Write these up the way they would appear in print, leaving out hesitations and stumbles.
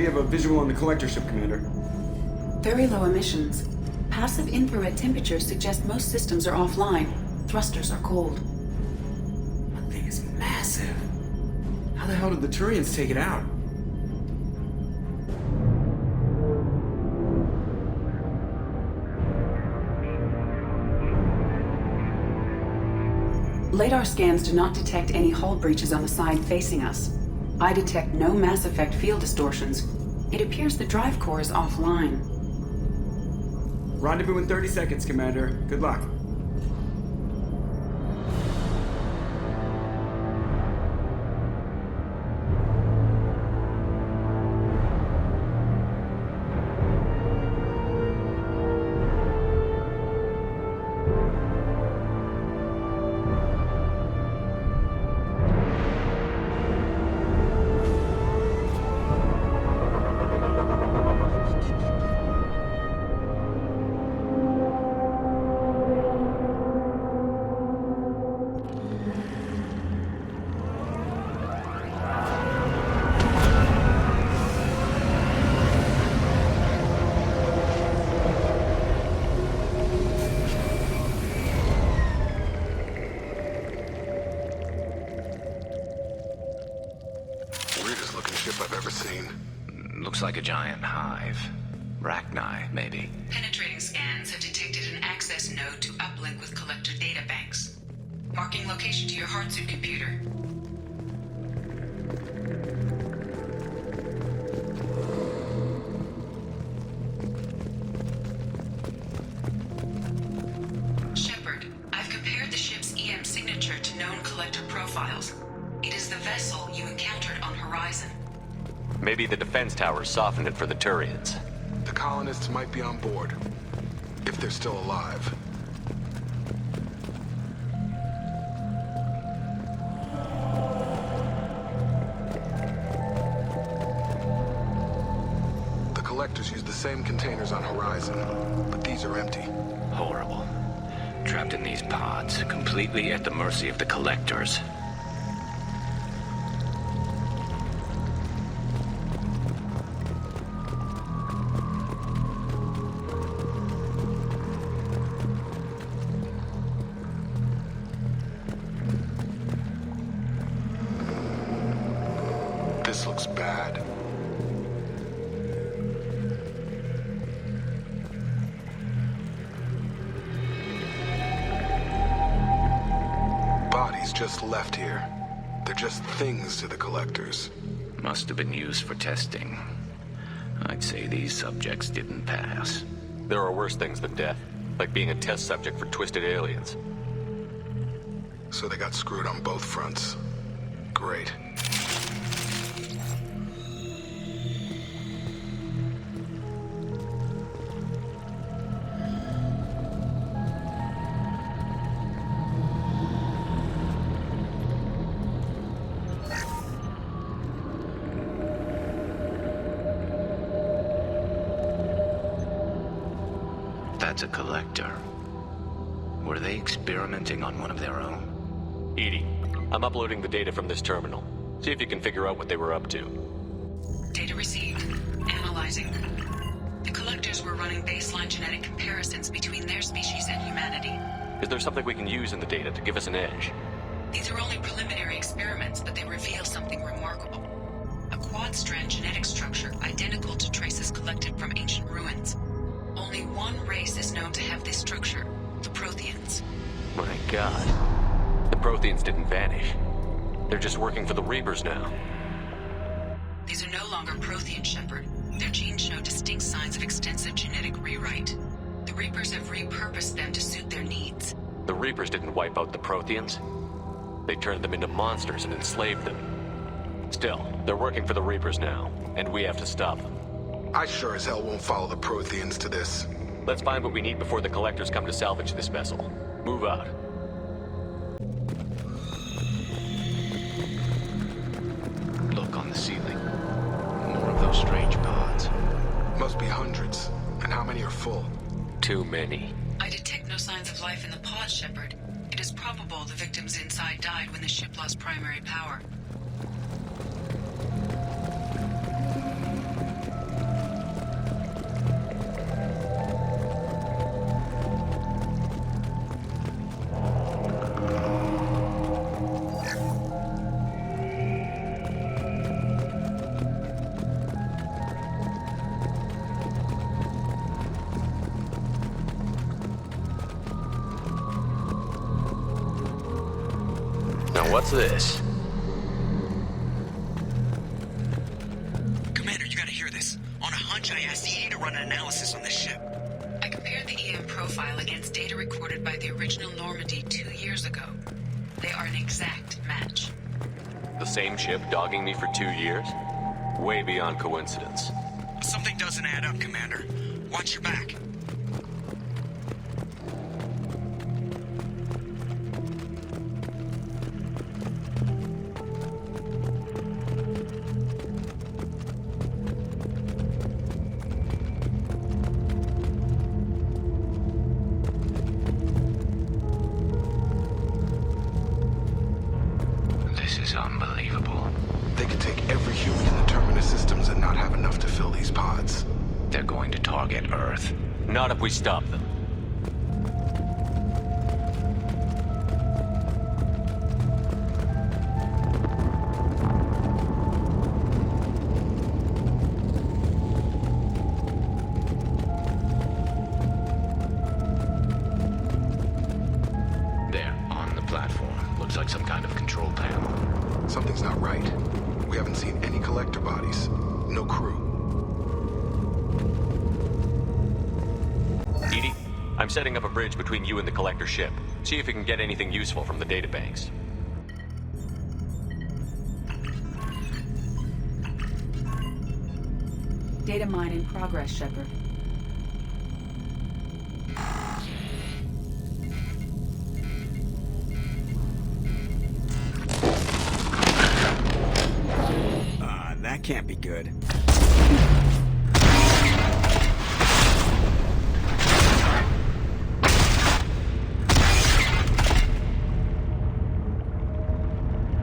have a visual on the collector ship, Commander. Very low emissions. Passive infrared temperatures suggest most systems are offline. Thrusters are cold. That thing is massive. How the hell did the Turians take it out? LADAR scans do not detect any hull breaches on the side facing us. I detect no mass effect field distortions. It appears the drive core is offline. Rendezvous in 30 seconds, Commander. Good luck. Weirdest looking ship I've ever seen. Looks like a giant hive. Rachni, maybe. Penetrating scans have detected an access node to uplink with collector databanks. Marking location to your hardsuit computer. Shepard, I've compared the ship's EM signature to known collector profiles. It is the vessel you encountered on Horizon. Maybe the defense towers softened it for the Turians. The colonists might be on board. If they're still alive. The collectors use the same containers on Horizon, but these are empty. Horrible. Trapped in these pods, completely at the mercy of the collectors. This looks bad. Bodies just left here. They're just things to the collectors. Must have been used for testing. I'd say these subjects didn't pass. There are worse things than death, like being a test subject for twisted aliens. So they got screwed on both fronts. Great. That's a collector. Were they experimenting on one of their own? EDI, I'm uploading the data from this terminal. See if you can figure out what they were up to. Data received. Analyzing. The collectors were running baseline genetic comparisons between their species and humanity. Is there something we can use in the data to give us an edge? These are only preliminary experiments, but they reveal something remarkable. A quad-strand genetic structure identical to traces collected from ancient ruins. Only one race is known to have this structure, the Protheans. My God. The Protheans didn't vanish. They're just working for the Reapers now. These are no longer Prothean, Shepard. Their genes show distinct signs of extensive genetic rewrite. The Reapers have repurposed them to suit their needs. The Reapers didn't wipe out the Protheans. They turned them into monsters and enslaved them. Still, they're working for the Reapers now, and we have to stop them. I sure as hell won't follow the Protheans to this. Let's find what we need before the collectors come to salvage this vessel. Move out. Look on the ceiling. More of those strange pods. Must be hundreds. And how many are full? Too many. I detect no signs of life in the pod, Shepard. It is probable the victims inside died when the ship lost primary power. Now what's this? Commander, you gotta hear this. On a hunch, I asked EE to run an analysis on this ship. I compared the EM profile against data recorded by the original Normandy 2 years ago. They are an exact match. The same ship dogging me for 2 years? Way beyond coincidence. Something doesn't add up, Commander. Watch your back. This is unbelievable. They could take every human in the Terminus systems and not have enough to fill these pods. They're going to target Earth. Not if we stop them. There, on the platform. Looks like some kind of control panel. Something's not right. We haven't seen any collector bodies. No crew. Edie, I'm setting up a bridge between you and the collector ship. See if you can get anything useful from the databanks. Data mine in progress, Shepard. That can't be good.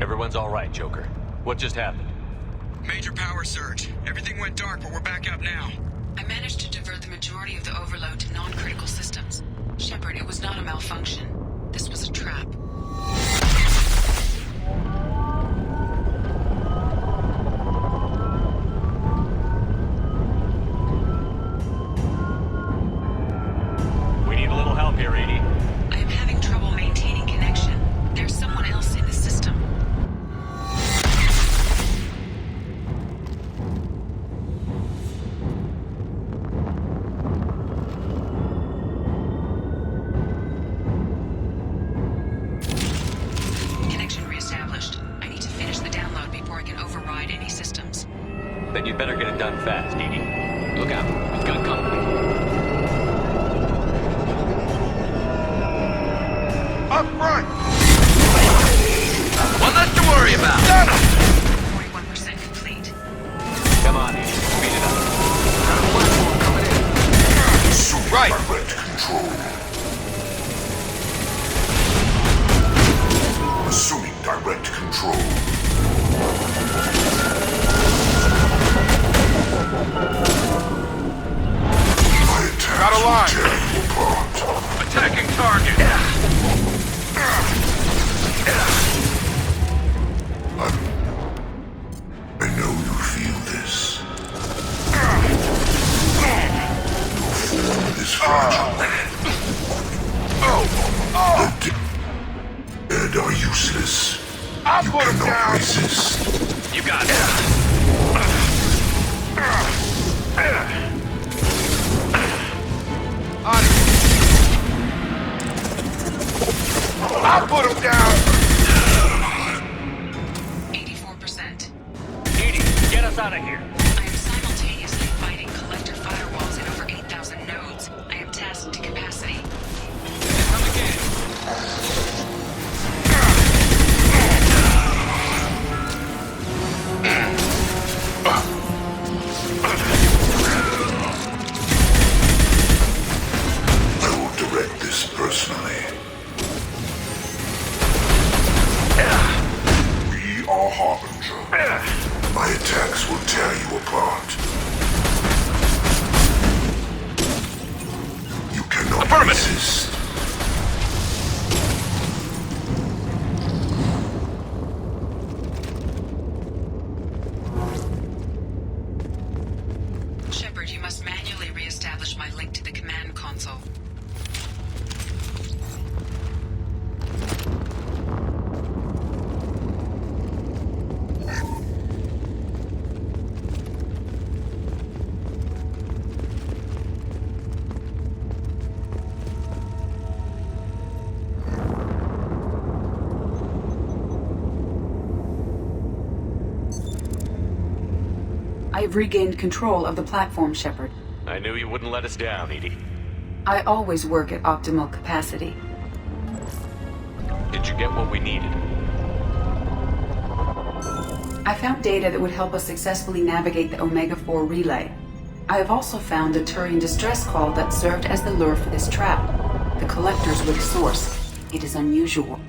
Everyone's all right, Joker. What just happened? Major power surge. Everything went dark, but we're back up now. I managed to divert the majority of the overload to non-critical systems. Shepard, it was not a malfunction. This was a trap. We need a little help here, Edie. I am having trouble maintaining connection. There's someone else in the system. Connection reestablished. I need to finish the download before I can override any systems. Then you'd better get it done fast, Edie. Look out, we've got company. Up front! One less to worry about! 41% complete. Come on, Edie. Speed it up. Right! Assuming direct control. My attacks will tear you apart. Attacking target! I know you feel this. Your form is fragile. The dead are useless. You cannot resist. You got it! I'll put him down! 84%. Edie, get us out of here. I am simultaneously fighting collector firewalls in over 8,000 nodes. I am tasked to capacity. Come again. I will direct this personally. We are Harbinger. My attacks will tear you apart. You cannot resist. Shepard, you must manually re-establish my link to the command console. I have regained control of the platform, Shepard. I knew you wouldn't let us down, Edie. I always work at optimal capacity. Did you get what we needed? I found data that would help us successfully navigate the Omega-4 relay. I have also found a Turian distress call that served as the lure for this trap. The Collector's weak source. It is unusual.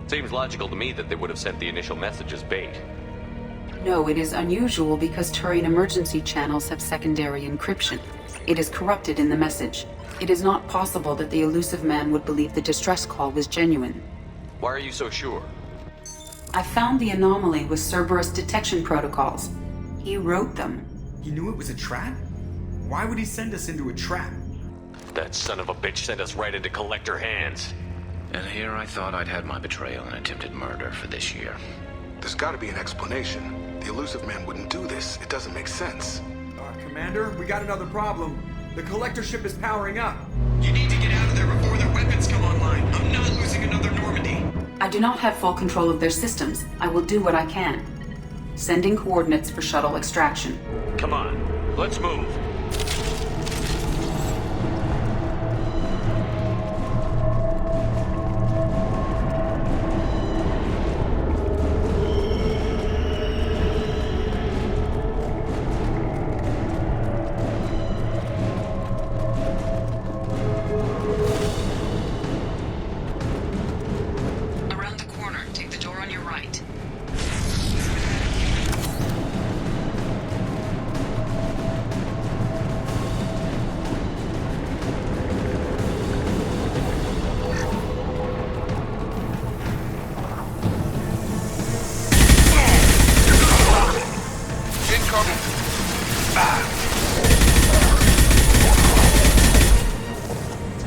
Seems logical to me that they would have sent the initial message as bait. No, it is unusual because Turian emergency channels have secondary encryption. It is corrupted in the message. It is not possible that the Illusive Man would believe the distress call was genuine. Why are you so sure? I found the anomaly with Cerberus detection protocols. He wrote them. He knew it was a trap? Why would he send us into a trap? That son of a bitch sent us right into Collector hands. And here I thought I'd had my betrayal and attempted murder for this year. There's gotta be an explanation. The Illusive Man wouldn't do this. It doesn't make sense. Commander, we got another problem. The Collector ship is powering up. You need to get out of there before their weapons come online. I'm not losing another Normandy. I do not have full control of their systems. I will do what I can. Sending coordinates for shuttle extraction. Come on, let's move. Around the corner, take the door on your right.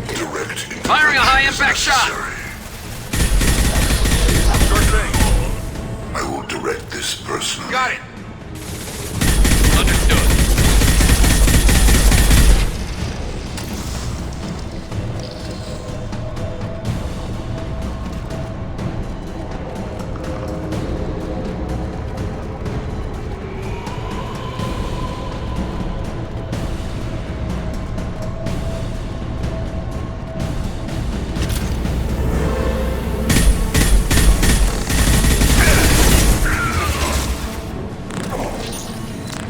Direct Firing a high-impact shot! Sure thing. I will direct this personally. Got it. Understood.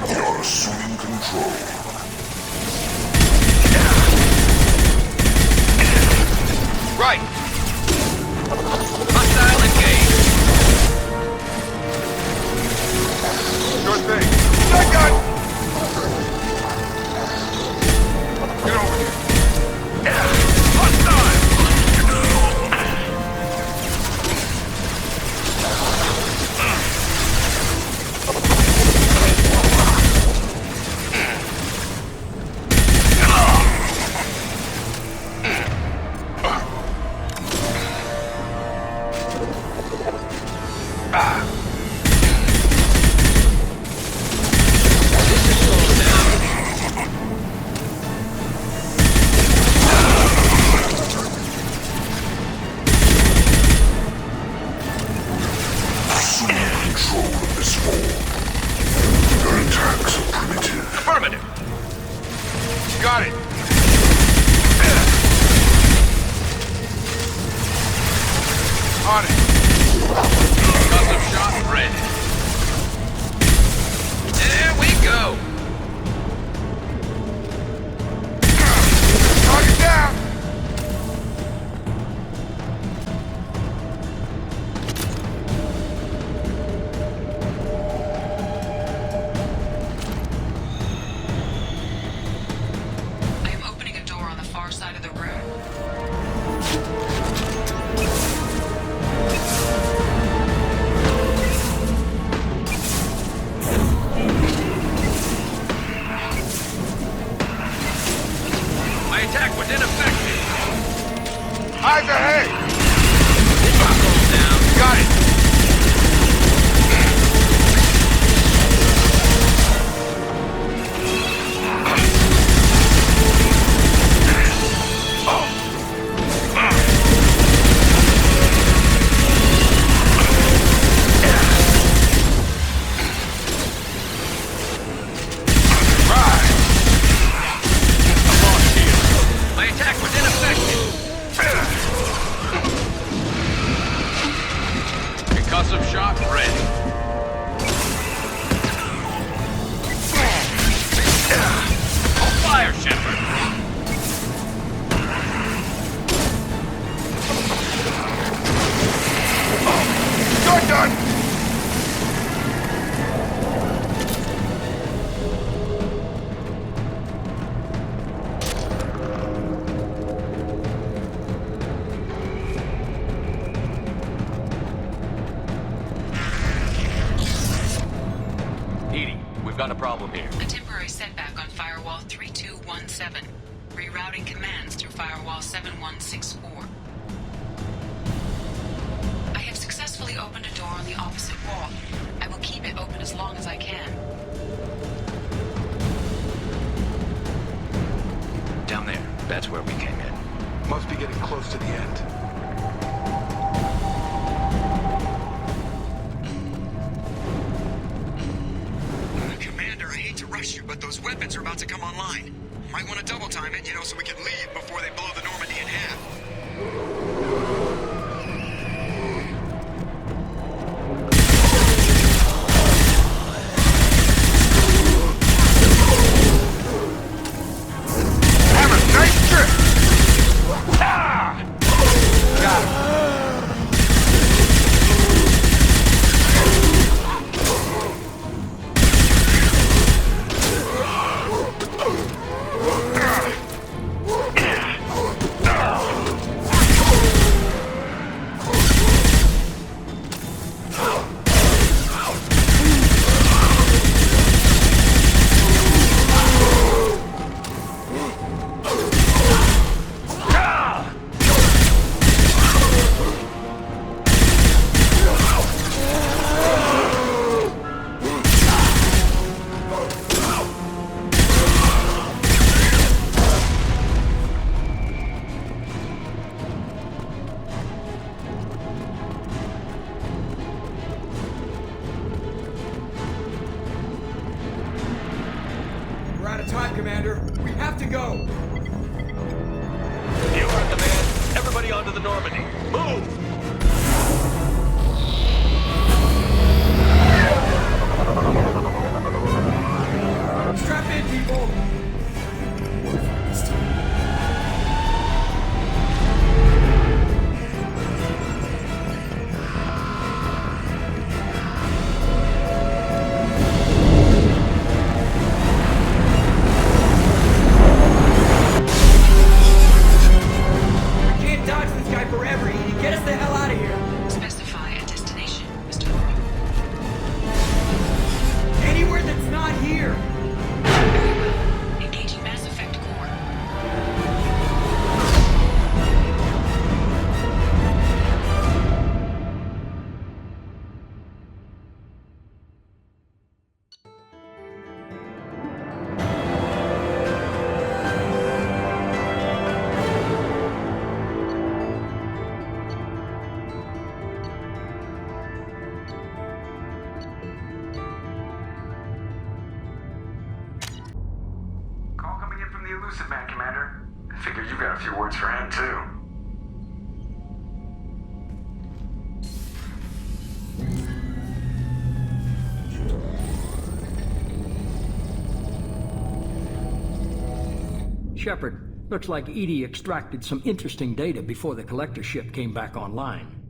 You're assuming control. Right. Hostile engaged. Sure thing. Shotgun! Get over here. Hostile! Assuming control of this hole. Your attacks are primitive. Affirmative. Got it. On it. Custom shot ready. There we go. Target down. I am opening a door on the far side of the room. Explosive shot ready. Fire, Shepard! You're done! Edie, we've got a problem here. A temporary setback on Firewall 3217. Rerouting commands through Firewall 7164. I have successfully opened a door on the opposite wall. I will keep it open as long as I can. Down there. That's where we came in. Must be getting close to the end. Commander, I hate to rush you, but those weapons are about to come online. Might want to double time it, so we can leave before they blow the Normandy in half. Nice trip! Got him. We're out of time, Commander. We have to go. You heard the man. Everybody onto the Normandy. Move! Strap in, people. We can't dodge this guy forever, Edie. Get us the hell out of here. Specify a destination, Mr. Laurel. Anywhere that's not here. Very well. Engaging Mass Effect core. Call coming in from the Elusive Man, Commander. I figured you got a few words for him, too. Shepard, looks like Edie extracted some interesting data before the collector ship came back online.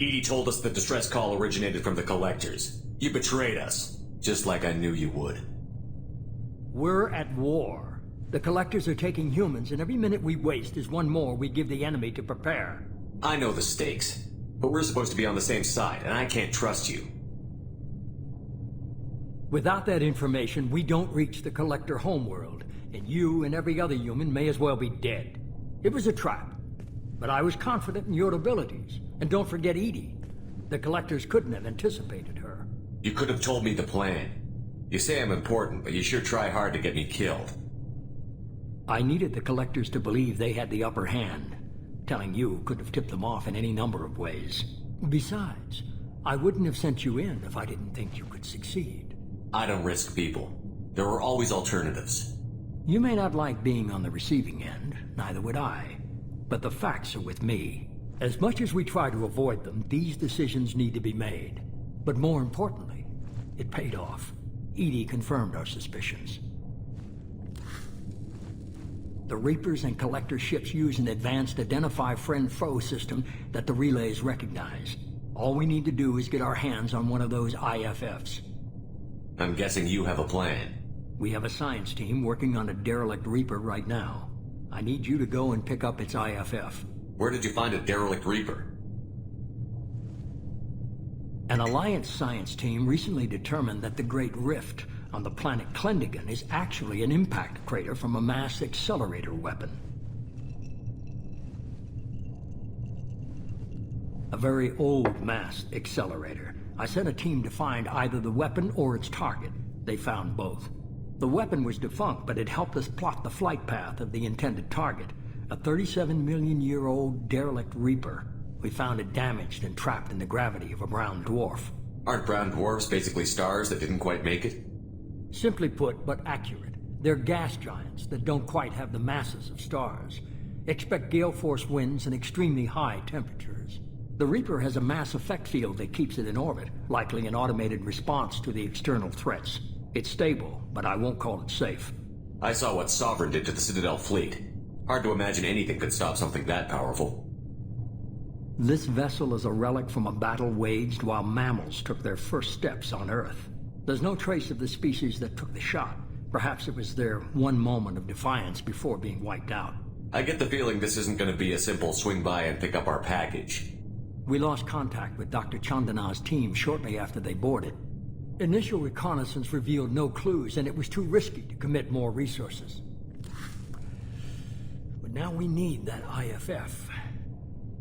Edie told us the distress call originated from the Collectors. You betrayed us, just like I knew you would. We're at war. The collectors are taking humans, and every minute we waste is one more we give the enemy to prepare. I know the stakes, but we're supposed to be on the same side, and I can't trust you. Without that information, we don't reach the collector homeworld, and you and every other human may as well be dead. It was a trap, but I was confident in your abilities. And don't forget Edie. The collectors couldn't have anticipated her. You could have told me the plan. You say I'm important, but you sure try hard to get me killed. I needed the collectors to believe they had the upper hand. Telling you could have tipped them off in any number of ways. Besides, I wouldn't have sent you in if I didn't think you could succeed. I don't risk people. There are always alternatives. You may not like being on the receiving end, neither would I. But the facts are with me. As much as we try to avoid them, these decisions need to be made. But more importantly, it paid off. EDI confirmed our suspicions. The Reapers and Collector ships use an advanced Identify Friend-Foe system that the relays recognize. All we need to do is get our hands on one of those IFFs. I'm guessing you have a plan. We have a science team working on a derelict Reaper right now. I need you to go and pick up its IFF. Where did you find a derelict Reaper? An Alliance science team recently determined that the Great Rift on the planet Klendagon is actually an impact crater from a mass accelerator weapon. A very old mass accelerator. I sent a team to find either the weapon or its target. They found both. The weapon was defunct, but it helped us plot the flight path of the intended target. A 37-million-year-old derelict Reaper. We found it damaged and trapped in the gravity of a brown dwarf. Aren't brown dwarfs basically stars that didn't quite make it? Simply put, but accurate. They're gas giants that don't quite have the masses of stars. Expect gale force winds and extremely high temperatures. The Reaper has a mass effect field that keeps it in orbit, likely an automated response to the external threats. It's stable, but I won't call it safe. I saw what Sovereign did to the Citadel fleet. Hard to imagine anything could stop something that powerful. This vessel is a relic from a battle waged while mammals took their first steps on Earth. There's no trace of the species that took the shot. Perhaps it was their one moment of defiance before being wiped out. I get the feeling this isn't going to be a simple swing by and pick up our package. We lost contact with Dr. Chandana's team shortly after they boarded. Initial reconnaissance revealed no clues, and it was too risky to commit more resources. But now we need that IFF.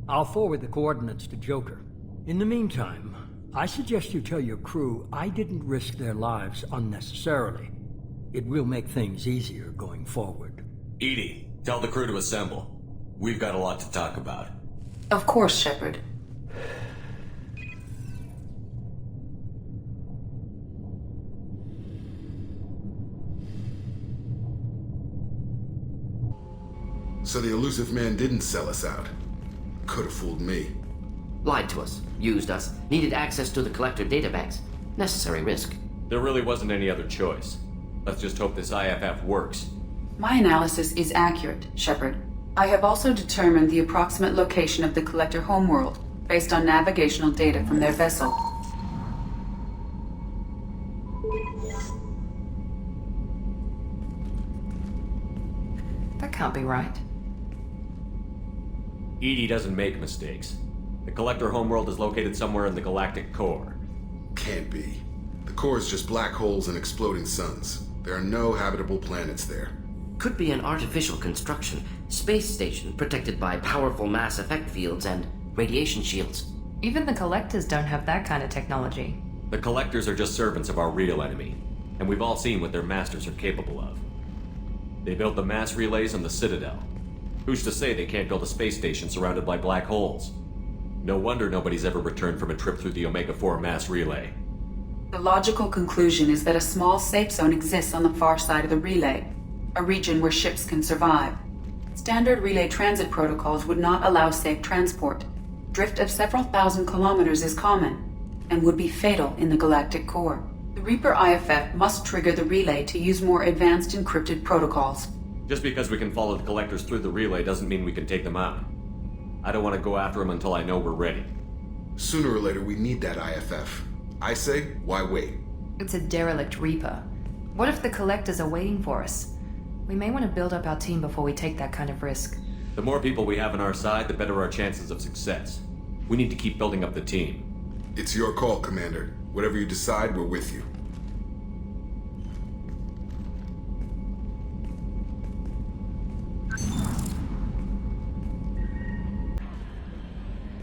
I'll forward the coordinates to Joker. In the meantime, I suggest you tell your crew I didn't risk their lives unnecessarily. It will make things easier going forward. EDI, tell the crew to assemble. We've got a lot to talk about. Of course, Shepard. So the elusive man didn't sell us out. Could have fooled me. Lied to us, used us, needed access to the Collector databanks. Necessary risk. There really wasn't any other choice. Let's just hope this IFF works. My analysis is accurate, Shepard. I have also determined the approximate location of the Collector homeworld, based on navigational data from their vessel. That can't be right. EDI doesn't make mistakes. The Collector homeworld is located somewhere in the galactic core. Can't be. The core is just black holes and exploding suns. There are no habitable planets there. Could be an artificial construction, space station protected by powerful mass effect fields and radiation shields. Even the Collectors don't have that kind of technology. The Collectors are just servants of our real enemy, and we've all seen what their masters are capable of. They built the mass relays on the Citadel. Who's to say they can't build a space station surrounded by black holes? No wonder nobody's ever returned from a trip through the Omega-4 mass relay. The logical conclusion is that a small safe zone exists on the far side of the relay, a region where ships can survive. Standard relay transit protocols would not allow safe transport. Drift of several thousand kilometers is common, and would be fatal in the galactic core. The Reaper IFF must trigger the relay to use more advanced encrypted protocols. Just because we can follow the Collectors through the relay doesn't mean we can take them out. I don't want to go after them until I know we're ready. Sooner or later, we need that IFF. I say, why wait? It's a derelict Reaper. What if the Collectors are waiting for us? We may want to build up our team before we take that kind of risk. The more people we have on our side, the better our chances of success. We need to keep building up the team. It's your call, Commander. Whatever you decide, we're with you.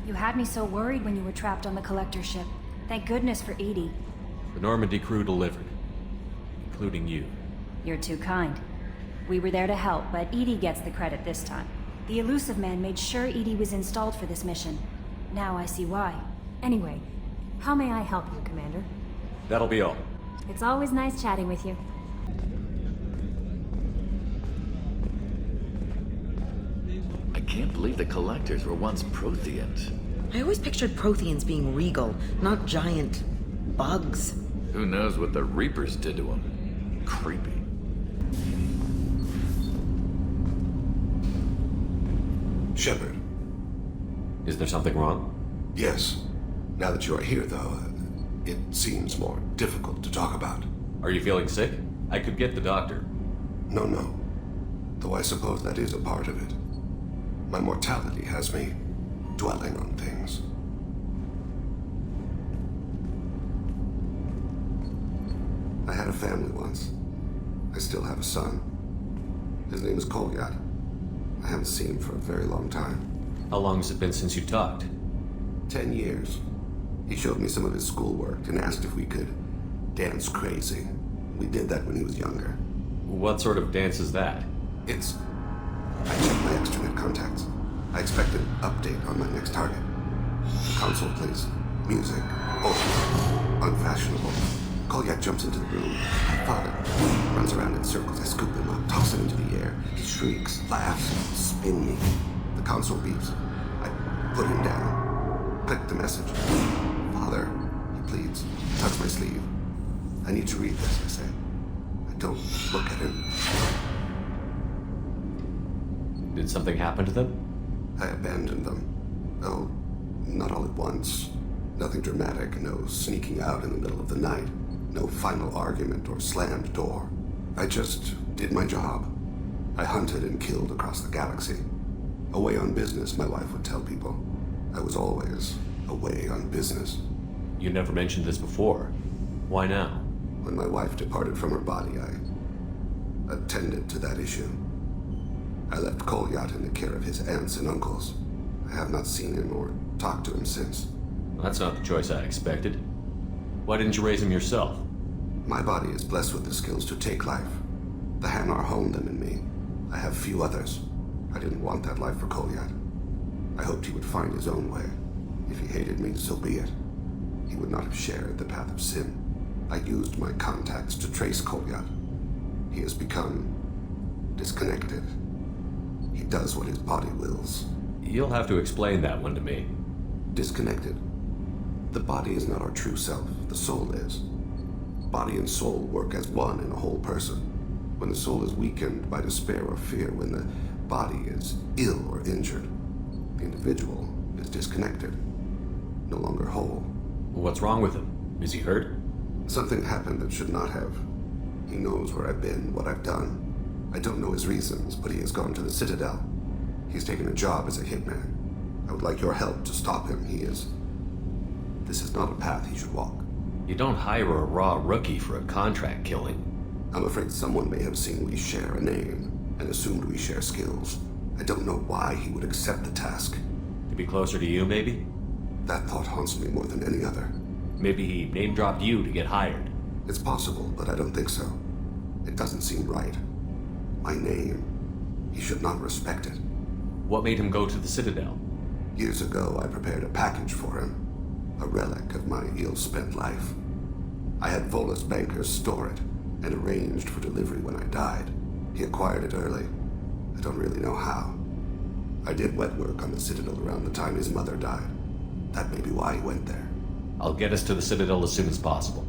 You had me so worried when you were trapped on the Collector ship. Thank goodness for EDI. The Normandy crew delivered. Including you. You're too kind. We were there to help, but EDI gets the credit this time. The Elusive Man made sure EDI was installed for this mission. Now I see why. Anyway, how may I help you, Commander? That'll be all. It's always nice chatting with you. I can't believe the Collectors were once Protheans. I always pictured Protheans being regal, not giant bugs. Who knows what the Reapers did to them? Creepy. Shepard. Is there something wrong? Yes. Now that you are here, though, it seems more difficult to talk about. Are you feeling sick? I could get the doctor. No. Though I suppose that is a part of it. My mortality has me dwelling on things. I had a family once. I still have a son. His name is Kolyat. I haven't seen him for a very long time. How long has it been since you talked? 10 years. He showed me some of his schoolwork and asked if we could dance crazy. We did that when he was younger. What sort of dance is that? I checked my extranet contacts. I expect an update on my next target. The console plays music. Oh, unfashionable. Kolyat jumps into the room. My father runs around in circles. I scoop him up, toss him into the air. He shrieks, laughs, spin me. The console beeps. I put him down. Click the message. Father, he pleads. Tucks my sleeve. I need to read this, I say. I don't look at him. Did something happen to them? I abandoned them. Oh, not all at once. Nothing dramatic, no sneaking out in the middle of the night, no final argument or slammed door. I just did my job. I hunted and killed across the galaxy. Away on business, my wife would tell people. I was always away on business. You never mentioned this before. Why now? When my wife departed from her body, I attended to that issue. I left Kolyat in the care of his aunts and uncles. I have not seen him or talked to him since. That's not the choice I expected. Why didn't you raise him yourself? My body is blessed with the skills to take life. The Hanar honed them in me. I have few others. I didn't want that life for Kolyat. I hoped he would find his own way. If he hated me, so be it. He would not have shared the path of sin. I used my contacts to trace Kolyat. He has become disconnected. He does what his body wills. You'll have to explain that one to me. Disconnected. The body is not our true self. The soul is. Body and soul work as one in a whole person. When the soul is weakened by despair or fear, when the body is ill or injured, the individual is disconnected, no longer whole. What's wrong with him? Is he hurt? Something happened that should not have. He knows where I've been, what I've done. I don't know his reasons, but he has gone to the Citadel. He's taken a job as a hitman. I would like your help to stop him. This is not a path he should walk. You don't hire a raw rookie for a contract killing. I'm afraid someone may have seen we share a name and assumed we share skills. I don't know why he would accept the task. To be closer to you, maybe? That thought haunts me more than any other. Maybe he name-dropped you to get hired. It's possible, but I don't think so. It doesn't seem right. My name. He should not respect it. What made him go to the Citadel? Years ago, I prepared a package for him. A relic of my ill-spent life. I had Volus bankers store it and arranged for delivery when I died. He acquired it early. I don't really know how. I did wet work on the Citadel around the time his mother died. That may be why he went there. I'll get us to the Citadel as soon as possible.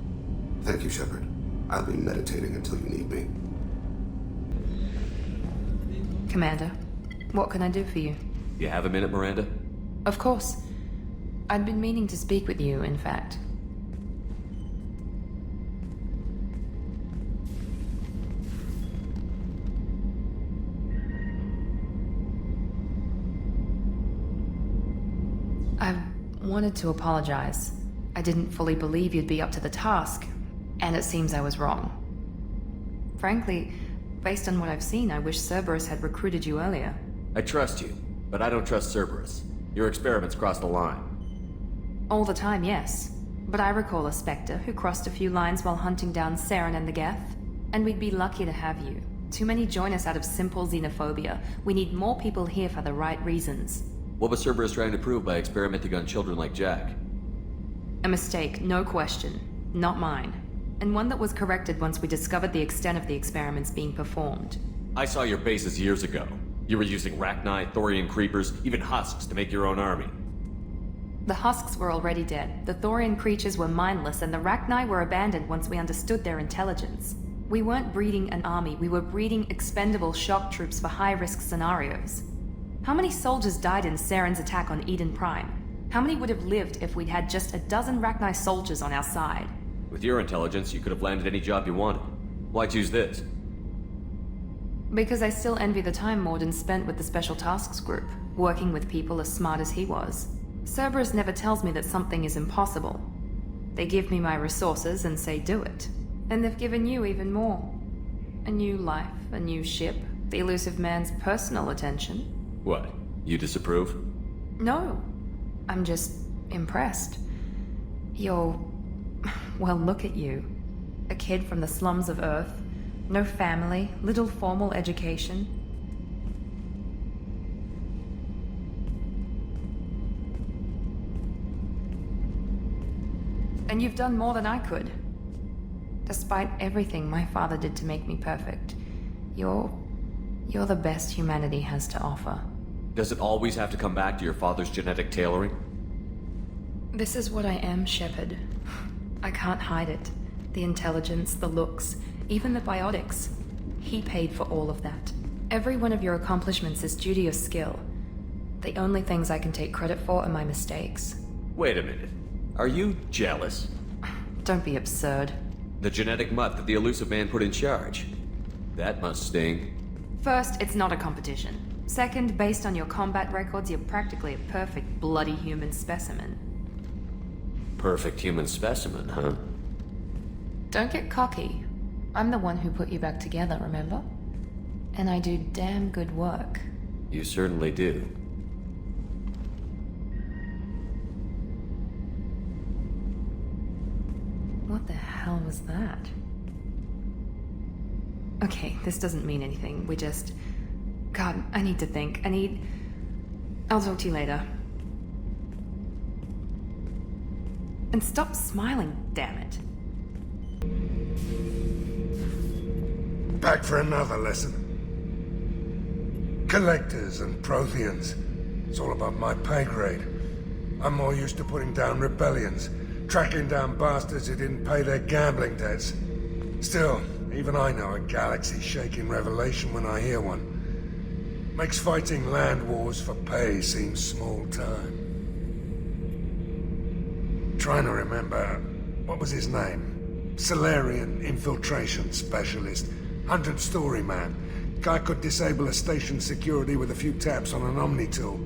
Thank you, Shepard. I'll be meditating until you need me. Commander, what can I do for you? You have a minute, Miranda? Of course. I'd been meaning to speak with you, in fact. I wanted to apologize. I didn't fully believe you'd be up to the task, and it seems I was wrong. Frankly, based on what I've seen, I wish Cerberus had recruited you earlier. I trust you, but I don't trust Cerberus. Your experiments crossed the line. All the time, yes. But I recall a Spectre who crossed a few lines while hunting down Saren and the Geth. And we'd be lucky to have you. Too many join us out of simple xenophobia. We need more people here for the right reasons. What was Cerberus trying to prove by experimenting on children like Jack? A mistake, no question. Not mine. And one that was corrected once we discovered the extent of the experiments being performed. I saw your bases years ago. You were using Rachni, Thorian creepers, even husks to make your own army. The husks were already dead, the Thorian creatures were mindless, and the Rachni were abandoned once we understood their intelligence. We weren't breeding an army, we were breeding expendable shock troops for high-risk scenarios. How many soldiers died in Saren's attack on Eden Prime? How many would have lived if we'd had just a dozen Rachni soldiers on our side? With your intelligence, you could have landed any job you wanted. Why choose this? Because I still envy the time Mordin spent with the Special Tasks Group, working with people as smart as he was. Cerberus never tells me that something is impossible. They give me my resources and say do it. And they've given you even more. A new life, a new ship, the elusive man's personal attention. What? You disapprove? No. I'm just impressed. You're... well, look at you. A kid from the slums of Earth. No family, little formal education. And you've done more than I could. Despite everything my father did to make me perfect, you're the best humanity has to offer. Does it always have to come back to your father's genetic tailoring? This is what I am, Shepard. I can't hide it. The intelligence, the looks, even the biotics. He paid for all of that. Every one of your accomplishments is due to your skill. The only things I can take credit for are my mistakes. Wait a minute. Are you jealous? Don't be absurd. The genetic mutt that the elusive man put in charge. That must sting. First, it's not a competition. Second, based on your combat records, you're practically a perfect bloody human specimen. Perfect human specimen, huh? Don't get cocky. I'm the one who put you back together, remember? And I do damn good work. You certainly do. What the hell was that? Okay, this doesn't mean anything. We just... God, I need to think. I'll talk to you later. And stop smiling, damn it. Back for another lesson. Collectors and Protheans. It's all above my pay grade. I'm more used to putting down rebellions, tracking down bastards who didn't pay their gambling debts. Still, even I know a galaxy-shaking revelation when I hear one. Makes fighting land wars for pay seem small time. Trying to remember, what was his name? Solarian infiltration specialist. 100-story man. Guy could disable a station security with a few taps on an Omni tool.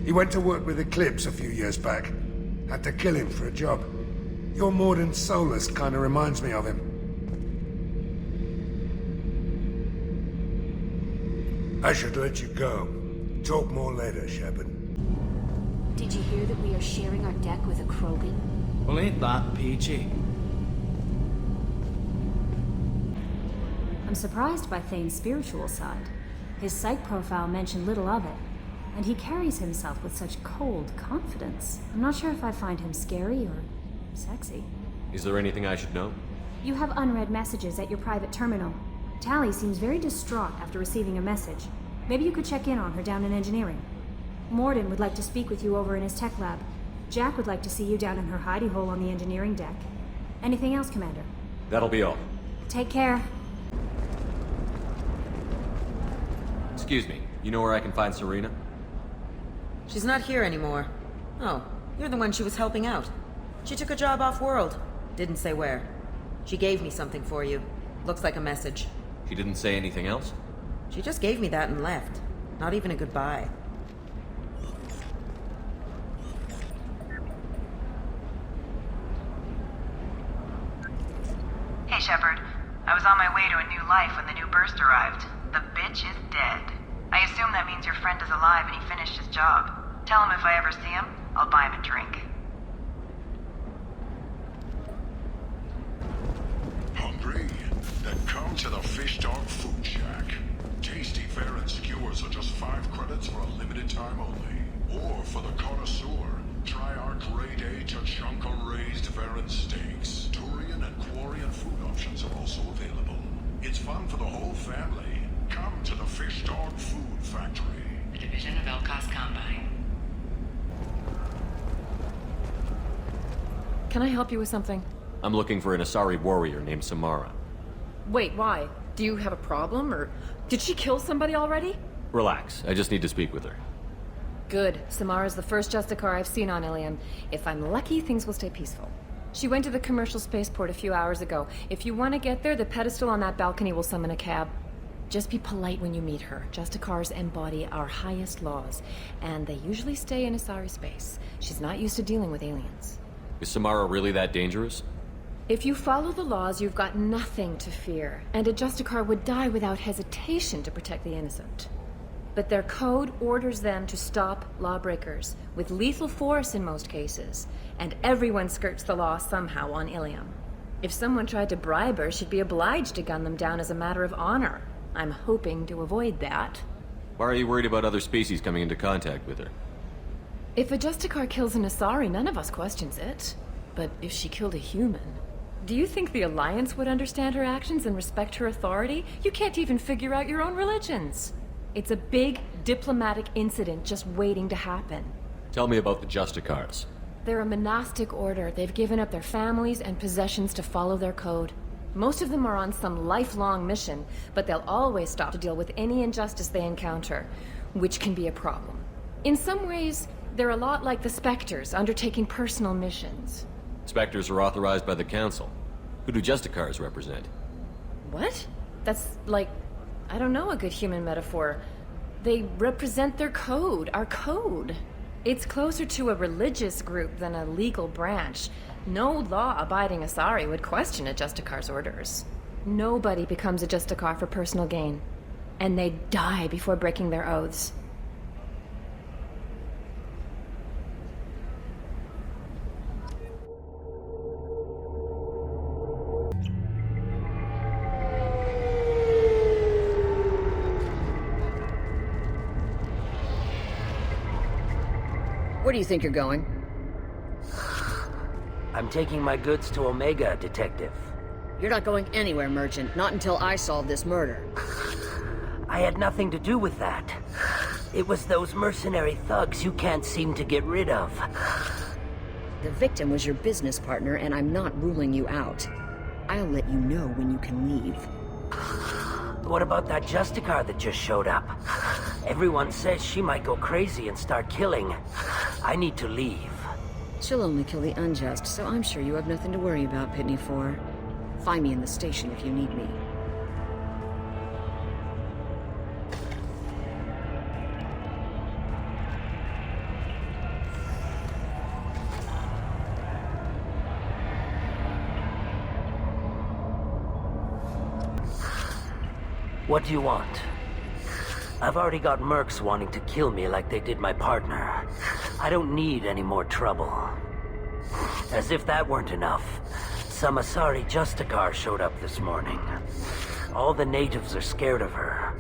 He went to work with Eclipse a few years back. Had to kill him for a job. Your Mordin Solus kinda reminds me of him. I should let you go. Talk more later, Shepard. Did you hear that we are sharing our deck with a Krogan? Well, ain't that peachy? I'm surprised by Thane's spiritual side. His psych profile mentioned little of it, and he carries himself with such cold confidence. I'm not sure if I find him scary or sexy. Is there anything I should know? You have unread messages at your private terminal. Tali seems very distraught after receiving a message. Maybe you could check in on her down in engineering. Mordin would like to speak with you over in his tech lab. Jack would like to see you down in her hidey hole on the engineering deck. Anything else, Commander? That'll be all. Take care. Excuse me, you know where I can find Serena? She's not here anymore. Oh, you're the one she was helping out. She took a job off-world. Didn't say where. She gave me something for you. Looks like a message. She didn't say anything else? She just gave me that and left. Not even a goodbye. Hey, Shepard. I was on my way to a new life when the new burst arrived. The bitch is dead. I assume that means your friend is alive and he finished his job. Tell him if I ever see him, I'll buy him a drink. Hungry? Then come to the Fish Dog Food Shack. Tasty Farron skewers are just 5 credits for a limited time only. Or for the connoisseur, try our grade A Tachanka raised Farron steaks. Turian and Quarian food options are also available. It's fun for the whole family. Come Welcome to the Fish Dog Food Factory. A division of Elkos Combine. Can I help you with something? I'm looking for an Asari warrior named Samara. Wait, why? Do you have a problem, or did she kill somebody already? Relax, I just need to speak with her. Good. Samara's the first Justicar I've seen on Ilium. If I'm lucky, things will stay peaceful. She went to the commercial spaceport a few hours ago. If you want to get there, the pedestal on that balcony will summon a cab. Just be polite when you meet her. Justicars embody our highest laws, and they usually stay in Asari space. She's not used to dealing with aliens. Is Samara really that dangerous? If you follow the laws, you've got nothing to fear, and a Justicar would die without hesitation to protect the innocent. But their code orders them to stop lawbreakers, with lethal force in most cases, and everyone skirts the law somehow on Ilium. If someone tried to bribe her, she'd be obliged to gun them down as a matter of honor. I'm hoping to avoid that. Why are you worried about other species coming into contact with her? If a Justicar kills an Asari, none of us questions it. But if she killed a human... Do you think the Alliance would understand her actions and respect her authority? You can't even figure out your own religions. It's a big diplomatic incident just waiting to happen. Tell me about the Justicars. They're a monastic order. They've given up their families and possessions to follow their code. Most of them are on some lifelong mission, but they'll always stop to deal with any injustice they encounter, which can be a problem. In some ways, they're a lot like the Spectres, undertaking personal missions. Spectres are authorized by the Council. Who do Justicars represent? What? That's like... I don't know a good human metaphor. They represent their code, our code. It's closer to a religious group than a legal branch. No law-abiding Asari would question a Justicar's orders. Nobody becomes a Justicar for personal gain. And they die before breaking their oaths. Where do you think you're going? I'm taking my goods to Omega, Detective. You're not going anywhere, Merchant. Not until I solve this murder. I had nothing to do with that. It was those mercenary thugs you can't seem to get rid of. The victim was your business partner, and I'm not ruling you out. I'll let you know when you can leave. What about that Justicar that just showed up? Everyone says she might go crazy and start killing. I need to leave. She'll only kill the unjust, so I'm sure you have nothing to worry about, Pitney 4. Find me in the station if you need me. What do you want? I've already got mercs wanting to kill me like they did my partner. I don't need any more trouble. As if that weren't enough, some Asari Justicar showed up this morning. All the natives are scared of her.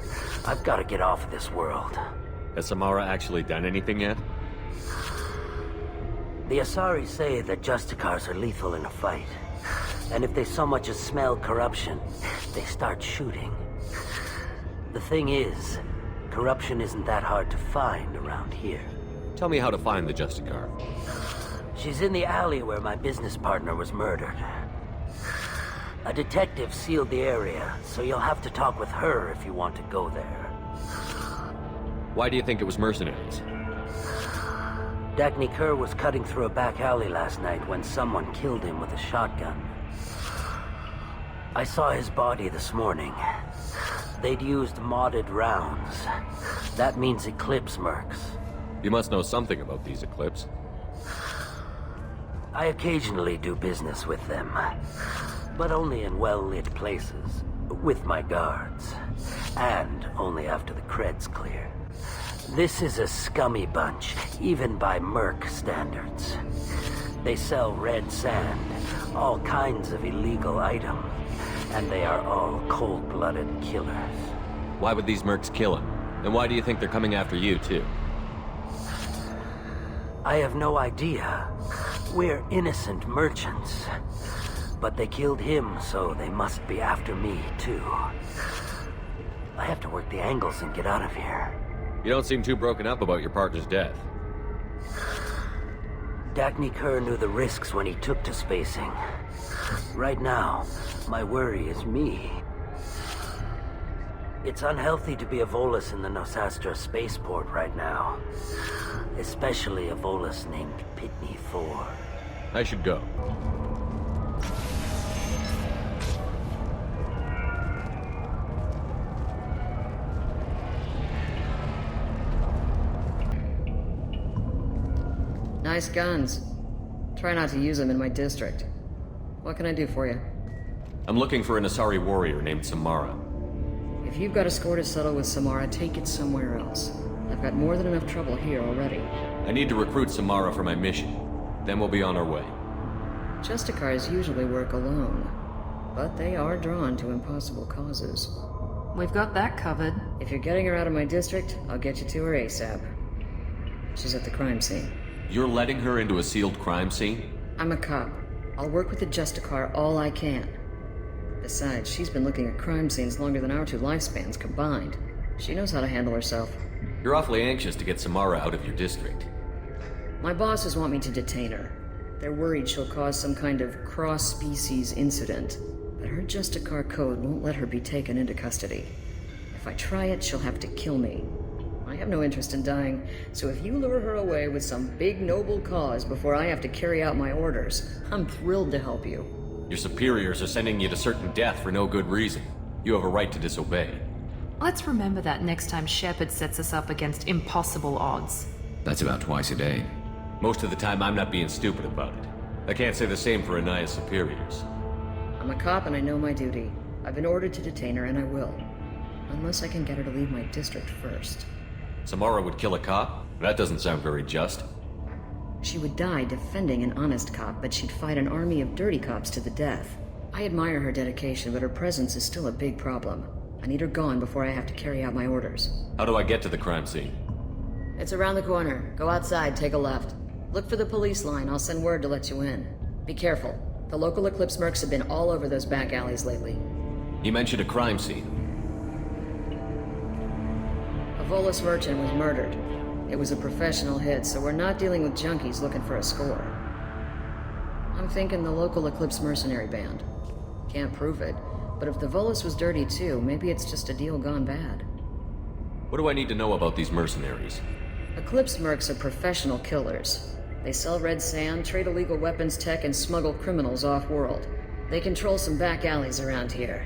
I've got to get off of this world. Has Samara actually done anything yet? The Asari say that Justicars are lethal in a fight. And if they so much as smell corruption, they start shooting. The thing is, corruption isn't that hard to find around here. Tell me how to find the Justicar. She's in the alley where my business partner was murdered. A detective sealed the area, so you'll have to talk with her if you want to go there. Why do you think it was mercenaries? Dagny Kerr was cutting through a back alley last night when someone killed him with a shotgun. I saw his body this morning. They'd used modded rounds. That means Eclipse mercs. You must know something about these Eclipse. I occasionally do business with them, but only in well-lit places, with my guards, and only after the cred's clear. This is a scummy bunch, even by merc standards. They sell red sand, all kinds of illegal items, and they are all cold-blooded killers. Why would these mercs kill him? And why do you think they're coming after you, too? I have no idea. We're innocent merchants. But they killed him, so they must be after me, too. I have to work the angles and get out of here. You don't seem too broken up about your partner's death. Dagny Kerr knew the risks when he took to spacing. Right now, my worry is me. It's unhealthy to be a Volus in the Nosastra spaceport right now. Especially a Volus named Pitney 4. I should go. Nice guns. Try not to use them in my district. What can I do for you? I'm looking for an Asari warrior named Samara. If you've got a score to settle with Samara, take it somewhere else. I've got more than enough trouble here already. I need to recruit Samara for my mission. Then we'll be on our way. Justicars usually work alone, but they are drawn to impossible causes. We've got that covered. If you're getting her out of my district, I'll get you to her ASAP. She's at the crime scene. You're letting her into a sealed crime scene? I'm a cop. I'll work with the Justicar all I can. Besides, she's been looking at crime scenes longer than our 2 lifespans combined. She knows how to handle herself. You're awfully anxious to get Samara out of your district. My bosses want me to detain her. They're worried she'll cause some kind of cross-species incident, but her Justicar code won't let her be taken into custody. If I try it, she'll have to kill me. I have no interest in dying, so if you lure her away with some big noble cause before I have to carry out my orders, I'm thrilled to help you. Your superiors are sending you to certain death for no good reason. You have a right to disobey. Let's remember that next time Shepard sets us up against impossible odds. That's about twice a day. Most of the time, I'm not being stupid about it. I can't say the same for Anaya's superiors. I'm a cop and I know my duty. I've been ordered to detain her and I will. Unless I can get her to leave my district first. Samara would kill a cop? That doesn't sound very just. She would die defending an honest cop, but she'd fight an army of dirty cops to the death. I admire her dedication, but her presence is still a big problem. I need her gone before I have to carry out my orders. How do I get to the crime scene? It's around the corner. Go outside, take a left. Look for the police line. I'll send word to let you in. Be careful. The local Eclipse mercs have been all over those back alleys lately. You mentioned a crime scene. A Volus merchant was murdered. It was a professional hit, so we're not dealing with junkies looking for a score. I'm thinking the local Eclipse mercenary band. Can't prove it, but if the Volus was dirty too, maybe it's just a deal gone bad. What do I need to know about these mercenaries? Eclipse mercs are professional killers. They sell red sand, trade illegal weapons tech, and smuggle criminals off-world. They control some back alleys around here.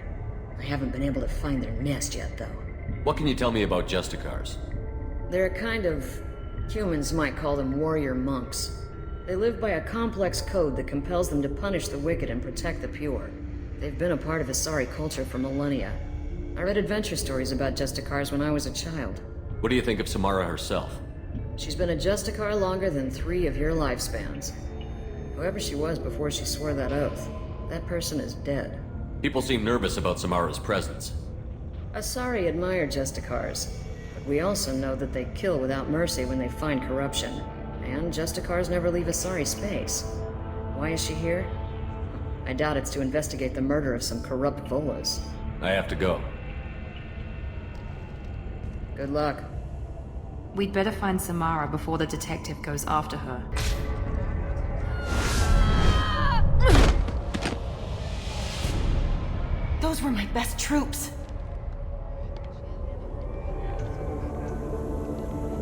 I haven't been able to find their nest yet, though. What can you tell me about Justicars? They're a kind of... humans might call them warrior monks. They live by a complex code that compels them to punish the wicked and protect the pure. They've been a part of Asari culture for millennia. I read adventure stories about Justicars when I was a child. What do you think of Samara herself? She's been a Justicar longer than 3 of your lifespans. Whoever she was before she swore that oath, that person is dead. People seem nervous about Samara's presence. Asari admire Justicars, but we also know that they kill without mercy when they find corruption. And Justicars never leave Asari space. Why is she here? I doubt it's to investigate the murder of some corrupt Volus. I have to go. Good luck. We'd better find Samara before the detective goes after her. Those were my best troops.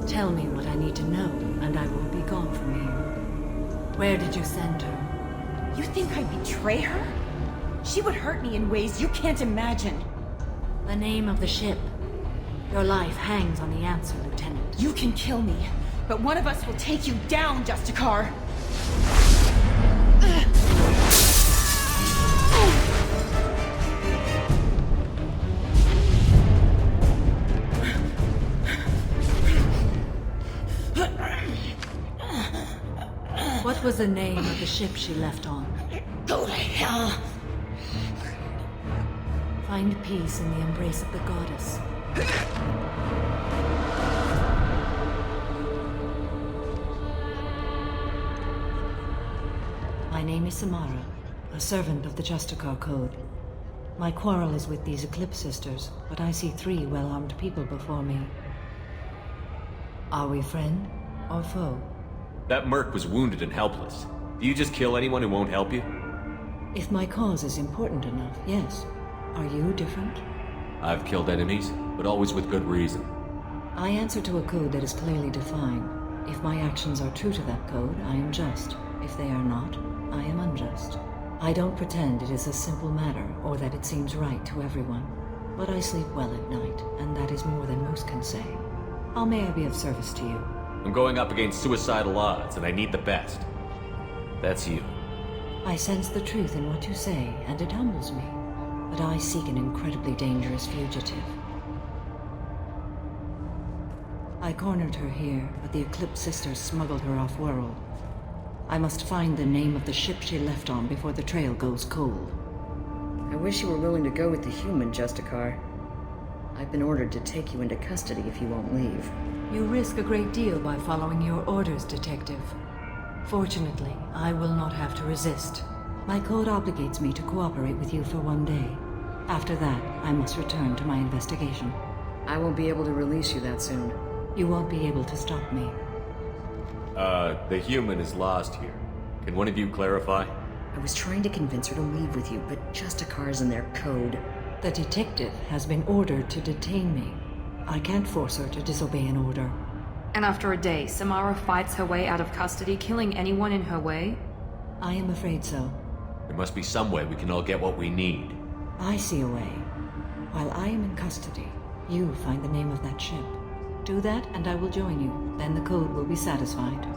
Tell me what I need to know, and I will be gone from here. Where did you send her? You think I'd betray her? She would hurt me in ways you can't imagine. The name of the ship. Your life hangs on the answer, Lieutenant. You can kill me, but one of us will take you down, Justicar! What was the name of the ship she left on? Go to hell! Find peace in the embrace of the goddess. My name is Samara, a servant of the Justicar Code. My quarrel is with these Eclipse Sisters, but I see 3 well-armed people before me. Are we friend or foe? That merc was wounded and helpless. Do you just kill anyone who won't help you? If my cause is important enough, yes. Are you different? I've killed enemies, but always with good reason. I answer to a code that is clearly defined. If my actions are true to that code, I am just. If they are not, I am unjust. I don't pretend it is a simple matter, or that it seems right to everyone. But I sleep well at night, and that is more than most can say. How may I be of service to you? I'm going up against suicidal odds, and I need the best. That's you. I sense the truth in what you say, and it humbles me. But I seek an incredibly dangerous fugitive. I cornered her here, but the Eclipse Sisters smuggled her off-world. I must find the name of the ship she left on before the trail goes cold. I wish you were willing to go with the human, Justicar. I've been ordered to take you into custody if you won't leave. You risk a great deal by following your orders, Detective. Fortunately, I will not have to resist. My code obligates me to cooperate with you for 1 day. After that, I must return to my investigation. I won't be able to release you that soon. You won't be able to stop me. The human is lost here. Can one of you clarify? I was trying to convince her to leave with you, but Justicar's in their code. The detective has been ordered to detain me. I can't force her to disobey an order. And after a day, Samara fights her way out of custody, killing anyone in her way? I am afraid so. There must be some way we can all get what we need. I see a way. While I am in custody, you find the name of that ship. Do that, and I will join you. Then the code will be satisfied.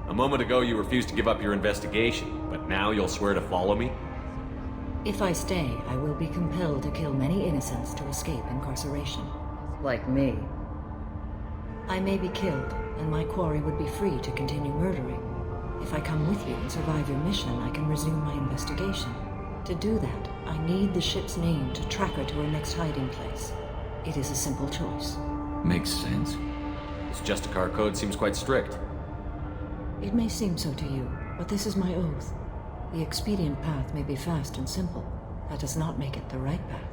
A moment ago, you refused to give up your investigation, but now you'll swear to follow me? If I stay, I will be compelled to kill many innocents to escape incarceration. Like me. I may be killed, and my quarry would be free to continue murdering. If I come with you and survive your mission, I can resume my investigation. To do that, I need the ship's name to track her to her next hiding place. It is a simple choice. Makes sense. This Justicar code seems quite strict. It may seem so to you, but this is my oath. The expedient path may be fast and simple. That does not make it the right path.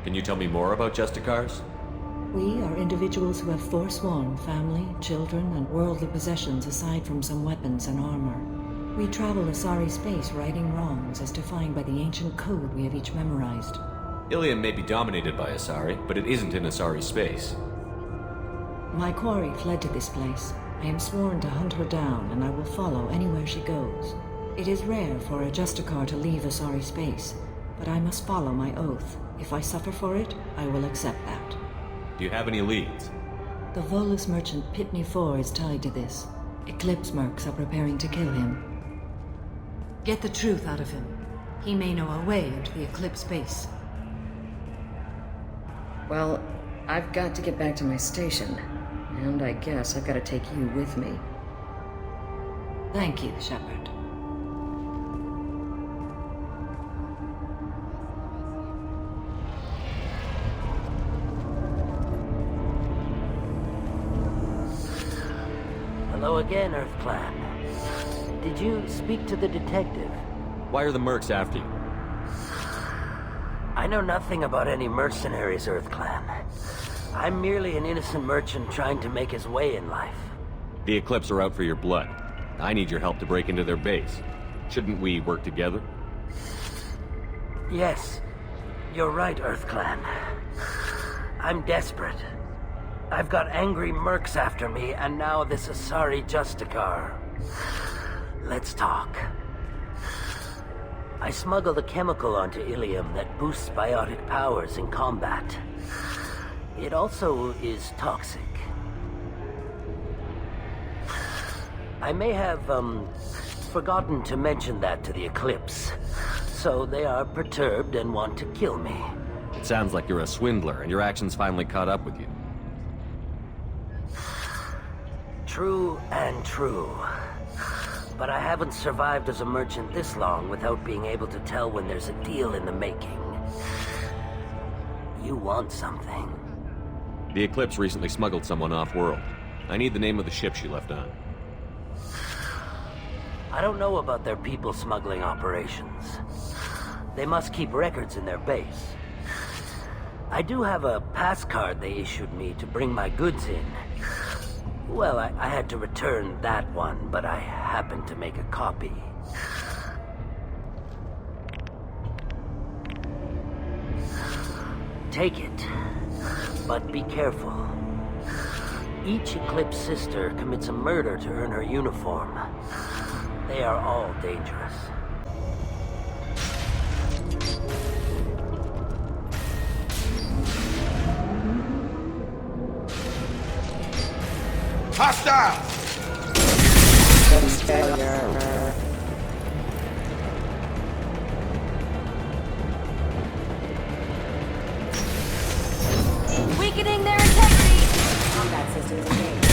Can you tell me more about Justicars? We are individuals who have forsworn family, children, and worldly possessions aside from some weapons and armor. We travel Asari space righting wrongs as defined by the ancient code we have each memorized. Ilium may be dominated by Asari, but it isn't in Asari space. My quarry fled to this place. I am sworn to hunt her down, and I will follow anywhere she goes. It is rare for a Justicar to leave Asari space, but I must follow my oath. If I suffer for it, I will accept that. Do you have any leads? The Volus merchant Pitney 4 is tied to this. Eclipse mercs are preparing to kill him. Get the truth out of him. He may know a way into the Eclipse base. Well, I've got to get back to my station. And I guess I've got to take you with me. Thank you, Shepard. Hello again, Earth Clan. Did you speak to the detective? Why are the mercs after you? I know nothing about any mercenaries, Earth Clan. I'm merely an innocent merchant trying to make his way in life. The Eclipse are out for your blood. I need your help to break into their base. Shouldn't we work together? Yes, you're right, Earth Clan. I'm desperate. I've got angry mercs after me, and now this Asari Justicar. Let's talk. I smuggled a chemical onto Ilium that boosts biotic powers in combat. It also is toxic. I may have, forgotten to mention that to the Eclipse, so they are perturbed and want to kill me. It sounds like you're a swindler, and your actions finally caught up with you. True and true. But I haven't survived as a merchant this long without being able to tell when there's a deal in the making. You want something. The Eclipse recently smuggled someone off-world. I need the name of the ship she left on. I don't know about their people smuggling operations. They must keep records in their base. I do have a pass card they issued me to bring my goods in. Well, I had to return that one, but I happened to make a copy. Take it, but be careful. Each Eclipse sister commits a murder to earn her uniform. They are all dangerous. Hostile! Weakening their integrity! Combat systems engaged.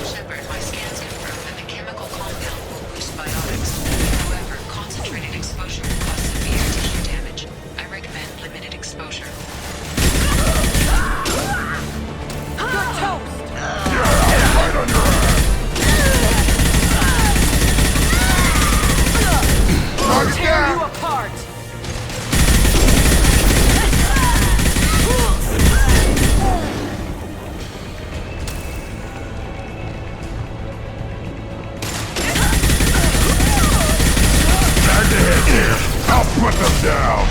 Shepard, my scans confirm that the chemical compound will boost biotics. However, concentrated exposure will cause severe tissue damage. I recommend limited exposure. You're toast! Right on your ass! Knock it down! You apart! Tag the head here! I'll put them down!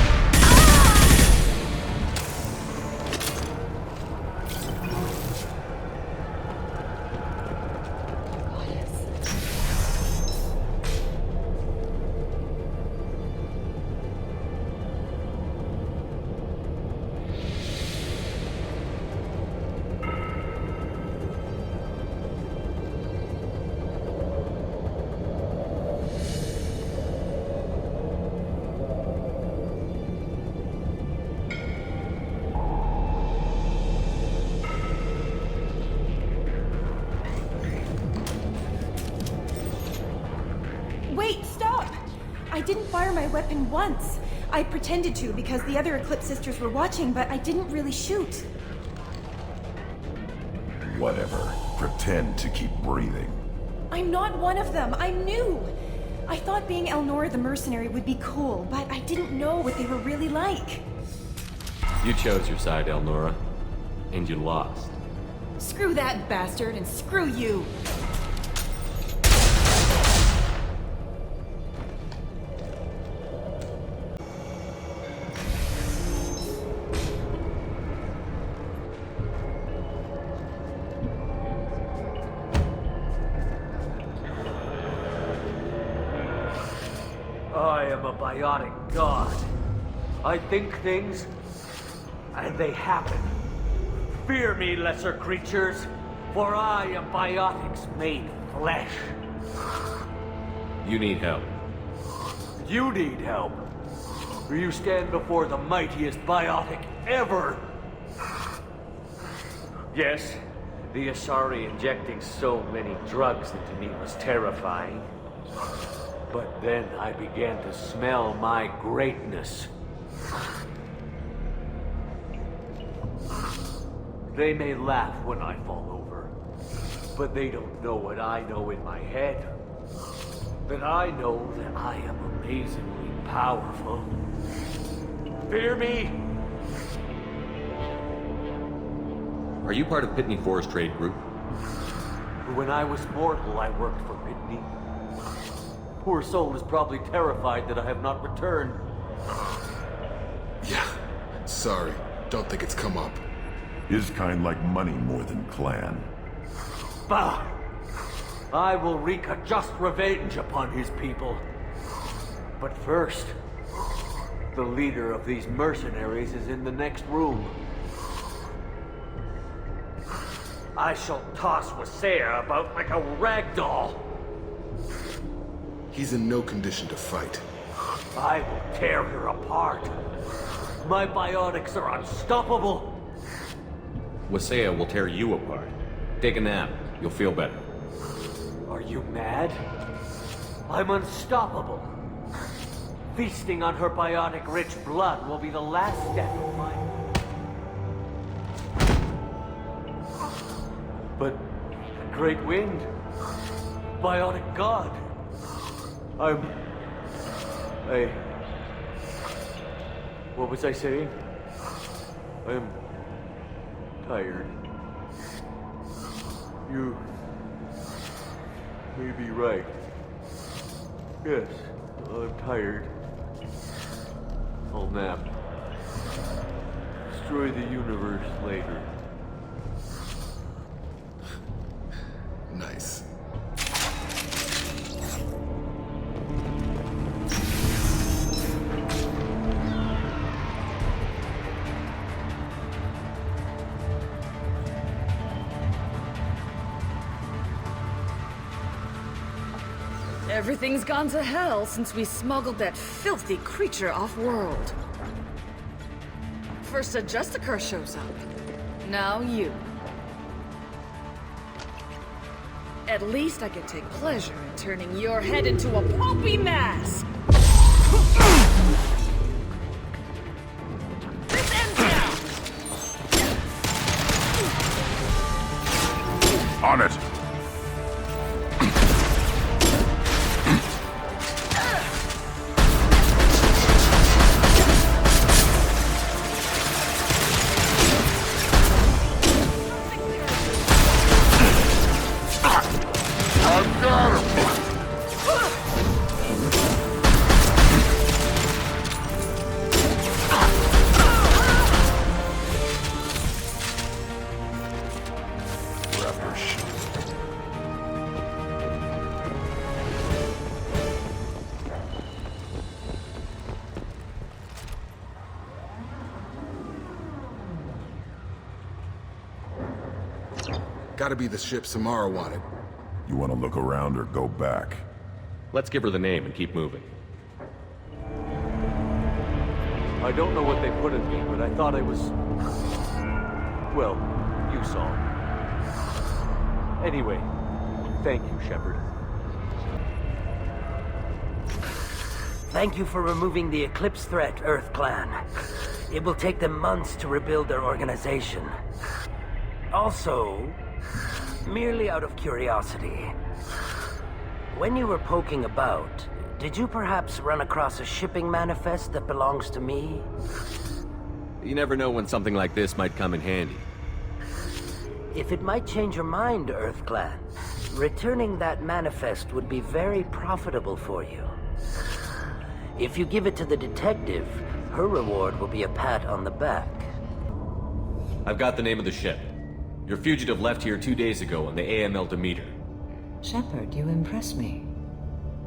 Wait, stop! I didn't fire my weapon once. I pretended to because the other Eclipse sisters were watching, but I didn't really shoot. Whatever. Pretend to keep breathing. I'm not one of them. I'm new. I thought being Elnora the mercenary would be cool, but I didn't know what they were really like. You chose your side, Elnora. And you lost. Screw that bastard, and screw you! I am a biotic god. I think things, and they happen. Fear me, lesser creatures, for I am biotics made flesh. You need help. You need help. You stand before the mightiest biotic ever. Yes, the Asari injecting so many drugs into me was terrifying. But then I began to smell my greatness. They may laugh when I fall over, but they don't know what I know in my head. That I know that I am amazingly powerful. Fear me? Are you part of Pitney Forest Trade Group? When I was mortal, I worked for Pitney. Poor soul is probably terrified that I have not returned. Yeah, sorry. Don't think it's come up. His kind like money more than clan. Bah! I will wreak a just revenge upon his people. But first, the leader of these mercenaries is in the next room. I shall toss Wasea about like a rag doll. He's in no condition to fight. I will tear her apart. My biotics are unstoppable. Wasea will tear you apart. Take a nap. You'll feel better. Are you mad? I'm unstoppable. Feasting on her biotic-rich blood will be the last step of mine. But the Great Wind, bionic god. What was I saying? I'm tired. You may be right. Yes, I'm tired. I'll nap. Destroy the universe later. Nice. Everything's gone to hell since we smuggled that filthy creature off-world. First a Justicar shows up. Now you. At least I can take pleasure in turning your head into a pulpy mass! This ends now! On it! Gotta be the ship Samara wanted. You want to look around or go back? Let's give her the name and keep moving. I don't know what they put in me, but I thought I was... Well, you saw. Anyway, thank you, Shepard. Thank you for removing the Eclipse threat, Earth Clan. It will take them months to rebuild their organization. Also, merely out of curiosity, when you were poking about, did you perhaps run across a shipping manifest that belongs to me? You never know when something like this might come in handy. If it might change your mind, Earth Clan, returning that manifest would be very profitable for you. If you give it to the detective, her reward will be a pat on the back. I've got the name of the ship. Your fugitive left here 2 days ago on the AML Demeter. Shepard, you impress me.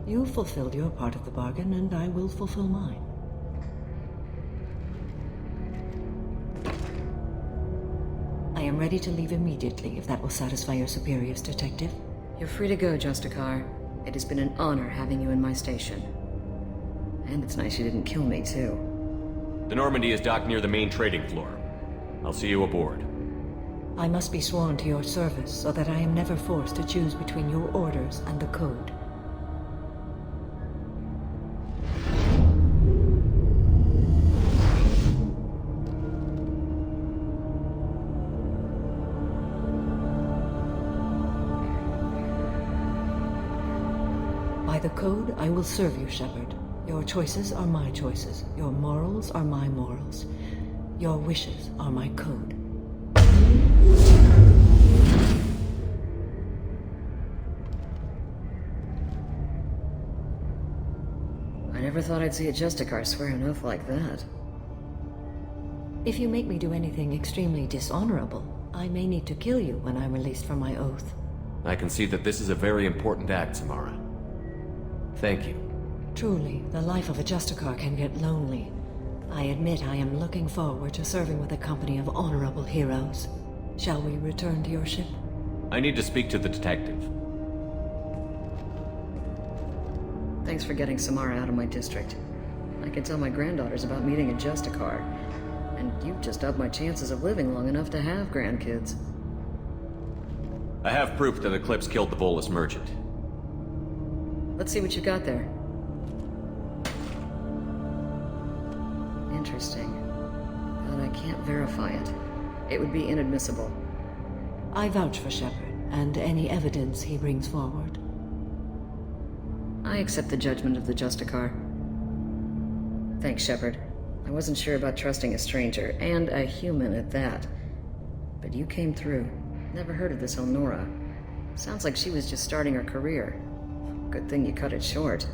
You fulfilled your part of the bargain, and I will fulfill mine. I am ready to leave immediately, if that will satisfy your superiors, Detective. You're free to go, Justicar. It has been an honor having you in my station. And it's nice you didn't kill me, too. The Normandy is docked near the main trading floor. I'll see you aboard. I must be sworn to your service so that I am never forced to choose between your orders and the Code. By the Code, I will serve you, Shepard. Your choices are my choices. Your morals are my morals. Your wishes are my code. I never thought I'd see a Justicar swear an oath like that. If you make me do anything extremely dishonorable, I may need to kill you when I'm released from my oath. I can see that this is a very important act, Samara. Thank you. Truly, the life of a Justicar can get lonely. I admit I am looking forward to serving with a company of honorable heroes. Shall we return to your ship? I need to speak to the detective. Thanks for getting Samara out of my district. I can tell my granddaughters about meeting a Justicar. And you've just upped my chances of living long enough to have grandkids. I have proof that Eclipse killed the Volus merchant. Let's see what you got there. Interesting. But I can't verify it. It would be inadmissible. I vouch for Shepard, and any evidence he brings forward. I accept the judgment of the Justicar. Thanks, Shepard. I wasn't sure about trusting a stranger, and a human at that. But you came through. Never heard of this Elnora. Sounds like she was just starting her career. Good thing you cut it short.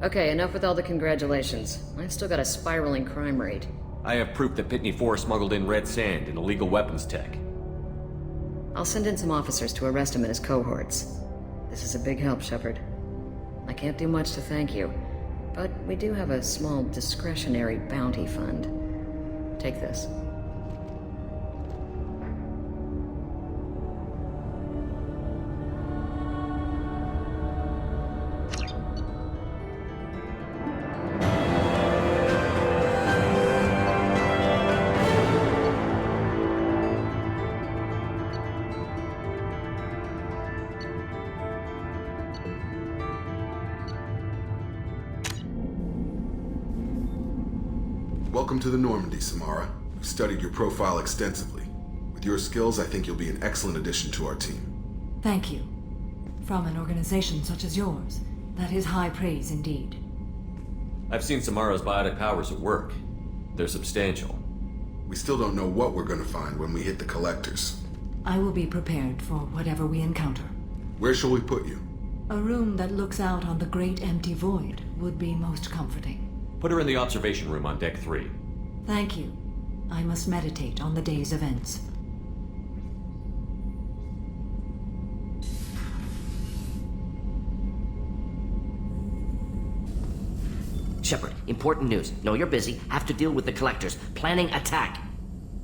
Okay, enough with all the congratulations. I've still got a spiraling crime rate. I have proof that Pitney 4 smuggled in red sand and illegal weapons tech. I'll send in some officers to arrest him and his cohorts. This is a big help, Shepard. I can't do much to thank you, but we do have a small discretionary bounty fund. Take this. Welcome to the Normandy, Samara. We've studied your profile extensively. With your skills, I think you'll be an excellent addition to our team. Thank you. From an organization such as yours, that is high praise indeed. I've seen Samara's biotic powers at work. They're substantial. We still don't know what we're going to find when we hit the collectors. I will be prepared for whatever we encounter. Where shall we put you? A room that looks out on the great empty void would be most comforting. Put her in the observation room on Deck 3. Thank you. I must meditate on the day's events. Shepard, important news. Know you're busy. Have to deal with the collectors. Planning attack.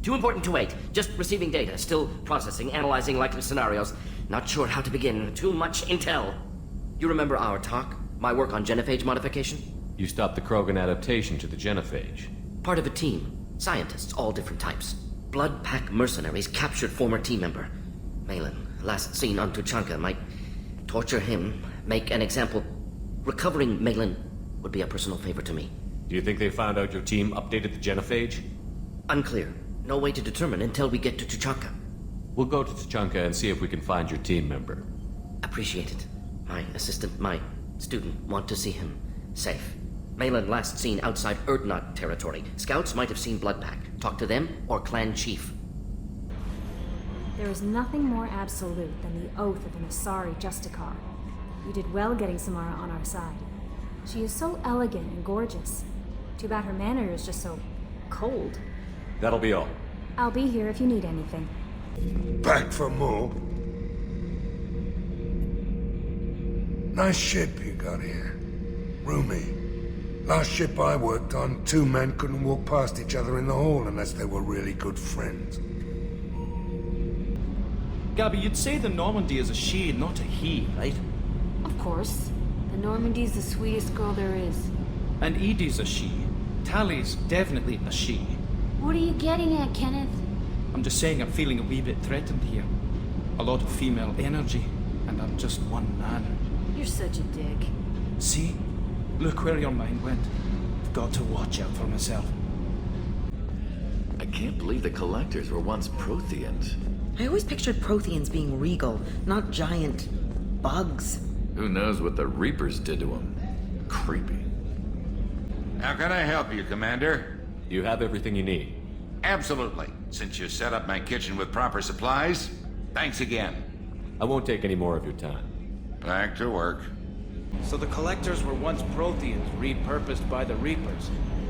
Too important to wait. Just receiving data. Still processing, analyzing likely scenarios. Not sure how to begin. Too much intel. You remember our talk? My work on genophage modification? You stopped the Krogan adaptation to the genophage. Part of a team. Scientists, all different types. Blood Pack mercenaries captured former team member. Malin, last seen on Tuchanka, might torture him, make an example. Recovering Malin would be a personal favor to me. Do you think they found out your team updated the genophage? Unclear. No way to determine until we get to Tuchanka. We'll go to Tuchanka and see if we can find your team member. Appreciate it. My assistant, my student, want to see him safe. Malin last seen outside Urdnot territory. Scouts might have seen Bloodpack. Talk to them or clan chief. There is nothing more absolute than the oath of an Asari Justicar. You did well getting Samara on our side. She is so elegant and gorgeous. Too bad her manner is just so cold. That'll be all. I'll be here if you need anything. Back for more? Nice ship you got here. Roomy. Last ship I worked on, two men couldn't walk past each other in the hall unless they were really good friends. Gabby, you'd say the Normandy is a she, not a he, right? Of course. The Normandy's the sweetest girl there is. And Edie's a she. Tally's definitely a she. What are you getting at, Kenneth? I'm just saying I'm feeling a wee bit threatened here. A lot of female energy, and I'm just one man. You're such a dick. See? Look where your mind went. I've got to watch out for myself. I can't believe the collectors were once Protheans. I always pictured Protheans being regal, not giant bugs. Who knows what the Reapers did to them? Creepy. How can I help you, Commander? You have everything you need. Absolutely. Since you set up my kitchen with proper supplies, thanks again. I won't take any more of your time. Back to work. So the collectors were once Protheans, repurposed by the Reapers.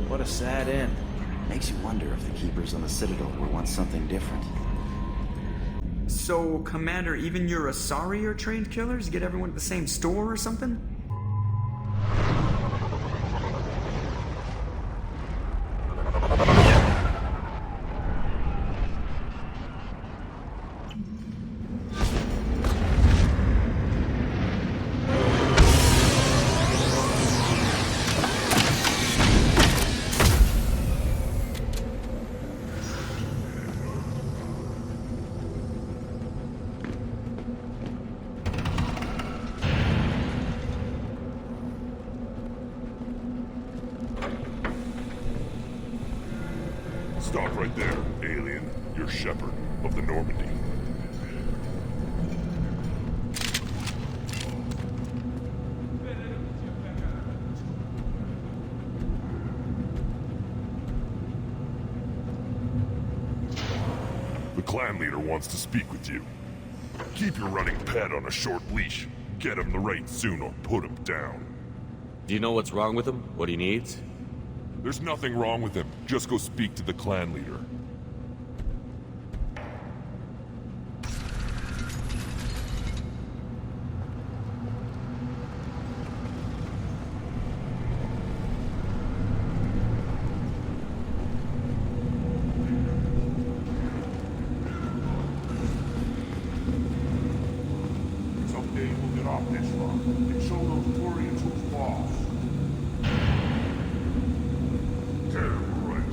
What a sad end. Makes you wonder if the Keepers on the Citadel were once something different. So, Commander, even your Asari are trained killers? Get everyone at the same store or something? Stop right there, alien. You're Shepard of the Normandy. The clan leader wants to speak with you. Keep your running pet on a short leash. Get him the raid soon or put him down. Do you know what's wrong with him? What he needs? There's nothing wrong with him. Just go speak to the clan leader. Someday we'll get off this rock and show those Turians who's boss. Tear them right.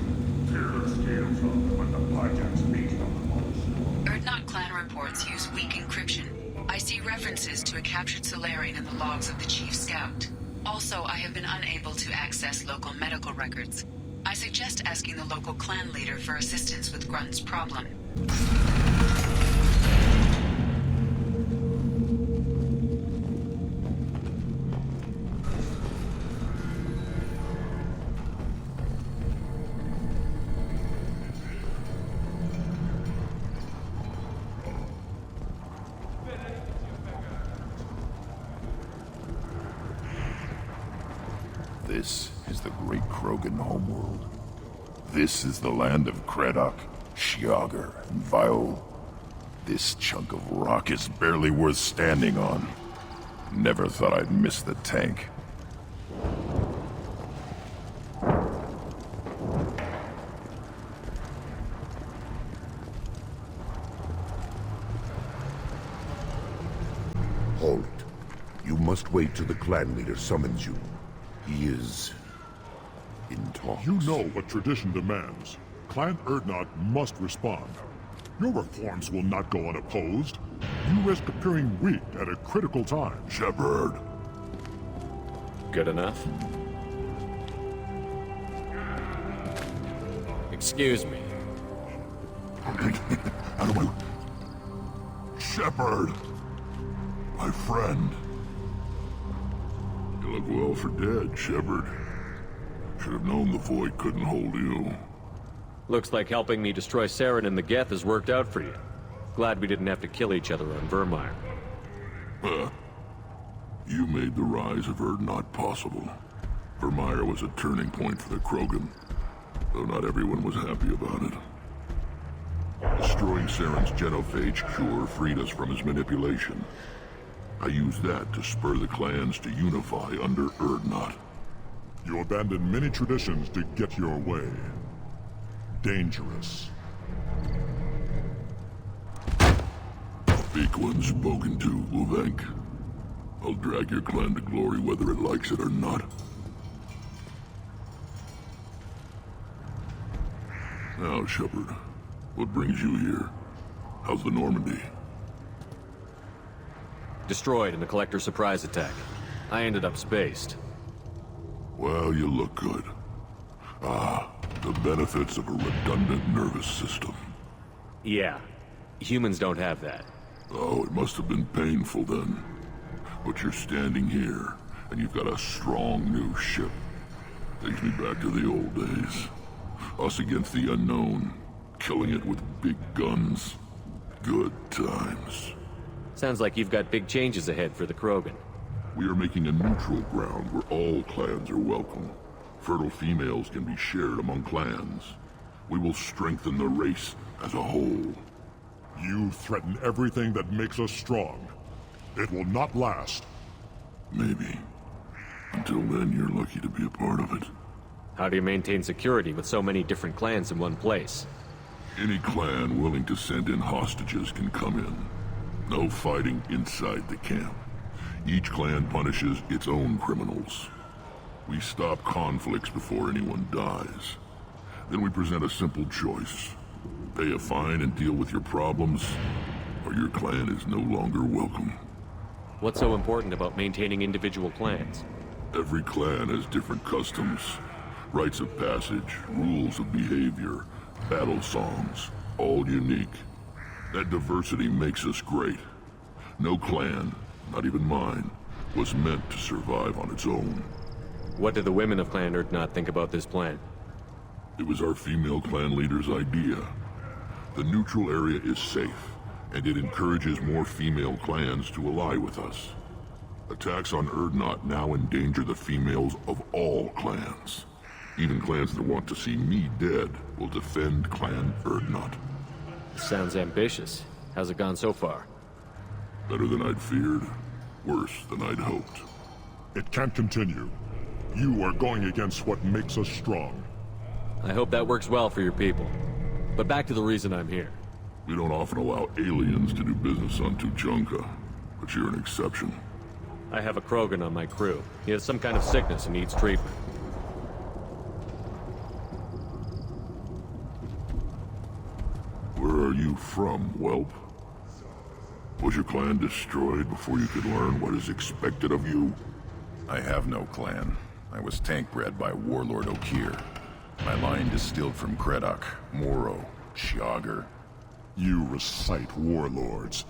Tear their scales off when the Pyjax meet on the most. Erdnot clan reports use weak encryption. I see references to a captured Solarian in the logs of the Chief Scout. Also, I have been unable to access local medical records. I suggest asking the local clan leader for assistance with Grunt's problem. This is the great Krogan homeworld. This is the land of Kredok, Shiagar, and Viol. This chunk of rock is barely worth standing on. Never thought I'd miss the tank. Halt. You must wait till the clan leader summons you. He is in talks. You know what tradition demands. Clan Erdnot must respond. Your reforms will not go unopposed. You risk appearing weak at a critical time. Shepard. Good enough? Excuse me. Out of my... Shepard! My friend. You look well for dead, Shepard. Should have known the Void couldn't hold you. Looks like helping me destroy Saren and the Geth has worked out for you. Glad we didn't have to kill each other on Vermeer. You made the rise of Erdnot possible. Vermeer was a turning point for the Krogan, though not everyone was happy about it. Destroying Saren's genophage cure freed us from his manipulation. I used that to spur the clans to unify under Erdnot. You abandoned many traditions to get your way. Dangerous. Speak when spoken to, Uvenk. I'll drag your clan to glory whether it likes it or not. Now, Shepard, what brings you here? How's the Normandy? Destroyed in the Collector surprise attack. I ended up spaced. Well, you look good. The benefits of a redundant nervous system. Yeah. Humans don't have that. Oh, it must have been painful then. But you're standing here, and you've got a strong new ship. Takes me back to the old days. Us against the unknown, killing it with big guns. Good times. Sounds like you've got big changes ahead for the Krogan. We are making a neutral ground where all clans are welcome. Fertile females can be shared among clans. We will strengthen the race as a whole. You threaten everything that makes us strong. It will not last. Maybe. Until then, you're lucky to be a part of it. How do you maintain security with so many different clans in one place? Any clan willing to send in hostages can come in. No fighting inside the camp. Each clan punishes its own criminals. We stop conflicts before anyone dies. Then we present a simple choice. Pay a fine and deal with your problems, or your clan is no longer welcome. What's so important about maintaining individual clans? Every clan has different customs, rites of passage, rules of behavior, battle songs, all unique. That diversity makes us great. No clan, not even mine, was meant to survive on its own. What did the women of Clan Erdnot think about this plan? It was our female clan leader's idea. The neutral area is safe, and it encourages more female clans to ally with us. Attacks on Urdnot now endanger the females of all clans. Even clans that want to see me dead will defend Clan Urdnot. Sounds ambitious. How's it gone so far? Better than I'd feared. Worse than I'd hoped. It can't continue. You are going against what makes us strong. I hope that works well for your people. But back to the reason I'm here. We don't often allow aliens to do business on Tuchanka, but you're an exception. I have a Krogan on my crew. He has some kind of sickness and needs treatment. Where are you from, whelp? Was your clan destroyed before you could learn what is expected of you? I have no clan. I was tank bred by Warlord Okeer. My line distilled from Kredok, Moro, Shiagar. You recite warlords,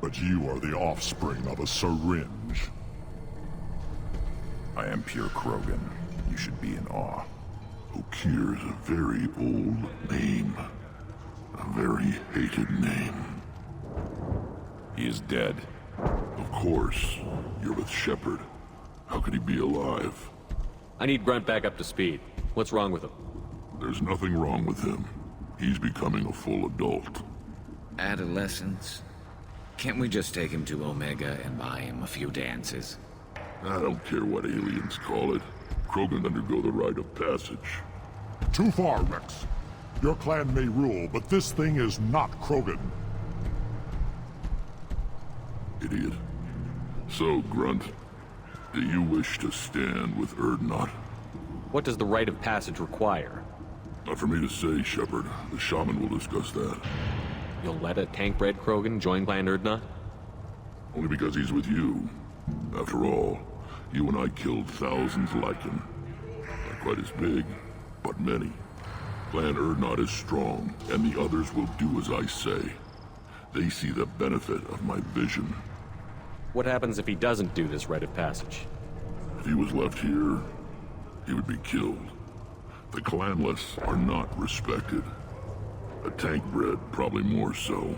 but you are the offspring of a syringe. I am pure Krogan. You should be in awe. Okeer is a very old name. A very hated name. He is dead. Of course. You're with Shepard. How could he be alive? I need Grunt back up to speed. What's wrong with him? There's nothing wrong with him. He's becoming a full adult. Adolescence? Can't we just take him to Omega and buy him a few dances? I don't care what aliens call it. Krogan undergo the rite of passage. Too far, Rex. Your clan may rule, but this thing is not Krogan. Idiot. So, Grunt, do you wish to stand with Urdnot? What does the rite of passage require? Not for me to say, Shepard. The shaman will discuss that. You'll let a tank-bred Krogan join Clan Urdnot? Only because he's with you. After all, you and I killed thousands like him. Not quite as big, but many. Clan Urdnot is strong, and the others will do as I say. They see the benefit of my vision. What happens if he doesn't do this rite of passage? If he was left here, he would be killed. The clanless are not respected. A tank-bred, probably more so.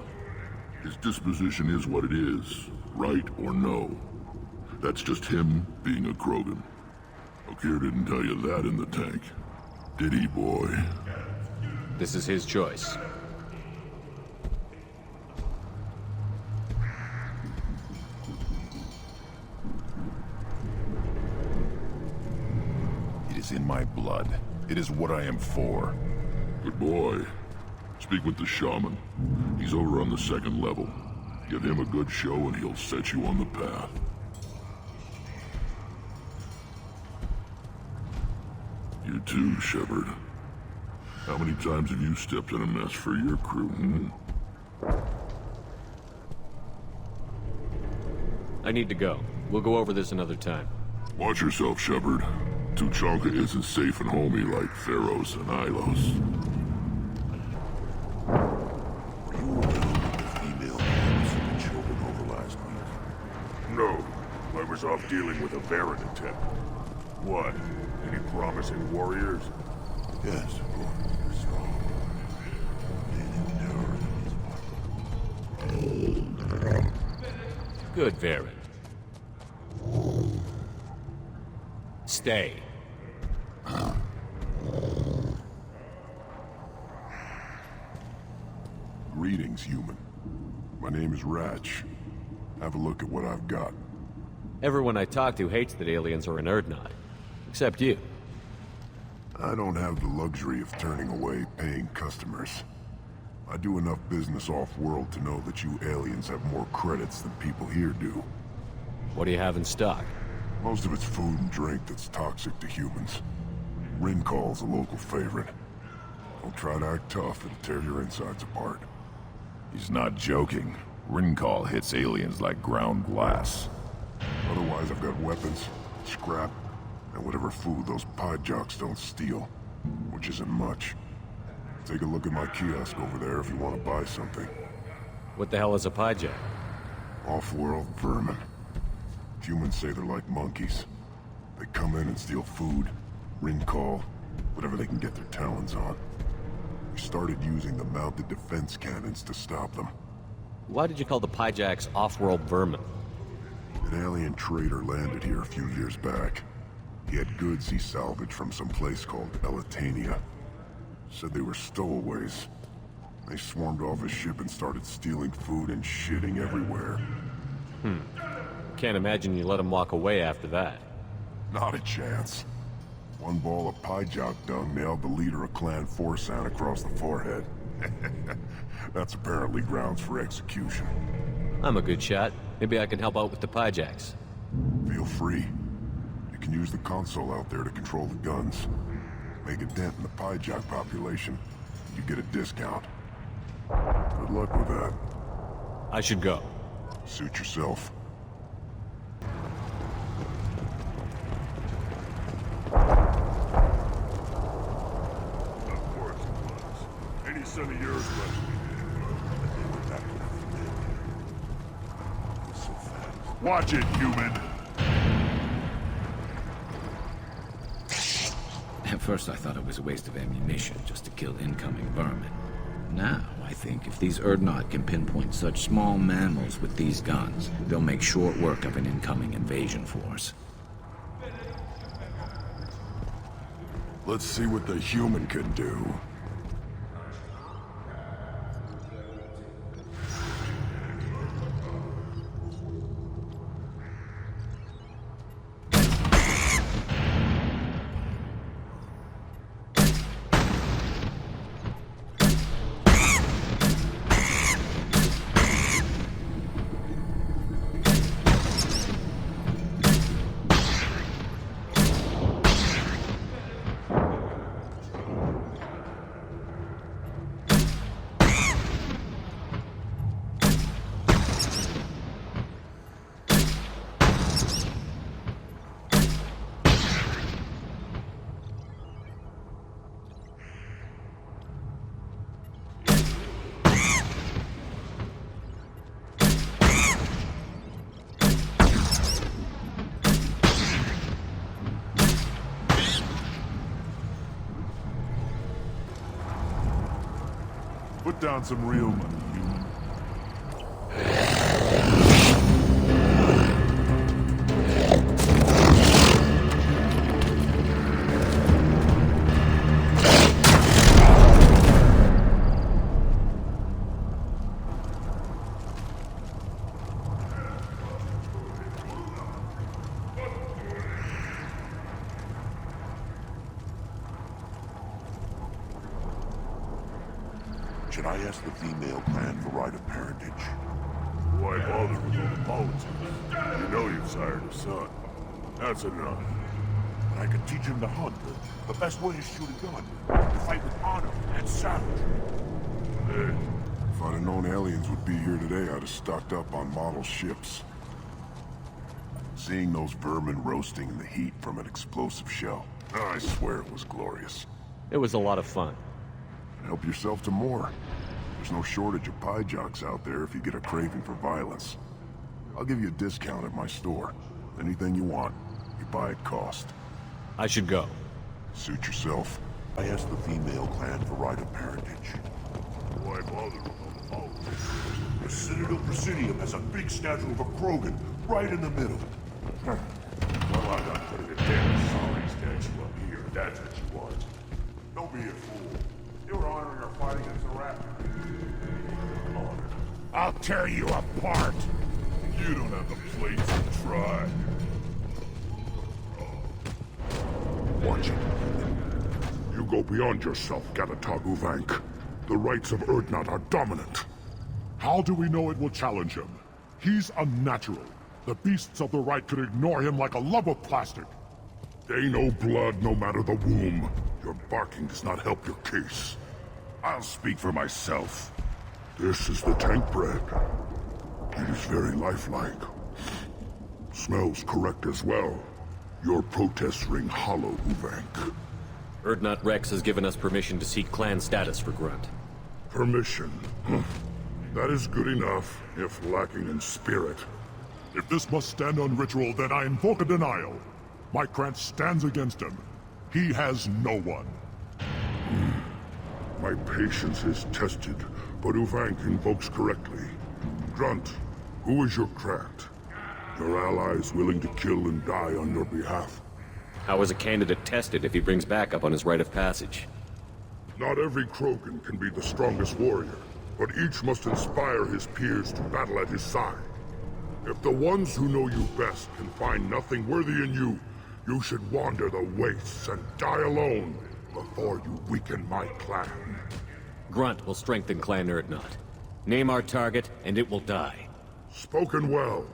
His disposition is what it is, right or no. That's just him being a Krogan. Okeer didn't tell you that in the tank. Did he, boy? This is his choice. It is in my blood. It is what I am for. Good boy. Speak with the shaman. He's over on the second level. Give him a good show and he'll set you on the path. You too, Shepard. How many times have you stepped in a mess for your crew, I need to go. We'll go over this another time. Watch yourself, Shepard. Tuchanka isn't safe and homey like Theros and Ilos. Were you around the female camps the children over last week? No. I was off dealing with a Varren attempt. What? Any promising warriors? Yes, of course. They're strong. They endure these Good, Varren. Stay. Greetings, human. My name is Ratch. Have a look at what I've got. Everyone I talk to hates that aliens are in Urdnot. Except you. I don't have the luxury of turning away paying customers. I do enough business off-world to know that you aliens have more credits than people here do. What do you have in stock? Most of it's food and drink that's toxic to humans. Rincall's a local favorite. Don't try to act tough, it'll tear your insides apart. He's not joking. Rincall hits aliens like ground glass. Otherwise, I've got weapons, scrap, and whatever food those pie jocks don't steal. Which isn't much. Take a look at my kiosk over there if you want to buy something. What the hell is a pyjak? Off-world vermin. Humans say they're like monkeys. They come in and steal food, Rincall, whatever they can get their talons on. We started using the mounted defense cannons to stop them. Why did you call the Pyjaks off-world vermin? An alien trader landed here a few years back. He had goods he salvaged from some place called Elitania. Said they were stowaways. They swarmed off his ship and started stealing food and shitting everywhere. Can't imagine you let him walk away after that. Not a chance. One ball of Pyjak dung nailed the leader of Clan Forsan across the forehead. That's apparently grounds for execution. I'm a good shot. Maybe I can help out with the Pyjaks. Feel free. You can use the console out there to control the guns. Make a dent in the Pyjak population. You get a discount. Good luck with that. I should go. Suit yourself. Any son of yours left me. Watch it, human! At first I thought it was a waste of ammunition just to kill incoming vermin. Now, I think if these Urdnot can pinpoint such small mammals with these guns, they'll make short work of an incoming invasion force. Let's see what the human can do. Put down some real money, human. Should I ask the female clan for right of parentage? Why bother with all the politics? You know you've sired a son. That's enough. But I could teach him to hunt. The best way is shoot a gun. To fight with honor and savagery. Hey. If I'd have known aliens would be here today, I'd have stocked up on model ships. Seeing those vermin roasting in the heat from an explosive shell, I swear it was glorious. It was a lot of fun. Help yourself to more. There's no shortage of Pyjaks out there if you get a craving for violence. I'll give you a discount at my store. Anything you want, you buy at cost. I should go. Suit yourself. I asked the female clan for right of parentage. Why bother with all the politics? The Citadel Presidium has a big statue of a Krogan right in the middle. Well, I'm not putting a damn sorry statue up here. That's what you want. Don't be a fool. You're honoring our fight against the Raptors. Honor. I'll tear you apart! You don't have the plates to try. Watch it. You go beyond yourself, Gatatog Uvank. The rights of Urdnot are dominant. How do we know it will challenge him? He's unnatural. The beasts of the right could ignore him like a lump of plastic. They know blood no matter the womb. Your barking does not help your case. I'll speak for myself. This is the tank bread. It is very lifelike. Smells correct as well. Your protests ring hollow, Uvank. Urdnot Rex has given us permission to seek clan status for Grunt. Permission? That is good enough, if lacking in spirit. If this must stand on ritual, then I invoke a denial. Mike Grant stands against him. He has no one. My patience is tested, but Uvank invokes correctly. Grunt, who is your Krat? Your allies willing to kill and die on your behalf? How is a candidate tested if he brings backup on his rite of passage? Not every Krogan can be the strongest warrior, but each must inspire his peers to battle at his side. If the ones who know you best can find nothing worthy in you, you should wander the wastes and die alone before you weaken my clan. Grunt will strengthen Clan Urdnot. Name our target, and it will die. Spoken well.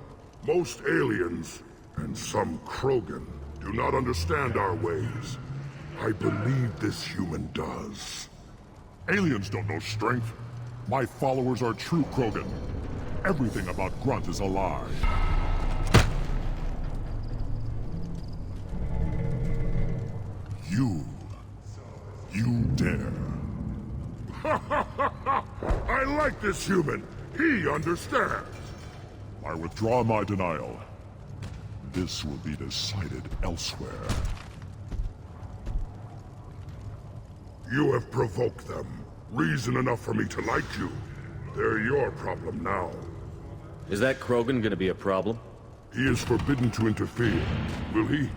Most aliens, and some Krogan, do not understand our ways. I believe this human does. Aliens don't know strength. My followers are true Krogan. Everything about Grunt is a lie. You dare. I like this human. He understands. I withdraw my denial. This will be decided elsewhere. You have provoked them. Reason enough for me to like you. They're your problem now. Is that Krogan gonna be a problem? He is forbidden to interfere, will he?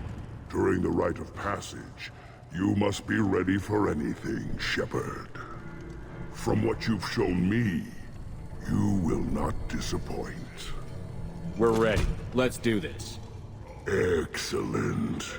During the rite of passage, you must be ready for anything, Shepard. From what you've shown me, you will not disappoint. We're ready. Let's do this. Excellent.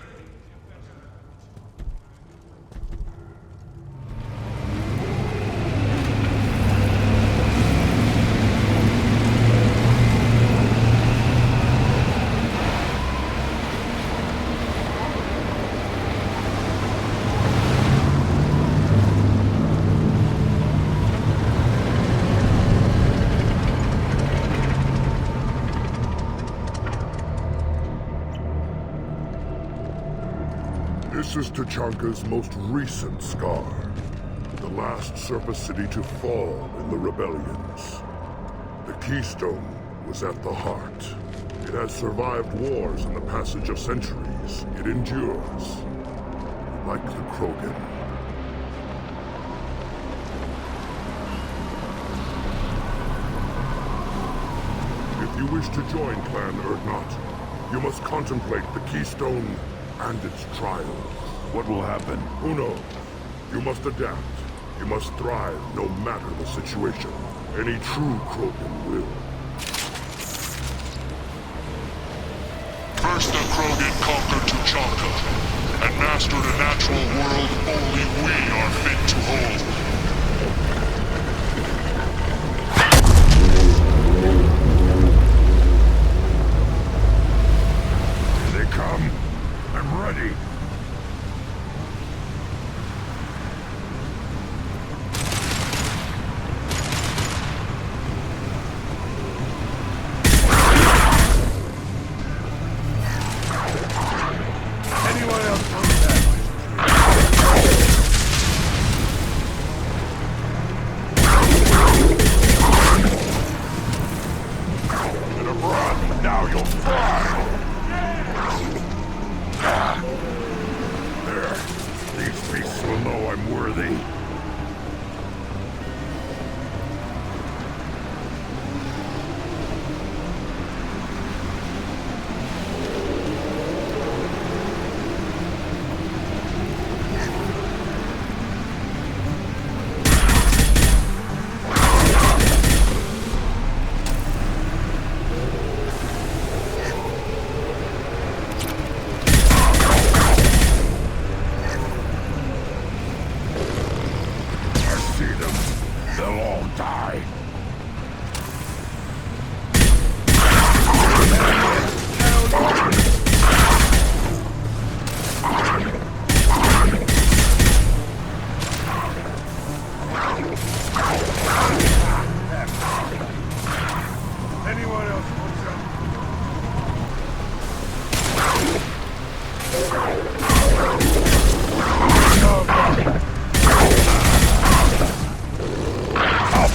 This is Tachanka's most recent scar. The last surface city to fall in the rebellions. The Keystone was at the heart. It has survived wars and the passage of centuries. It endures. Like the Krogan. If you wish to join Clan Urdnot, you must contemplate the Keystone and its trials. What will happen? Who knows? You must adapt. You must thrive no matter the situation. Any true Krogan will. First the Krogan conquered Tuchanka, and mastered a natural world only we are fit to hold. Here they come. I'm ready.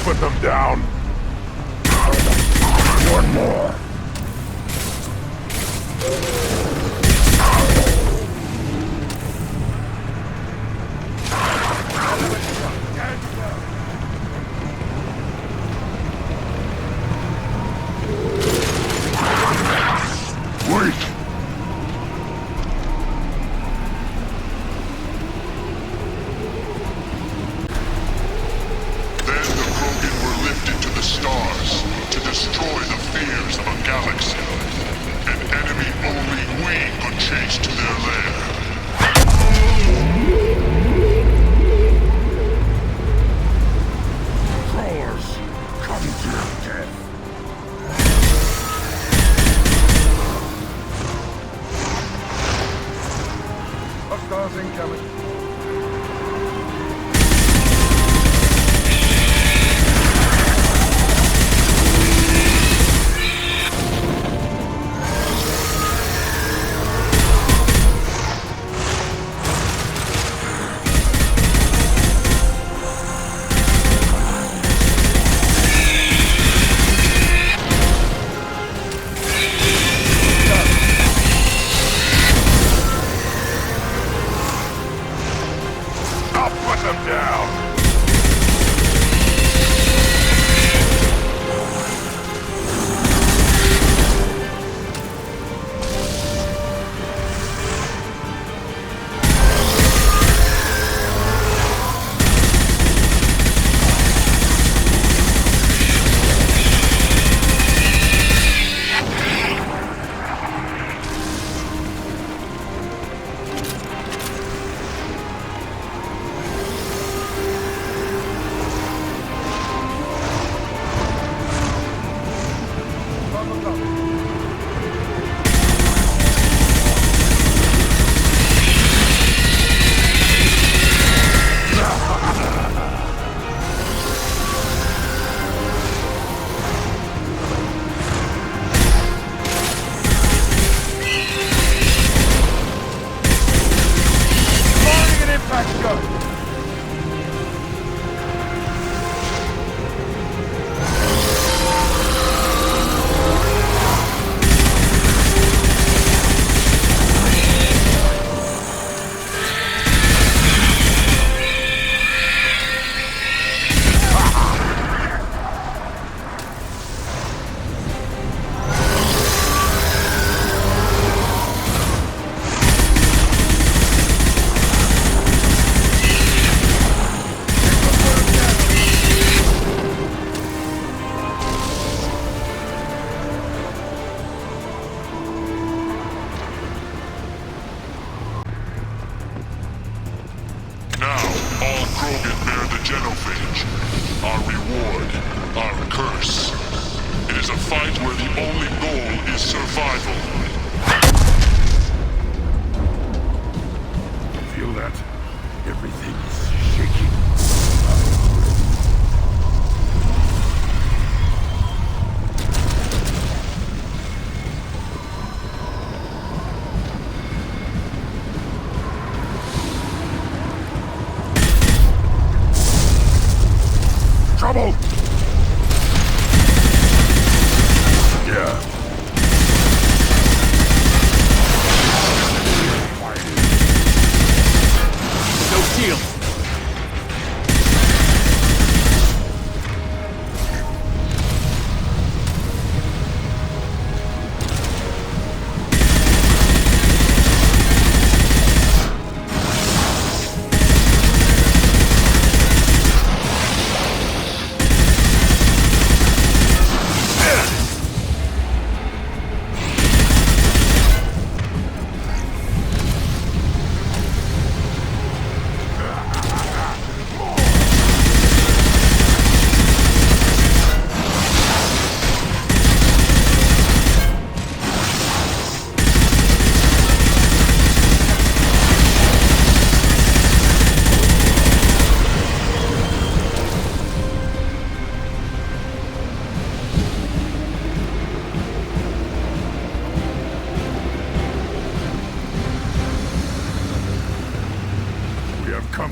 Put them down. One more. passage to their lair. Crawlers, come to your death. Hostiles incoming.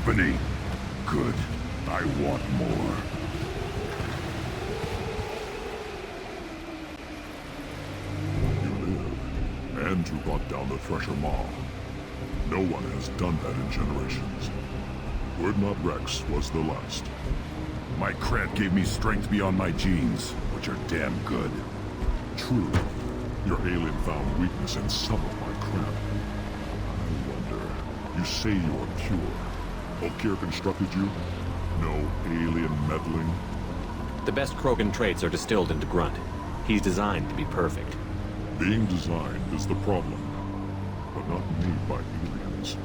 company. Good. I want more. You live, and you brought down the Thresher Maw. No one has done that in generations. Urdnot Rex was the last. My cred gave me strength beyond my genes, which are damn good. True. Your alien found weakness in some of my cred. I wonder, you say you are pure. Ulkir constructed you? No alien meddling? The best Krogan traits are distilled into Grunt. He's designed to be perfect. Being designed is the problem. but not made by aliens.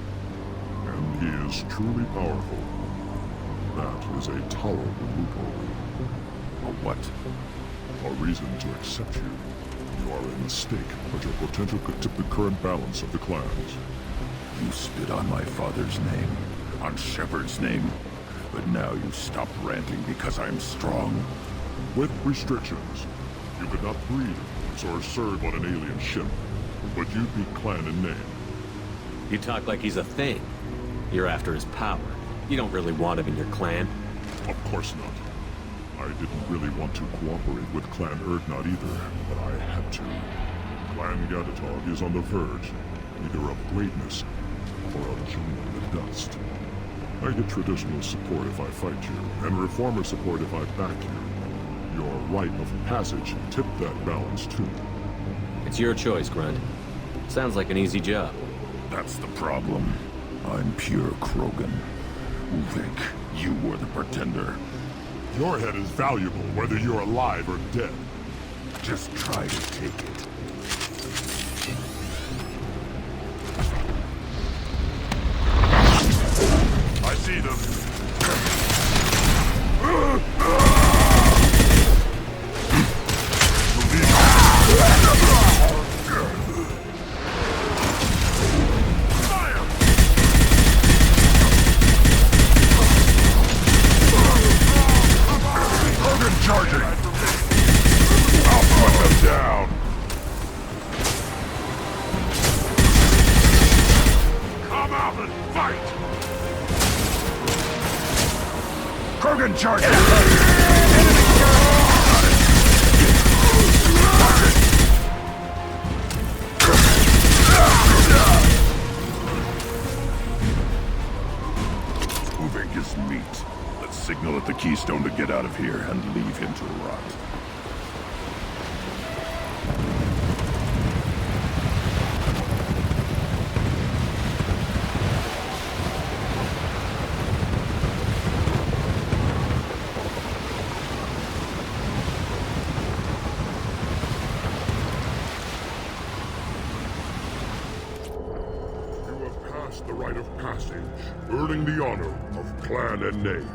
And he is truly powerful. That is a tolerable loophole. A what? A reason to accept you. You are a mistake, but your potential could tip the current balance of the clans. You spit on my father's name, on Shepard's name, but now you stop ranting because I'm strong. With restrictions. You could not breed or serve on an alien ship, but you'd be clan in name. You talk like he's a thing. You're after his power. You don't really want him in your clan. Of course not. I didn't really want to cooperate with Clan Urdnot either, but I had to. Clan Gatatog is on the verge, either of greatness or of joining the dust. I get traditional support if I fight you, and reformer support if I back you. Your rite of passage tipped that balance too. It's your choice, Grunt. Sounds like an easy job. That's the problem. I'm pure Krogan. Uvik, you were the pretender. Your head is valuable whether you're alive or dead. Just try to take it. I see them. Charging! I'll put them down! Come out and fight! Krogan charging! Uvik is meat. Let's signal at the Keystone to get out of here and leave him to rot. You have passed the rite of passage, earning the honor of clan and name.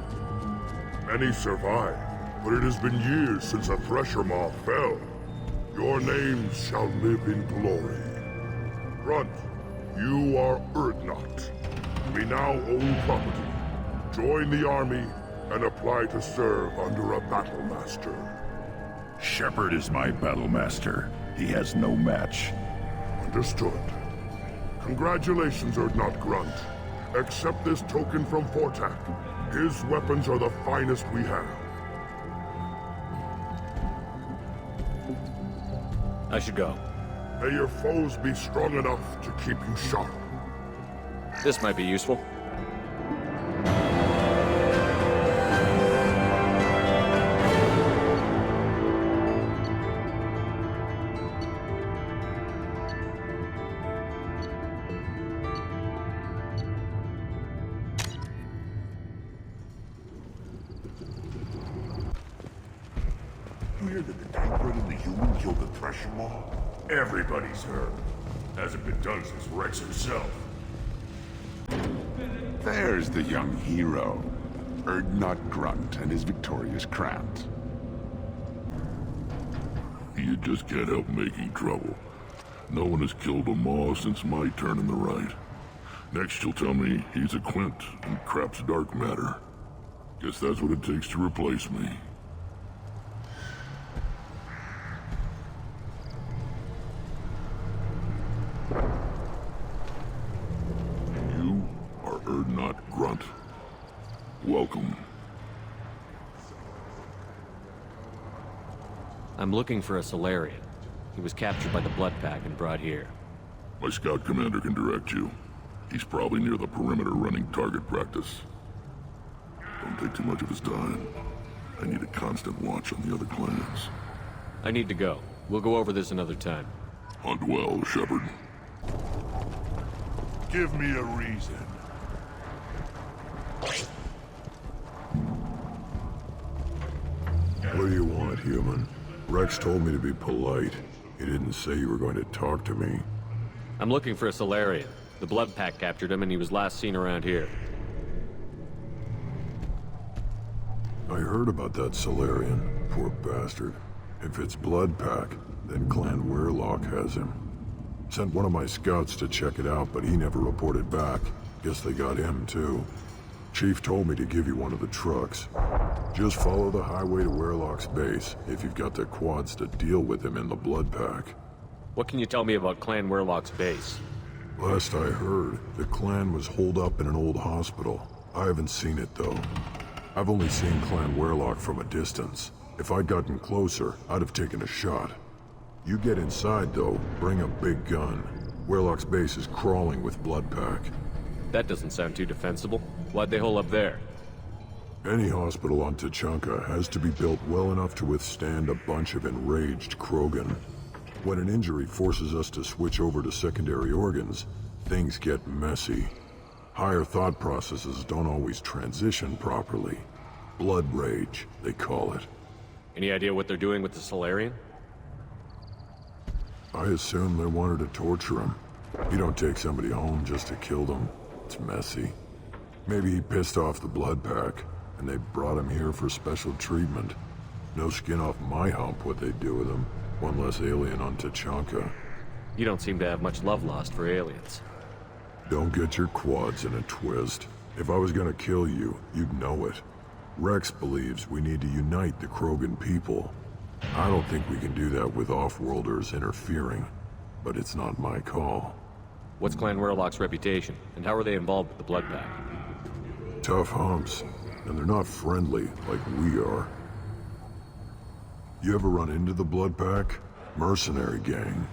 Many survive, but it has been years since a Thresher Maw fell. Your names shall live in glory. Grunt, you are Urdnot. We now own property. Join the army and apply to serve under a battle master. Shepard is my battle master. He has no match. Understood. Congratulations, Urdnot Grunt. Accept this token from Fortak. His weapons are the finest we have. I should go. May your foes be strong enough to keep you sharp. This might be useful. You hear that the Tancred and the human killed the Thresher Maw? Everybody's heard. Hasn't been done since Rex himself. There's the young hero. Urdnot Grunt and his victorious Krant. You just can't help making trouble. No one has killed a Maw since my turn in the right. Next you'll tell me he's a Quint and crap's dark matter. Guess that's what it takes to replace me. You are Urdnot Grunt. Welcome. I'm looking for a Salarian. He was captured by the Blood Pack and brought here. My scout commander can direct you. He's probably near the perimeter running target practice. Don't take too much of his time. I need a constant watch on the other clans. I need to go. We'll go over this another time. Hunt well, Shepard. Give me a reason. What do you want, human? Rex told me to be polite. He didn't say you were going to talk to me. I'm looking for a Solarian. The Blood Pack captured him and he was last seen around here. I heard about that Solarian. Poor bastard. If it's Blood Pack, then Clan Weirlock has him. Sent one of my scouts to check it out, but he never reported back. Guess they got him, too. Chief told me to give you one of the trucks. Just follow the highway to Weirlock's base, if you've got the quads to deal with him in the Blood Pack. What can you tell me about Clan Weirlock's base? Last I heard, the clan was holed up in an old hospital. I haven't seen it, though. I've only seen Clan Weirlock from a distance. If I'd gotten closer, I'd have taken a shot. You get inside, though, bring a big gun. Weirlock's base is crawling with Blood Pack. That doesn't sound too defensible. Why'd they hole up there? Any hospital on Tachanka has to be built well enough to withstand a bunch of enraged Krogan. When an injury forces us to switch over to secondary organs, things get messy. Higher thought processes don't always transition properly. Blood rage, they call it. Any idea what they're doing with the Solarian? I assume they wanted to torture him. You don't take somebody home just to kill them. It's messy. Maybe he pissed off the Blood Pack, and they brought him here for special treatment. No skin off my hump what they do with him. One less alien on Tachanka. You don't seem to have much love lost for aliens. Don't get your quads in a twist. If I was gonna kill you, you'd know it. Rex believes we need to unite the Krogan people. I don't think we can do that with off-worlders interfering, but it's not my call. What's Clan Weirlock's reputation, and how are they involved with the Blood Pack? Tough humps, and they're not friendly like we are. You ever run into the Blood Pack? Mercenary gang.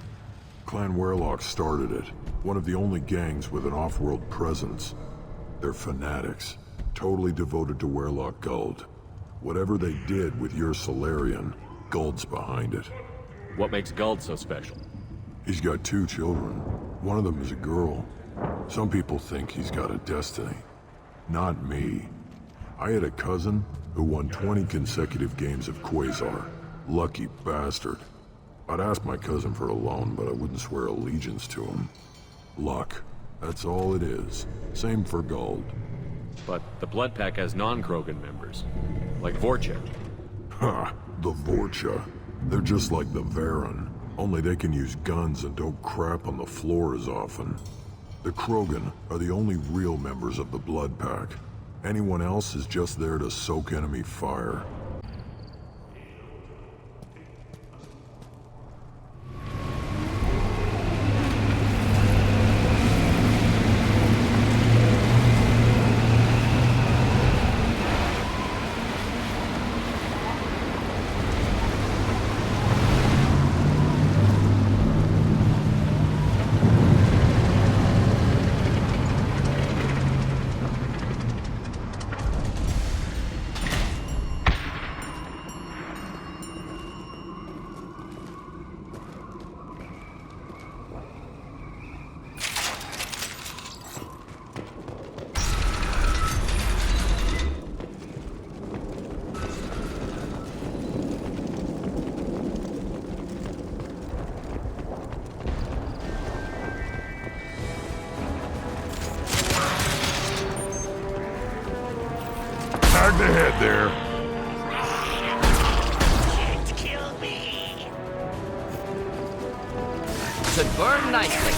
Clan Weirlock started it, one of the only gangs with an off-world presence. They're fanatics, totally devoted to Weirlock Guld. Whatever they did with your Solarian, Guld's behind it. What makes Guld so special? He's got 2 children. One of them is a girl. Some people think he's got a destiny. Not me. I had a cousin who won 20 consecutive games of Quasar. Lucky bastard. I'd ask my cousin for a loan, but I wouldn't swear allegiance to him. Luck. That's all it is. Same for Guld. But the Blood Pack has non-Krogan members, like Vorcha. Ha! The Vorcha. They're just like the Varen, only they can use guns and don't crap on the floor as often. The Krogan are the only real members of the Blood Pack. Anyone else is just there to soak enemy fire. Tag the head there. Can't kill me. Should burn nicely.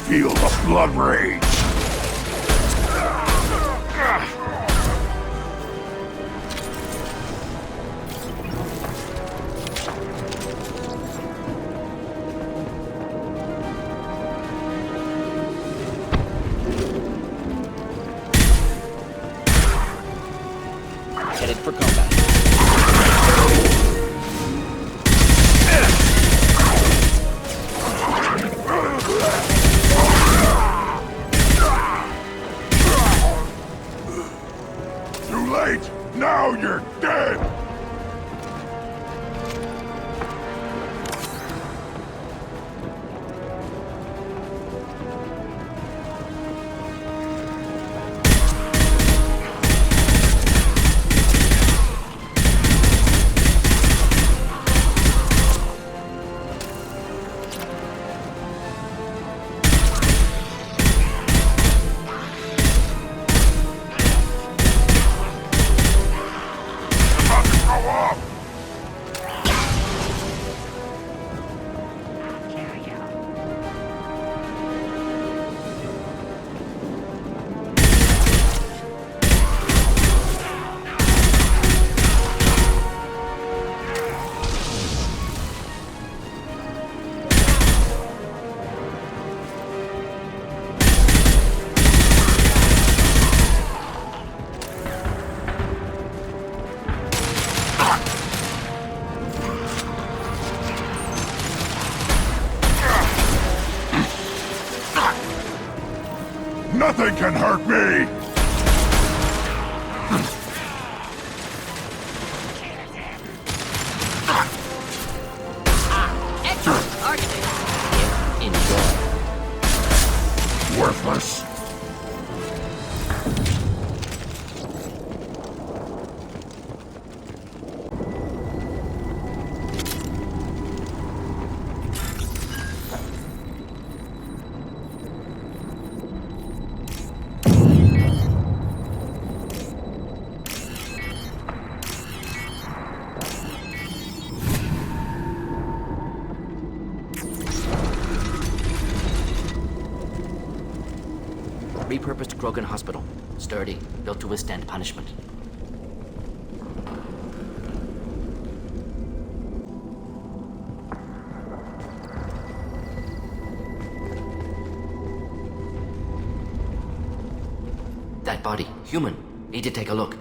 Feel the blood rage. Headed for combat. Too late! Now you're dead! Nothing can hurt me! Excellent targeting. Enjoy. Worthless. Repurposed Krogan Hospital. Sturdy, built to withstand punishment. That body, human. Need to take a look.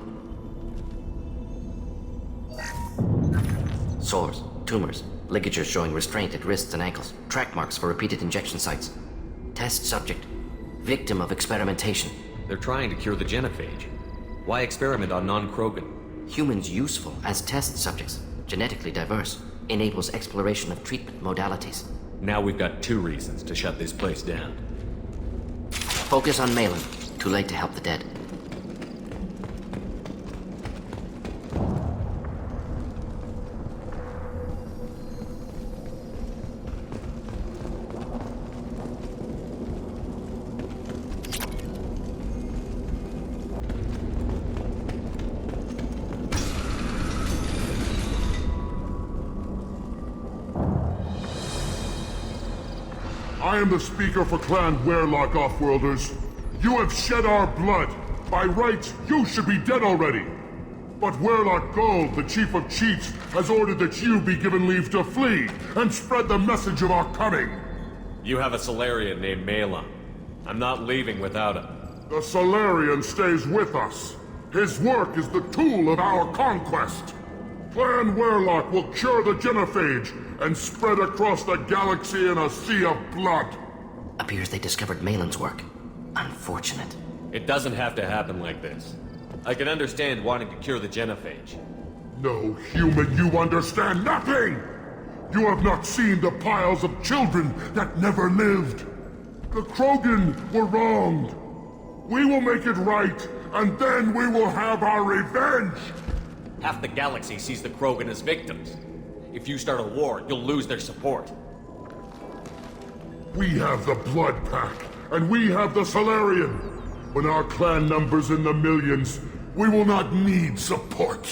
Sores, tumors, ligatures showing restraint at wrists and ankles, track marks for repeated injection sites. Test subject. Victim of experimentation. They're trying to cure the genophage. Why experiment on non-Krogan? Humans useful as test subjects. Genetically diverse. Enables exploration of treatment modalities. Now we've got 2 reasons to shut this place down. Focus on Malin. Too late to help the dead. I am the speaker for Clan Werlock, Offworlders. You have shed our blood. By rights, you should be dead already. But Werlock Gold, the Chief of Chiefs, has ordered that you be given leave to flee and spread the message of our coming. You have a Salarian named Malin. I'm not leaving without him. The Salarian stays with us. His work is the tool of our conquest. Clan Werlock will cure the genophage and spread across the galaxy in a sea of blood. Appears they discovered Malin's work. Unfortunate. It doesn't have to happen like this. I can understand wanting to cure the genophage. No, human, you understand nothing! You have not seen the piles of children that never lived. The Krogan were wronged. We will make it right, and then we will have our revenge! Half the galaxy sees the Krogan as victims. If you start a war, you'll lose their support. We have the Blood Pack, and we have the Salarian. When our clan numbers in the millions, we will not need support.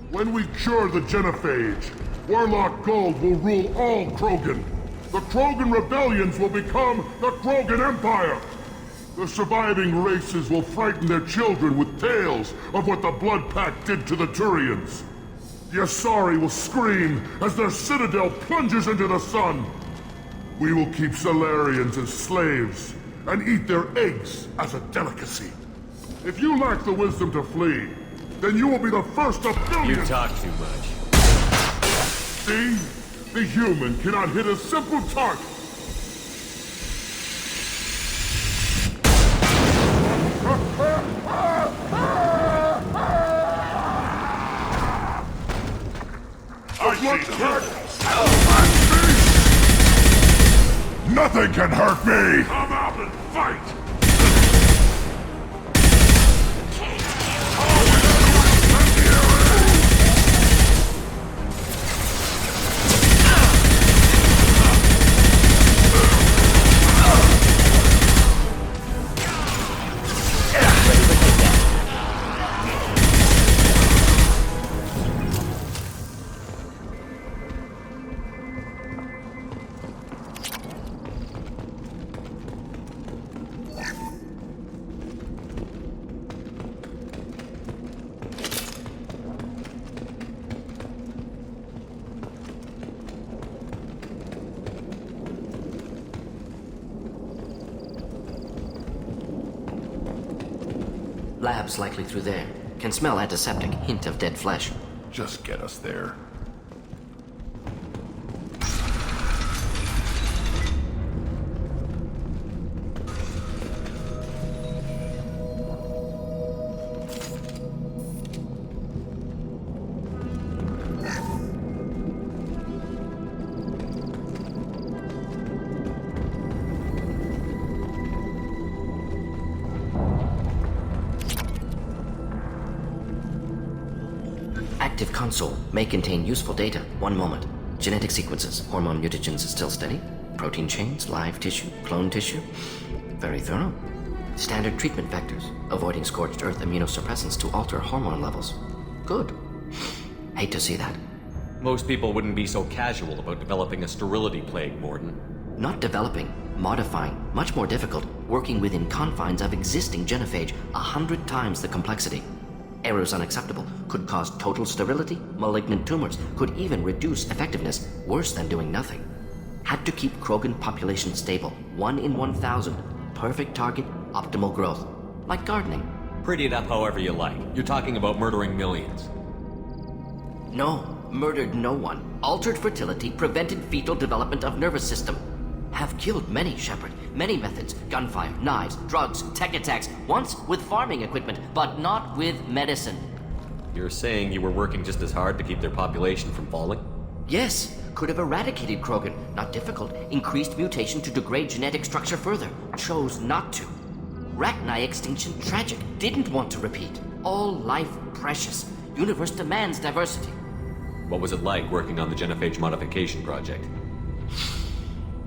When we cure the genophage, Werlock Gold will rule all Krogan. The Krogan rebellions will become the Krogan Empire. The surviving races will frighten their children with tales of what the Blood Pack did to the Turians. The Asari will scream as their citadel plunges into the sun. We will keep Salarians as slaves and eat their eggs as a delicacy. If you lack the wisdom to flee, then you will be the first of billions. You talk too much. See? The human cannot hit a simple target. Nothing can hurt me! Come out and fight! Labs likely through there. Can smell antiseptic, hint of dead flesh. Just get us there. Active console may contain useful data. One moment. Genetic sequences. Hormone mutagens still steady. Protein chains, live tissue, clone tissue. Very thorough. Standard treatment vectors. Avoiding scorched earth immunosuppressants to alter hormone levels. Good. Hate to see that. Most people wouldn't be so casual about developing a sterility plague, Mordin. Not developing, modifying, much more difficult, working within confines of existing genophage, 100 times the complexity. Errors unacceptable, could cause total sterility, malignant tumors, could even reduce effectiveness, worse than doing nothing. Had to keep Krogan population stable, 1 in 1,000, perfect target, optimal growth. Like gardening. Pretty it up however you like. You're talking about murdering millions. No, murdered no one. Altered fertility, prevented fetal development of nervous system. Have killed many, Shepard. Many methods. Gunfire, knives, drugs, tech attacks. Once with farming equipment, but not with medicine. You're saying you were working just as hard to keep their population from falling? Yes, could have eradicated Krogan. Not difficult. Increased mutation to degrade genetic structure further. Chose not to. Rachni extinction tragic. Didn't want to repeat. All life precious. Universe demands diversity. What was it like working on the Genophage Modification Project?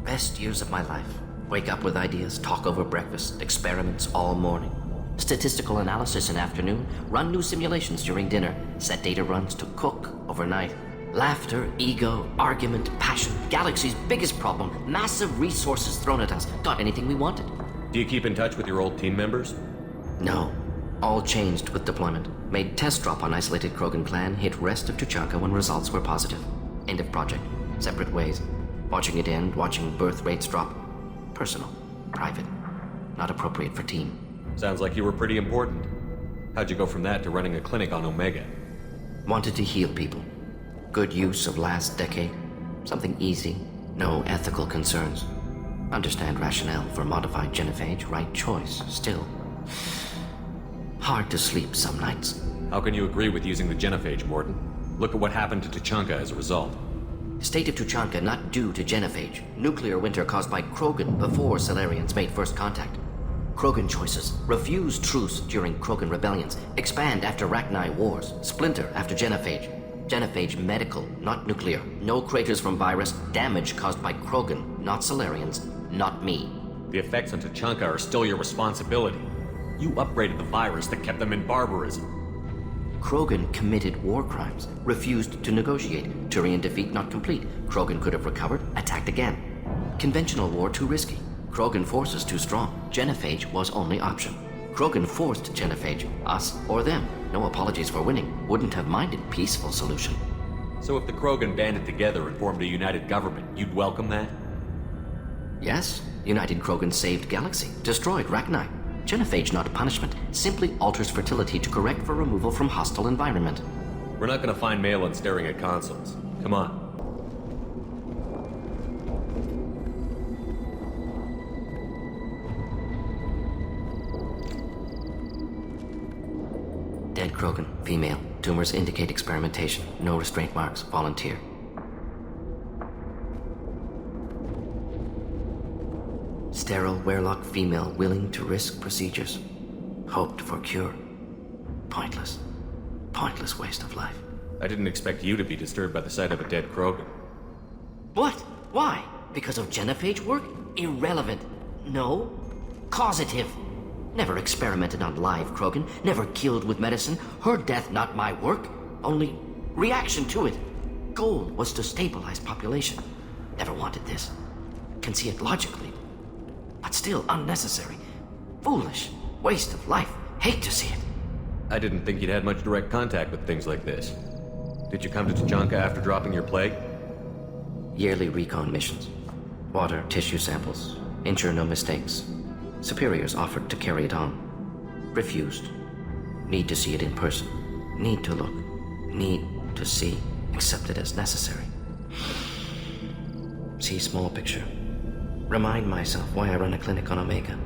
Best years of my life. Wake up with ideas, talk over breakfast, experiments all morning. Statistical analysis in afternoon, run new simulations during dinner, set data runs to cook overnight. Laughter, ego, argument, passion. Galaxy's biggest problem, massive resources thrown at us. Got anything we wanted. Do you keep in touch with your old team members? No. All changed with deployment. Made test drop on isolated Krogan clan, hit rest of Tuchanka when results were positive. End of project. Separate ways. Watching it end, watching birth rates drop. Personal. Private. Not appropriate for team. Sounds like you were pretty important. How'd you go from that to running a clinic on Omega? Wanted to heal people. Good use of last decade. Something easy. No ethical concerns. Understand rationale for modified genophage. Right choice. Still. Hard to sleep some nights. How can you agree with using the genophage, Mordin? Look at what happened to Tuchanka as a result. State of Tuchanka not due to genophage. Nuclear winter caused by Krogan before Salarians made first contact. Krogan choices. Refuse truce during Krogan rebellions. Expand after Rachni wars. Splinter after genophage. Genophage medical, not nuclear. No craters from virus. Damage caused by Krogan, not Salarians, not me. The effects on Tuchanka are still your responsibility. You upgraded the virus that kept them in barbarism. Krogan committed war crimes, refused to negotiate. Turian defeat not complete. Krogan could have recovered, attacked again. Conventional war too risky. Krogan forces too strong. Genophage was only option. Krogan forced genophage, us or them. No apologies for winning. Wouldn't have minded peaceful solution. So if the Krogan banded together and formed a united government, you'd welcome that? Yes. United Krogan saved Galaxy, destroyed Rachni. Genophage not punishment, simply alters fertility to correct for removal from hostile environment. We're not gonna find Malin staring at consoles. Come on. Dead Krogan, female. Tumors indicate experimentation. No restraint marks. Volunteer. Sterile, Werelock female willing to risk procedures. Hoped for cure. Pointless. Pointless waste of life. I didn't expect you to be disturbed by the sight of a dead Krogan. What? Why? Because of genophage work? Irrelevant. No. Causative. Never experimented on live Krogan. Never killed with medicine. Her death not my work. Only reaction to it. Goal was to stabilize population. Never wanted this. Can see it logically. But still unnecessary. Foolish. Waste of life. Hate to see it. I didn't think you'd had much direct contact with things like this. Did you come to Tuchanka after dropping your plague? Yearly recon missions. Water, tissue samples. Ensure no mistakes. Superiors offered to carry it on. Refused. Need to see it in person. Need to look. Need to see. Accepted as necessary. See small picture. Remind myself why I run a clinic on Omega.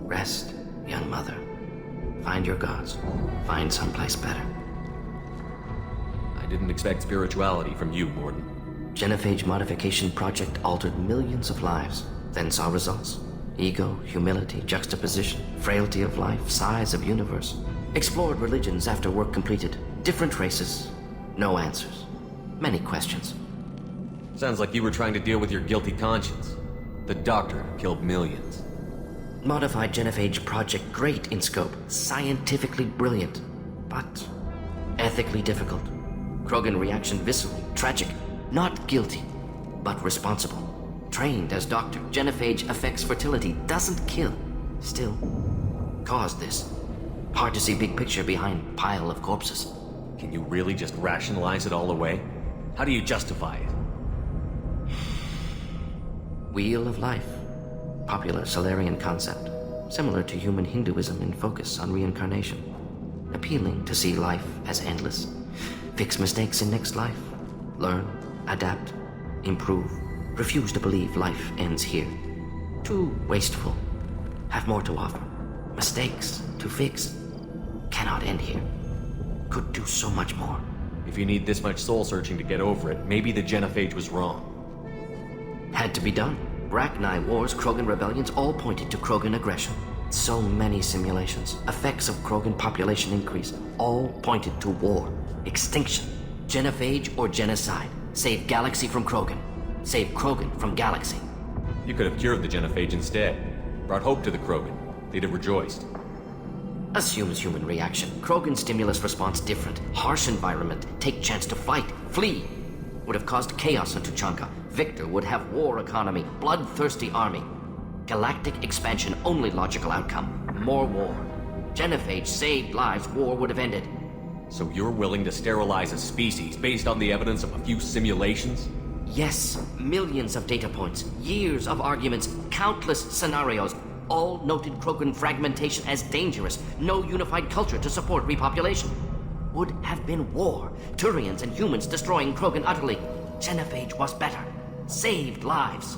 Rest, young mother. Find your gods. Find someplace better. I didn't expect spirituality from you, Mordin. Genophage Modification Project altered millions of lives, then saw results. Ego, humility, juxtaposition, frailty of life, size of universe. Explored religions after work completed. Different races. No answers. Many questions. Sounds like you were trying to deal with your guilty conscience. The doctor killed millions. Modified genophage project, great in scope. Scientifically brilliant. But ethically difficult. Krogan reaction visceral, tragic. Not guilty, but responsible. Trained as doctor, genophage affects fertility, doesn't kill. Still, caused this. Hard to see big picture behind pile of corpses. Can you really just rationalize it all away? How do you justify it? Wheel of Life. Popular Solarian concept. Similar to human Hinduism in focus on reincarnation. Appealing to see life as endless. Fix mistakes in next life. Learn, adapt, improve. Refuse to believe life ends here. Too wasteful. Have more to offer. Mistakes to fix. Cannot end here. Could do so much more. If you need this much soul searching to get over it, maybe the genophage was wrong. Had to be done. Rachni wars, Krogan rebellions, all pointed to Krogan aggression. So many simulations. Effects of Krogan population increase. All pointed to war. Extinction. Genophage or genocide. Save galaxy from Krogan. Save Krogan from galaxy. You could have cured the genophage instead. Brought hope to the Krogan. They'd have rejoiced. Assumes human reaction. Krogan stimulus response different. Harsh environment. Take chance to fight. Flee. Would have caused chaos on Tuchanka. Victor would have war economy. Bloodthirsty army. Galactic expansion only logical outcome. More war. Genophage saved lives. War would have ended. So you're willing to sterilize a species based on the evidence of a few simulations? Yes. Millions of data points. Years of arguments. Countless scenarios. All noted Krogan fragmentation as dangerous. No unified culture to support repopulation. Would have been war. Turians and humans destroying Krogan utterly. Genophage was better. Saved lives.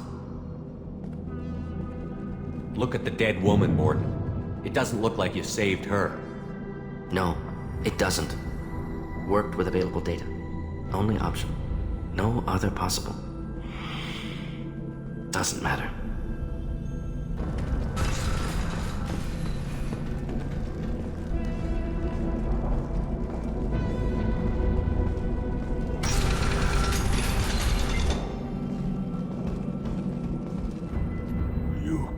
Look at the dead woman, Mordin. It doesn't look like you saved her. No, it doesn't. Worked with available data. Only option. No other possible. Doesn't matter.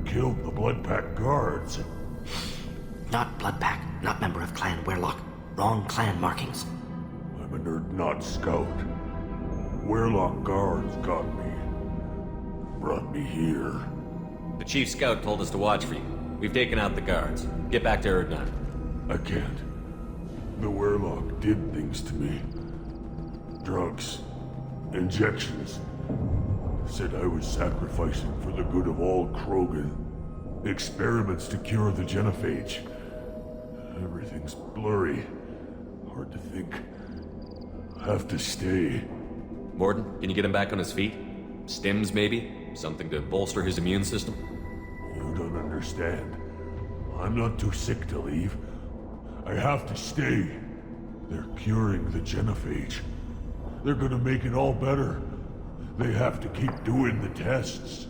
Killed the Bloodpack guards. Not Bloodpack, not member of Clan Werlock. Wrong clan markings. I'm a Urdnot scout. Werlock guards got me. Brought me here. The chief scout told us to watch for you. We've taken out the guards. Get back to Urdnot. I can't. The Werlock did things to me. Drugs. Injections. Said I was sacrificing for the good of all Krogan. Experiments to cure the genophage. Everything's blurry. Hard to think. Have to stay. Mordin, can you get him back on his feet? Stims, maybe? Something to bolster his immune system? You don't understand. I'm not too sick to leave. I have to stay. They're curing the genophage. They're gonna make it all better. They have to keep doing the tests.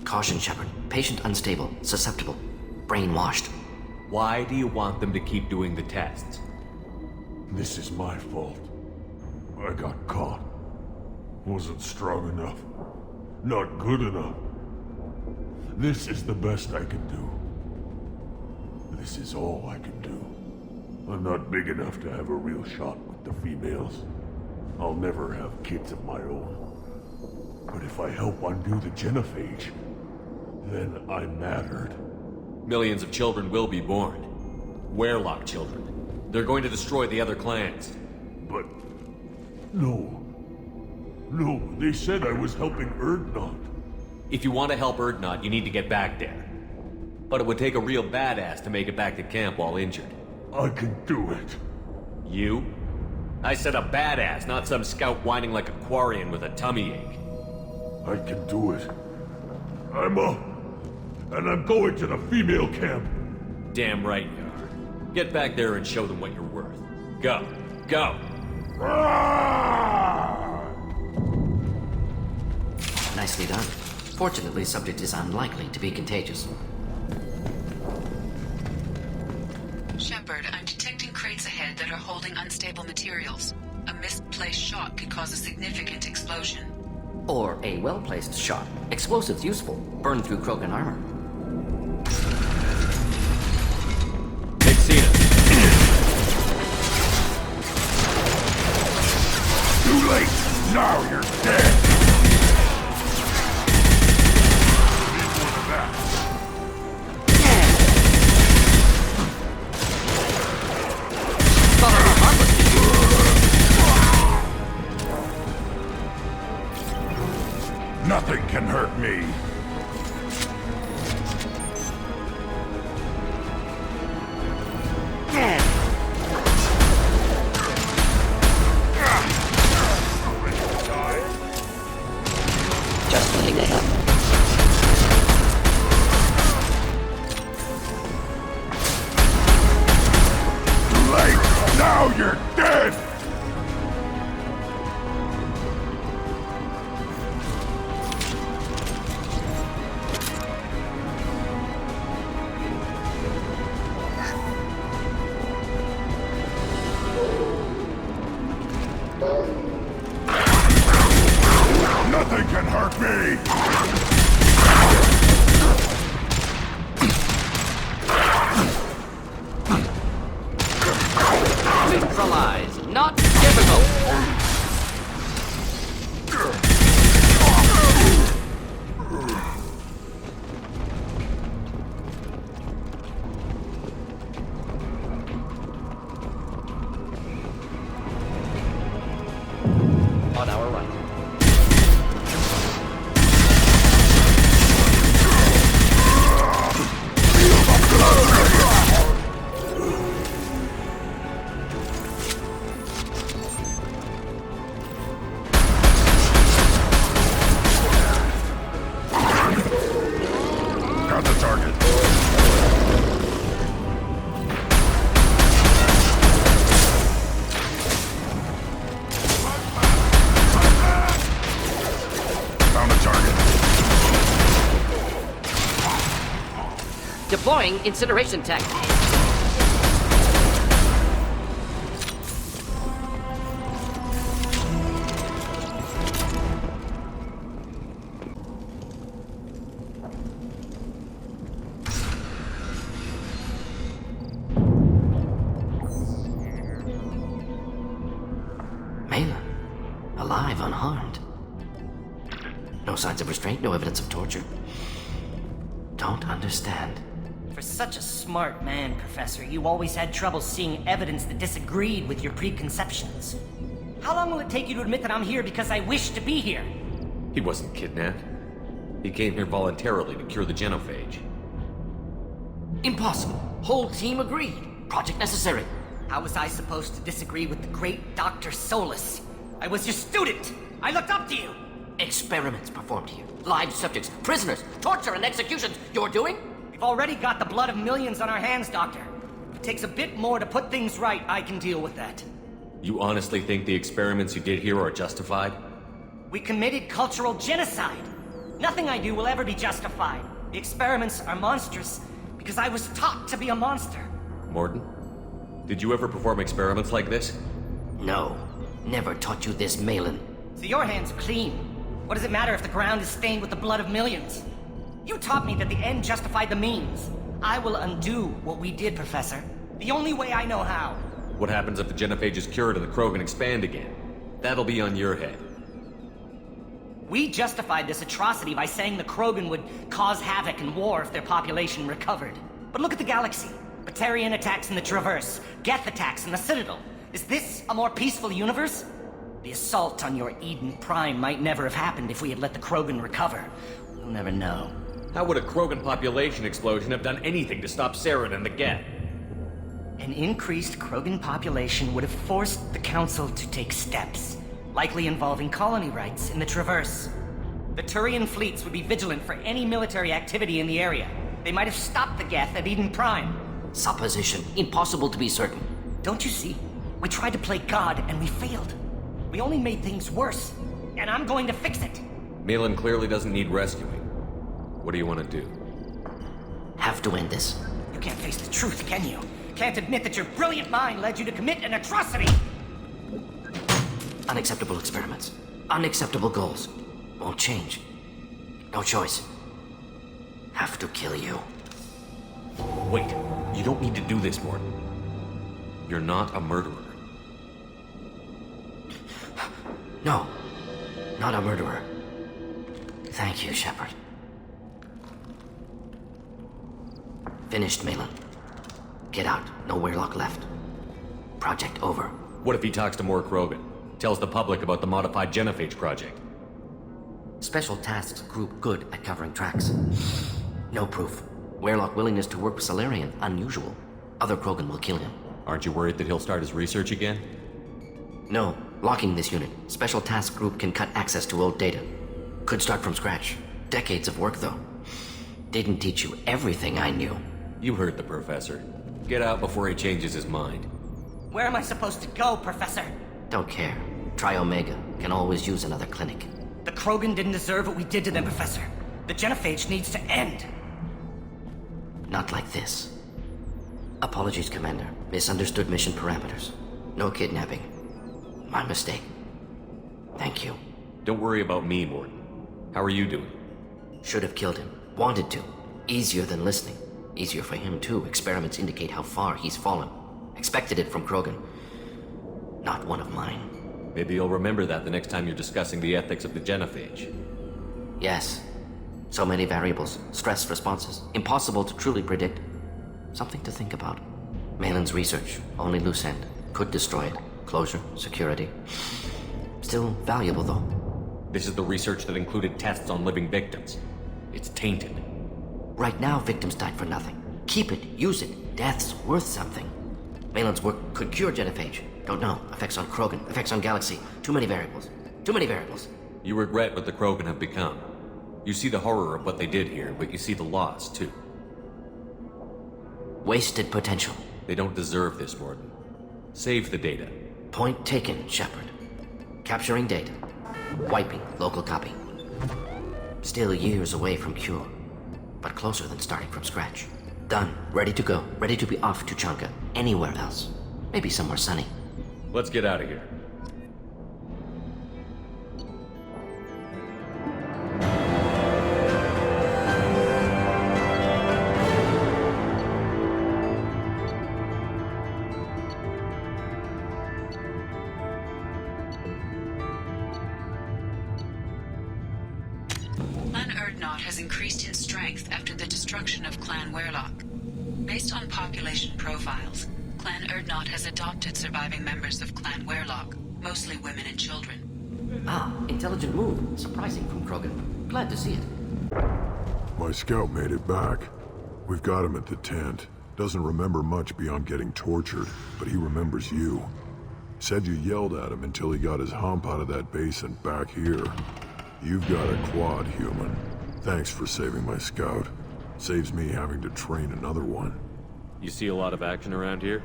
Caution, Shepard. Patient unstable, susceptible, brainwashed. Why do you want them to keep doing the tests? This is my fault. I got caught. Wasn't strong enough. Not good enough. This is the best I can do. This is all I can do. I'm not big enough to have a real shot with the females. I'll never have kids of my own. But if I help undo the genophage, then I mattered. Millions of children will be born. Werlock children. They're going to destroy the other clans. But... No. No, they said I was helping Urdnot. If you want to help Urdnot, you need to get back there. But it would take a real badass to make it back to camp while injured. I can do it. You? I said a badass, not some scout whining like a Quarian with a tummy ache. I can do it. I'm up. And I'm going to the female camp. Damn right you are. Get back there and show them what you're worth. Go. Go! Nicely done. Fortunately, subject is unlikely to be contagious. Shepard, holding unstable materials. A misplaced shot could cause a significant explosion. Or a well-placed shot. Explosives useful. Burn through Krogan armor. They've seen us. Too late! Now you're dead! Nothing can hurt me. Just letting it happen. Too late! Now you're dead! Nothing can hurt me! Neutralize. Not difficult. On our right. Got the target. Found the target. Deploying incineration tech. Malin, alive, unharmed. No signs of restraint, no evidence of torture. Don't understand. For such a smart man, Professor, you always had trouble seeing evidence that disagreed with your preconceptions. How long will it take you to admit that I'm here because I wish to be here? He wasn't kidnapped. He came here voluntarily to cure the genophage. Impossible. Whole team agreed. Project necessary. How was I supposed to disagree with the great Dr. Solus? I was your student! I looked up to you! Experiments performed here. Live subjects, prisoners, torture and executions. You're doing? We've already got the blood of millions on our hands, Doctor. If it takes a bit more to put things right, I can deal with that. You honestly think the experiments you did here are justified? We committed cultural genocide. Nothing I do will ever be justified. The experiments are monstrous because I was taught to be a monster. Mordin, did you ever perform experiments like this? No. Never taught you this, Malin. So your hands are clean. What does it matter if the ground is stained with the blood of millions? You taught me that the end justified the means. I will undo what we did, Professor. The only way I know how. What happens if the genophage is cured and the Krogan expand again? That'll be on your head. We justified this atrocity by saying the Krogan would cause havoc and war if their population recovered. But look at the galaxy. Batarian attacks in the Traverse, Geth attacks in the Citadel. Is this a more peaceful universe? The assault on your Eden Prime might never have happened if we had let the Krogan recover. We'll never know. How would a Krogan population explosion have done anything to stop Saren and the Geth? An increased Krogan population would have forced the Council to take steps, likely involving colony rights in the Traverse. The Turian fleets would be vigilant for any military activity in the area. They might have stopped the Geth at Eden Prime. Supposition. Impossible to be certain. Don't you see? We tried to play God and we failed. We only made things worse. And I'm going to fix it. Malin clearly doesn't need rescuing. What do you want to do? Have to end this. You can't face the truth, can you? You can't admit that your brilliant mind led you to commit an atrocity! Unacceptable experiments. Unacceptable goals. Won't change. No choice. Have to kill you. Wait, you don't need to do this, Morton. You're not a murderer. No. Not a murderer. Thank you, Shepard. Finished, Malin. Get out. No Weirlock left. Project over. What if he talks to more Krogan? Tells the public about the modified Genophage project? Special Tasks Group good at covering tracks. No proof. Weirlock willingness to work with Salarian, unusual. Other Krogan will kill him. Aren't you worried that he'll start his research again? No. Locking this unit. Special Task Group can cut access to old data. Could start from scratch. Decades of work, though. Didn't teach you everything I knew. You heard the Professor. Get out before he changes his mind. Where am I supposed to go, Professor? Don't care. Try Omega. Can always use another clinic. The Krogan didn't deserve what we did to them, Professor. The Genophage needs to end. Not like this. Apologies, Commander. Misunderstood mission parameters. No kidnapping. My mistake. Thank you. Don't worry about me, Morton. How are you doing? Should have killed him. Wanted to. Easier than listening. Easier for him, too. Experiments indicate how far he's fallen. Expected it from Krogan. Not one of mine. Maybe you'll remember that the next time you're discussing the ethics of the Genophage. Yes. So many variables. Stress responses. Impossible to truly predict. Something to think about. Malin's research. Only loose end. Could destroy it. Closure. Security. Still valuable, though. This is the research that included tests on living victims. It's tainted. Right now, victims died for nothing. Keep it. Use it. Death's worth something. Malin's work could cure Genophage. Don't know. Effects on Krogan. Effects on Galaxy. Too many variables. Too many variables. You regret what the Krogan have become. You see the horror of what they did here, but you see the loss, too. Wasted potential. They don't deserve this, Morton. Save the data. Point taken, Shepard. Capturing data. Wiping local copy. Still years away from cure, but closer than starting from scratch. Done. Ready to go. Ready to be off to Chanka. Anywhere else. Maybe somewhere sunny. Let's get out of here. Has increased in strength after the destruction of Clan Weirlock. Based on population profiles, Clan Urdnot has adopted surviving members of Clan Weirlock, mostly women and children. Ah, intelligent move. Surprising from Krogan. Glad to see it. My scout made it back. We've got him at the tent. Doesn't remember much beyond getting tortured, but he remembers you. Said you yelled at him until he got his hump out of that base and back here. You've got a quad, human. Thanks for saving my scout. Saves me having to train another one. You see a lot of action around here?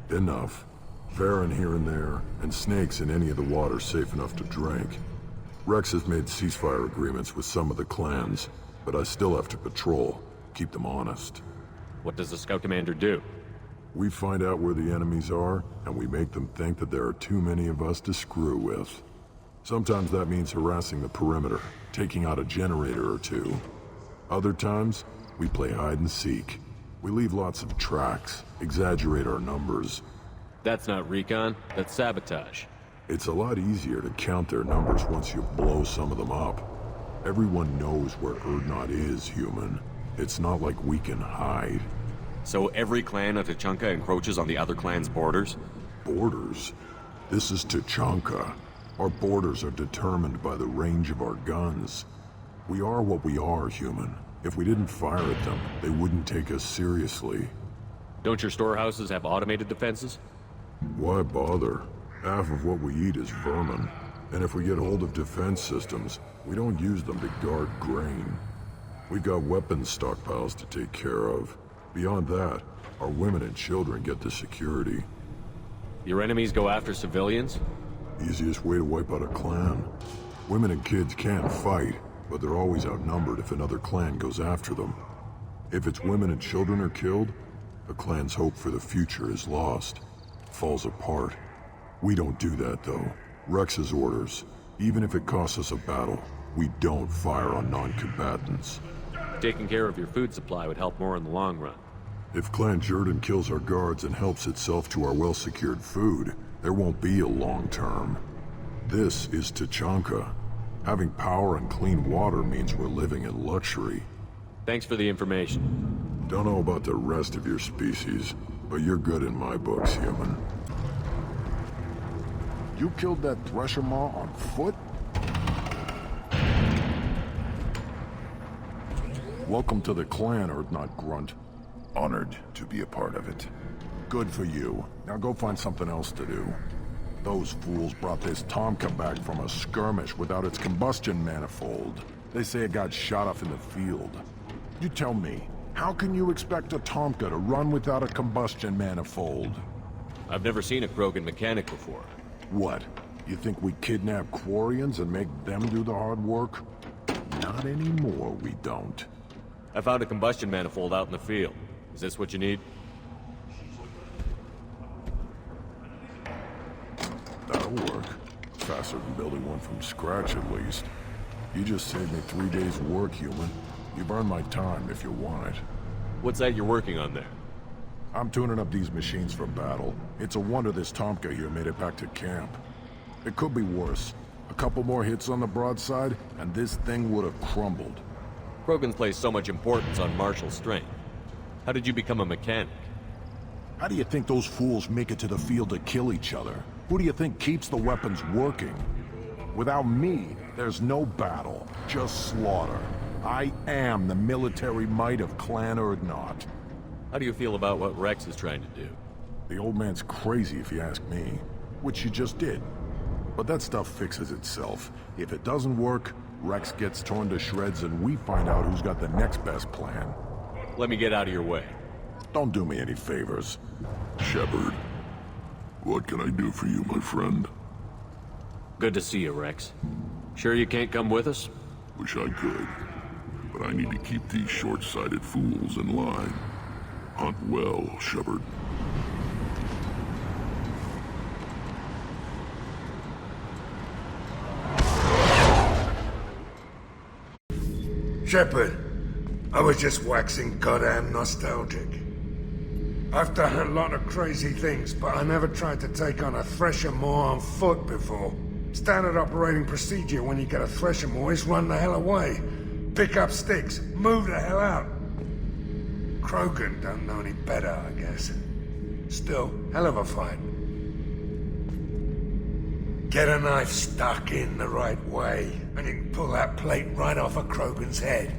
Enough. Farron here and there, and snakes in any of the water safe enough to drink. Rex has made ceasefire agreements with some of the clans, but I still have to patrol, keep them honest. What does the scout commander do? We find out where the enemies are, and we make them think that there are too many of us to screw with. Sometimes that means harassing the perimeter, taking out a generator or two. Other times, we play hide and seek. We leave lots of tracks, exaggerate our numbers. That's not recon, that's sabotage. It's a lot easier to count their numbers once you blow some of them up. Everyone knows where Urdnot is, human. It's not like we can hide. So every clan of Tuchanka encroaches on the other clan's borders? Borders? This is Tuchanka. Our borders are determined by the range of our guns. We are what we are, human. If we didn't fire at them, they wouldn't take us seriously. Don't your storehouses have automated defenses? Why bother? Half of what we eat is vermin. And if we get hold of defense systems, we don't use them to guard grain. We've got weapons stockpiles to take care of. Beyond that, our women and children get the security. Your enemies go after civilians? Easiest way to wipe out a clan. Women and kids can't fight, but they're always outnumbered if another clan goes after them. If it's women and children are killed, A clan's hope for the future is lost. Falls apart. We don't do that, though. Rex's orders. Even if it costs us a battle, we don't fire on non-combatants. Taking care of your food supply would help more in the long run. If Clan Jordan kills our guards and helps itself to our well-secured food, there won't be a long term. This is Tachanka. Having power and clean water means we're living in luxury. Thanks for the information. Don't know about the rest of your species, but you're good in my books, human. You killed that Thresher Maw on foot? Welcome to the clan, Urdnot Grunt. Honored to be a part of it. Good for you. Now go find something else to do. Those fools brought this Tomka back from a skirmish without its combustion manifold. They say it got shot off in the field. You tell me, how can you expect a Tomka to run without a combustion manifold? I've never seen a Krogan mechanic before. What? You think we kidnap Quarians and make them do the hard work? Not anymore, we don't. I found a combustion manifold out in the field. Is this what you need? That'll work. Faster than building one from scratch, at least. You just saved me 3 days' work, human. You've earned my time if you want it. What's that you're working on there? I'm tuning up these machines for battle. It's a wonder this Tomka here made it back to camp. It could be worse. A couple more hits on the broadside, and this thing would have crumbled. Krogans place so much importance on martial strength. How did you become a mechanic? How do you think those fools make it to the field to kill each other? Who do you think keeps the weapons working? Without me, there's no battle, just slaughter. I am the military might of Clan Urdnot. How do you feel about what Rex is trying to do? The old man's crazy if you ask me, which you just did. But that stuff fixes itself. If it doesn't work, Rex gets torn to shreds and we find out who's got the next best plan. Let me get out of your way. Don't do me any favors. Shepard, what can I do for you, my friend? Good to see you, Rex. Sure you can't come with us? Wish I could, but I need to keep these short-sighted fools in line. Hunt well, Shepard. Shepard, I was just waxing goddamn nostalgic. I've done a lot of crazy things, but I never tried to take on a Thresher Maw on foot before. Standard operating procedure when you get a Thresher Maw is run the hell away. Pick up sticks, move the hell out. Krogan don't know any better, I guess. Still, hell of a fight. Get a knife stuck in the right way, and you can pull that plate right off a Krogan's head.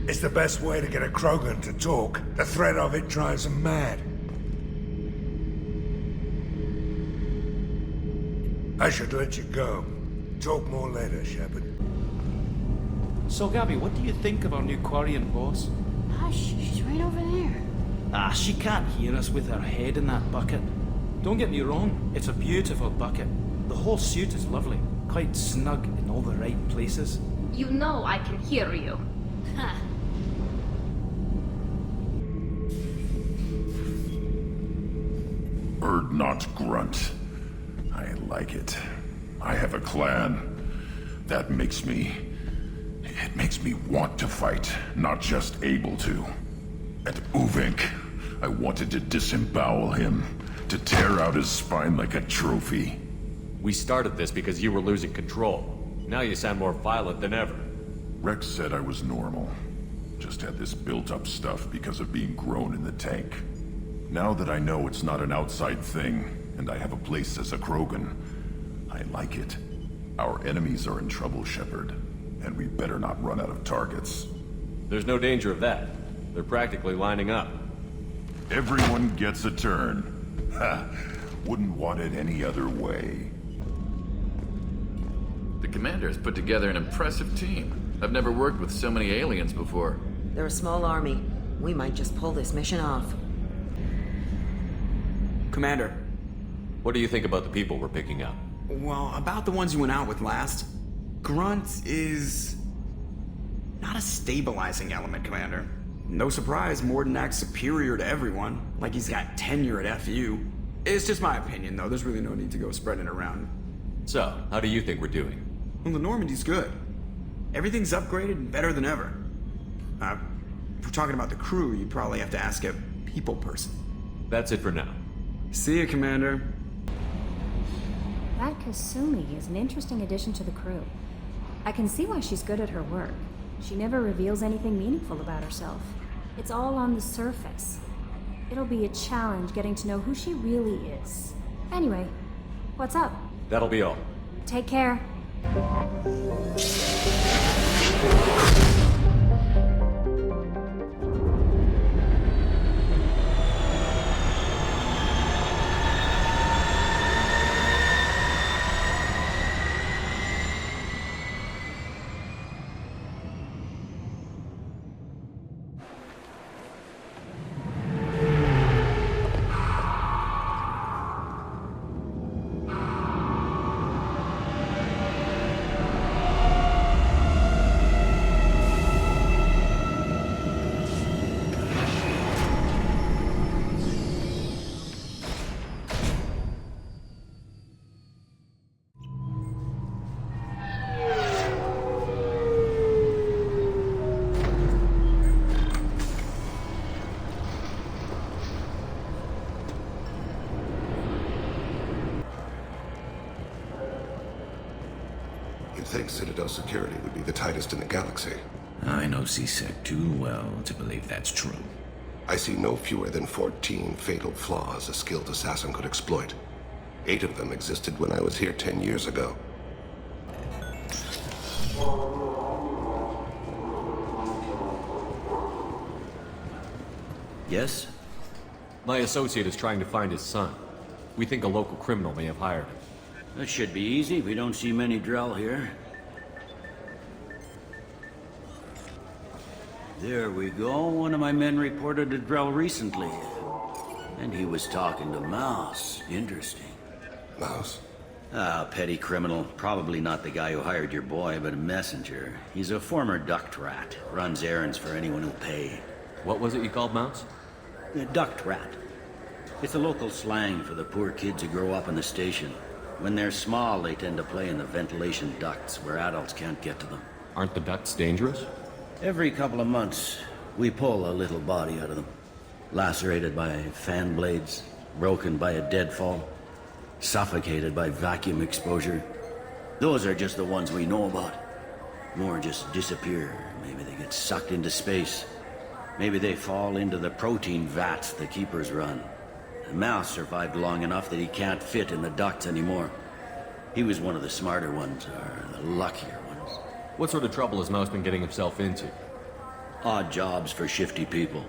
It's the best way to get a Krogan to talk. The threat of it drives them mad. I should let you go. Talk more later, Shepard. So, Gabby, what do you think of our new Quarian boss? Hush, she's right over there. Ah, she can't hear us with her head in that bucket. Don't get me wrong, it's a beautiful bucket. The whole suit is lovely, quite snug in all the right places. You know I can hear you. Huh. Urdnot Grunt. I like it. I have a clan. That makes me... It makes me want to fight, not just able to. At Uvink, I wanted to disembowel him, to tear out his spine like a trophy. We started this because you were losing control. Now you sound more violent than ever. Rex said I was normal. Just had this built-up stuff because of being grown in the tank. Now that I know it's not an outside thing, and I have a place as a Krogan, I like it. Our enemies are in trouble, Shepard, and we better not run out of targets. There's no danger of that. They're practically lining up. Everyone gets a turn. Ha! Wouldn't want it any other way. The commander has put together an impressive team. I've never worked with so many aliens before. They're a small army. We might just pull this mission off. Commander. What do you think about the people we're picking up? Well, about the ones you went out with last. Grunt is... not a stabilizing element, Commander. No surprise, Morden acts superior to everyone, like he's got tenure at FU. It's just my opinion, though. There's really no need to go spreading it around. So, how do you think we're doing? Well, the Normandy's good. Everything's upgraded and better than ever. If we're talking about the crew, you'd probably have to ask a people person. That's it for now. See you, Commander. That Kasumi is an interesting addition to the crew. I can see why she's good at her work. She never reveals anything meaningful about herself. It's all on the surface. It'll be a challenge getting to know who she really is. Anyway, what's up? That'll be all. Take care. Think Citadel security would be the tightest in the galaxy. I know C-Sec too well to believe that's true. I see no fewer than 14 fatal flaws a skilled assassin could exploit. 8 of them existed when I was here 10 years ago. Yes? My associate is trying to find his son. We think a local criminal may have hired him. That should be easy. We don't see many Drell here. There we go. One of my men reported a Drell recently. And he was talking to Mouse. Interesting. Mouse? Ah, petty criminal. Probably not the guy who hired your boy, but a messenger. He's a former duct rat. Runs errands for anyone who'll pay. What was it you called Mouse? A duct rat. It's a local slang for the poor kids who grow up in the station. When they're small, they tend to play in the ventilation ducts where adults can't get to them. Aren't the ducts dangerous? Every couple of months, we pull a little body out of them. Lacerated by fan blades, broken by a deadfall, suffocated by vacuum exposure. Those are just the ones we know about. More just disappear. Maybe they get sucked into space. Maybe they fall into the protein vats the keepers run. The Mouse survived long enough that he can't fit in the ducts anymore. He was one of the smarter ones, or the luckier ones. What sort of trouble has Mouse been getting himself into? Odd jobs for shifty people.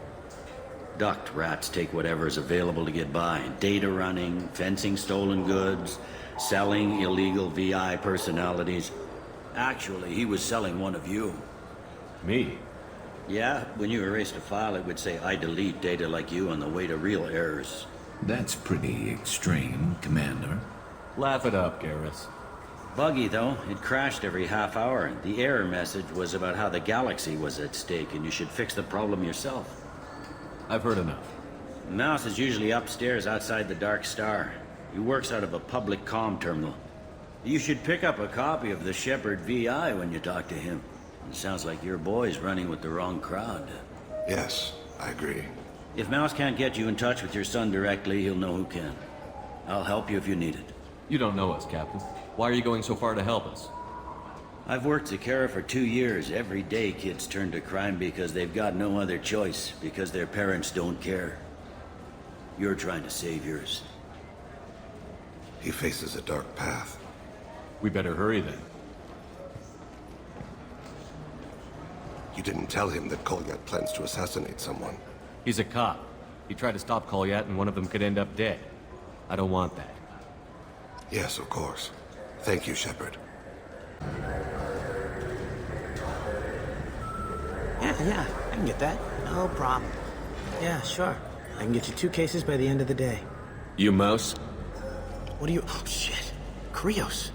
Duct rats take whatever's available to get by. Data running, fencing stolen goods, selling illegal VI personalities. Actually, he was selling one of you. Me? Yeah, when you erased a file, it would say, I delete data like you on the way to real errors. That's pretty extreme, Commander. Laugh it up, Garrus. Buggy, though. It crashed every half hour. The error message was about how the galaxy was at stake and you should fix the problem yourself. I've heard enough. Mouse is usually upstairs outside the Dark Star. He works out of a public comm terminal. You should pick up a copy of the Shepard VI when you talk to him. It sounds like your boy's running with the wrong crowd. Yes, I agree. If Mouse can't get you in touch with your son directly, he'll know who can. I'll help you if you need it. You don't know us, Captain. Why are you going so far to help us? I've worked Zakera for 2 years. Every day kids turn to crime because they've got no other choice, because their parents don't care. You're trying to save yours. He faces a dark path. We better hurry then. You didn't tell him that Kolyat plans to assassinate someone. He's a cop. He tried to stop Kolyat and one of them could end up dead. I don't want that. Yes, of course. Thank you, Shepard. Yeah, I can get that. No problem. Yeah, sure. I can get you 2 cases by the end of the day. You Mouse? What do you... Oh, shit. Krios.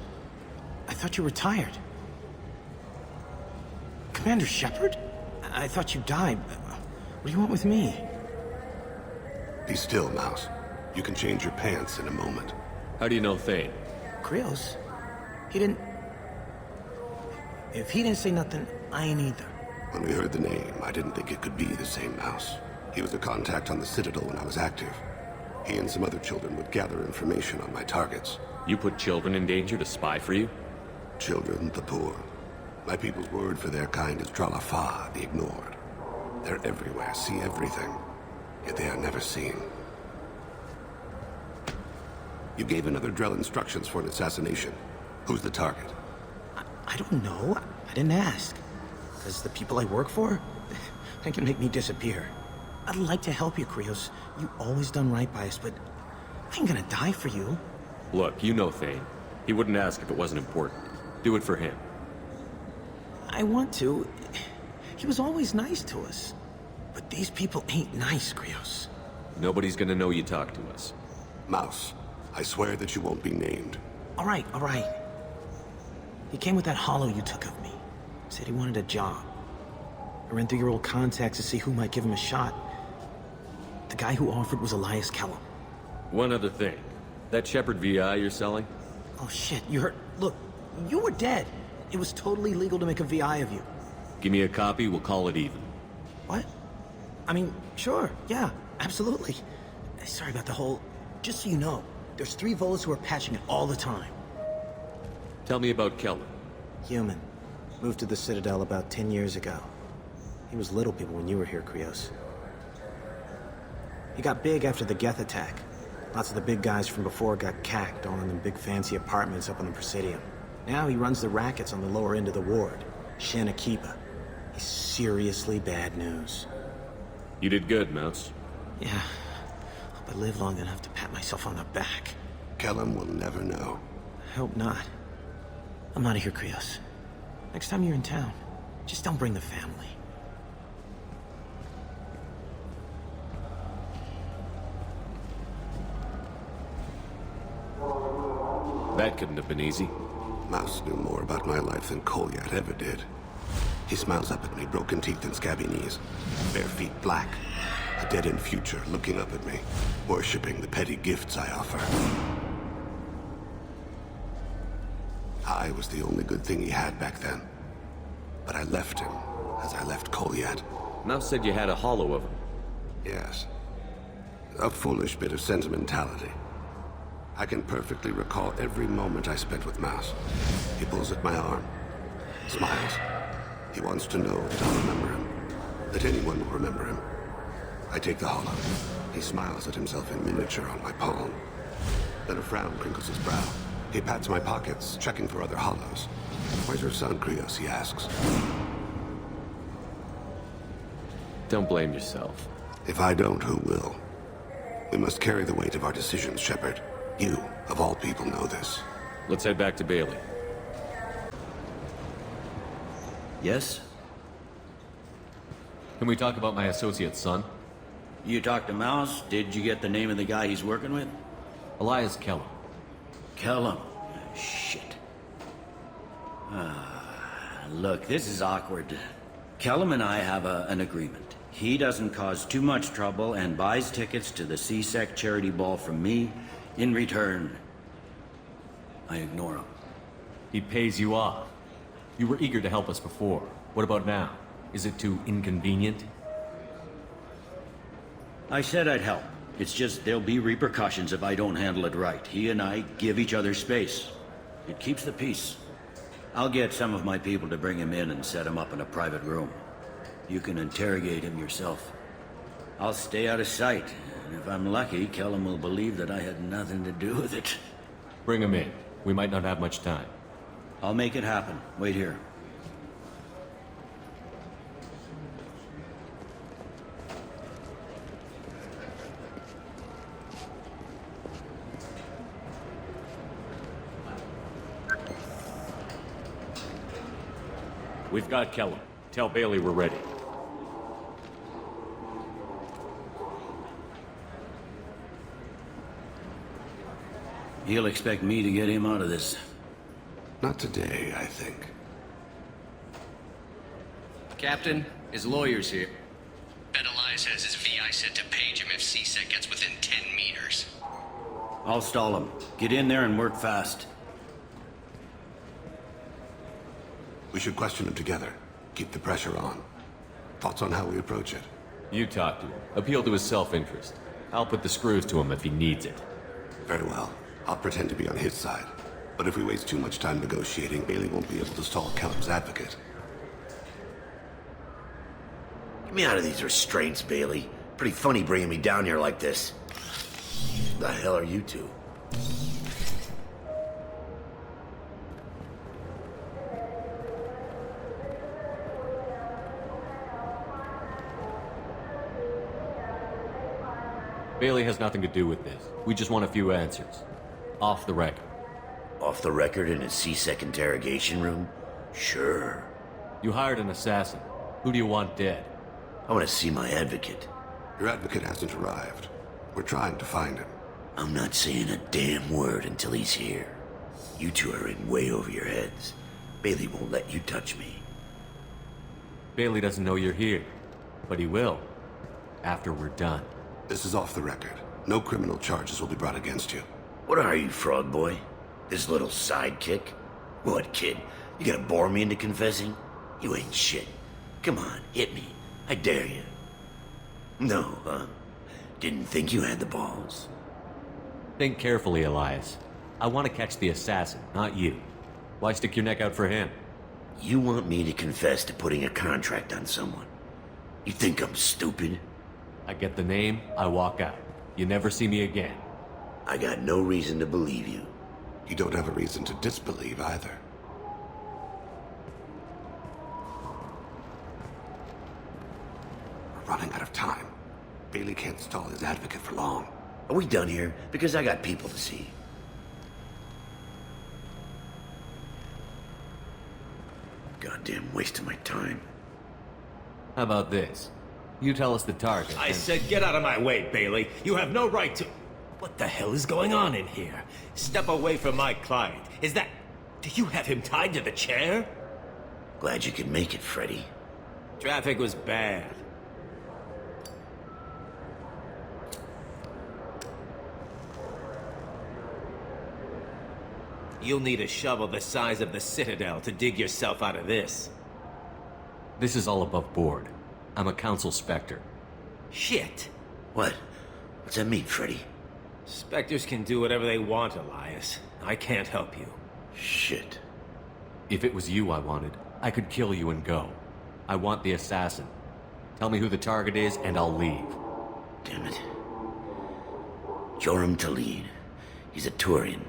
I thought you retired. Commander Shepard? I thought you died. What do you want with me? Be still, Mouse. You can change your pants in a moment. How do you know Thane? Krios? He didn't... If he didn't say nothing, I ain't either. When we heard the name, I didn't think it could be the same Mouse. He was a contact on the Citadel when I was active. He and some other children would gather information on my targets. You put children in danger to spy for you? Children, the poor. My people's word for their kind is Dralafa, the ignored. They're everywhere, see everything, yet they are never seen. You gave another Drell instructions for an assassination. Who's the target? I don't know. I didn't ask. Because the people I work for, they can make me disappear. I'd like to help you, Krios. You always done right by us, but I ain't gonna die for you. Look, you know Thane. He wouldn't ask if it wasn't important. Do it for him. I want to. He was always nice to us. But these people ain't nice, Krios. Nobody's gonna know you talk to us. Mouse, I swear that you won't be named. All right. He came with that hollow you took of me. Said he wanted a job. I ran through your old contacts to see who might give him a shot. The guy who offered was Elias Kellum. One other thing. That Shepard VI you're selling? Oh shit, you heard... Look, you were dead. It was totally legal to make a VI of you. Give me a copy, we'll call it even. What? I mean, sure, yeah, absolutely. Sorry about the whole... Just so you know, there's 3 Volus who are patching it all the time. Tell me about Kellum. Human. Moved to the Citadel about 10 years ago. He was little people when you were here, Krios. He got big after the Geth attack. Lots of the big guys from before got cacked all in them big fancy apartments up on the Presidium. Now he runs the rackets on the lower end of the ward, Shin Akiba. He's seriously bad news. You did good, Mouse. Yeah. Hope I live long enough to pat myself on the back. Kellum will never know. I hope not. I'm out of here, Krios. Next time you're in town, just don't bring the family. That couldn't have been easy. Mouse knew more about my life than Kolyat ever did. He smiles up at me, broken teeth and scabby knees. Bare feet black. A dead-end future looking up at me, worshipping the petty gifts I offer. I was the only good thing he had back then. But I left him, as I left Kolyat. Mouse said you had a hollow of him. Yes. A foolish bit of sentimentality. I can perfectly recall every moment I spent with Mouse. He pulls at my arm, smiles. He wants to know that I'll remember him, that anyone will remember him. I take the hollow. He smiles at himself in miniature on my palm. Then a frown crinkles his brow. He pats my pockets, checking for other hollows. Where's your son, Krios, he asks. Don't blame yourself. If I don't, who will? We must carry the weight of our decisions, Shepard. You, of all people, know this. Let's head back to Bailey. Yes? Can we talk about my associate's son? You talked to Mouse? Did you get the name of the guy he's working with? Elias Kellum. Kellum? Shit. Look, this is awkward. Kellum and I have an agreement. He doesn't cause too much trouble and buys tickets to the C-Sec charity ball from me. In return, I ignore him. He pays you off. You were eager to help us before. What about now? Is it too inconvenient? I said I'd help. It's just there'll be repercussions if I don't handle it right. He and I give each other space. It keeps the peace. I'll get some of my people to bring him in and set him up in a private room. You can interrogate him yourself. I'll stay out of sight, and if I'm lucky, Kellum will believe that I had nothing to do with it. Bring him in. We might not have much time. I'll make it happen. Wait here. We've got Kellum. Tell Bailey we're ready. He'll expect me to get him out of this. Not today, I think. Captain, his lawyer's here. Bet Elias says his VI said to page him if CSEC gets within 10 meters. I'll stall him. Get in there and work fast. We should question him together. Keep the pressure on. Thoughts on how we approach it? You talk to him. Appeal to his self-interest. I'll put the screws to him if he needs it. Very well. I'll pretend to be on his side. But if we waste too much time negotiating, Bailey won't be able to stall Callum's advocate. Get me out of these restraints, Bailey. Pretty funny bringing me down here like this. The hell are you two? Bailey has nothing to do with this. We just want a few answers. Off the record. Off the record in a CSEC interrogation room? Sure. You hired an assassin. Who do you want dead? I want to see my advocate. Your advocate hasn't arrived. We're trying to find him. I'm not saying a damn word until he's here. You two are in way over your heads. Bailey won't let you touch me. Bailey doesn't know you're here, but he will. After we're done. This is off the record. No criminal charges will be brought against you. What are you, frog boy? This little sidekick? What, kid? You gonna bore me into confessing? You ain't shit. Come on, hit me. I dare you. No, huh? Didn't think you had the balls. Think carefully, Elias. I want to catch the assassin, not you. Why stick your neck out for him? You want me to confess to putting a contract on someone? You think I'm stupid? I get the name, I walk out. You never see me again. I got no reason to believe you. You don't have a reason to disbelieve either. We're running out of time. Bailey can't stall his advocate for long. Are we done here? Because I got people to see. Goddamn waste of my time. How about this? You tell us the target. I said get out of my way, Bailey. You have no right to... What the hell is going on in here? Step away from my client. Is that... Do you have him tied to the chair? Glad you could make it, Freddy. Traffic was bad. You'll need a shovel the size of the Citadel to dig yourself out of this. This is all above board. I'm a council specter. Shit. What? What's that mean, Freddy? Spectres can do whatever they want, Elias. I can't help you. Shit. If it was you I wanted, I could kill you and go. I want the assassin. Tell me who the target is, and I'll leave. Damn it. Joram Talid. He's a Turian,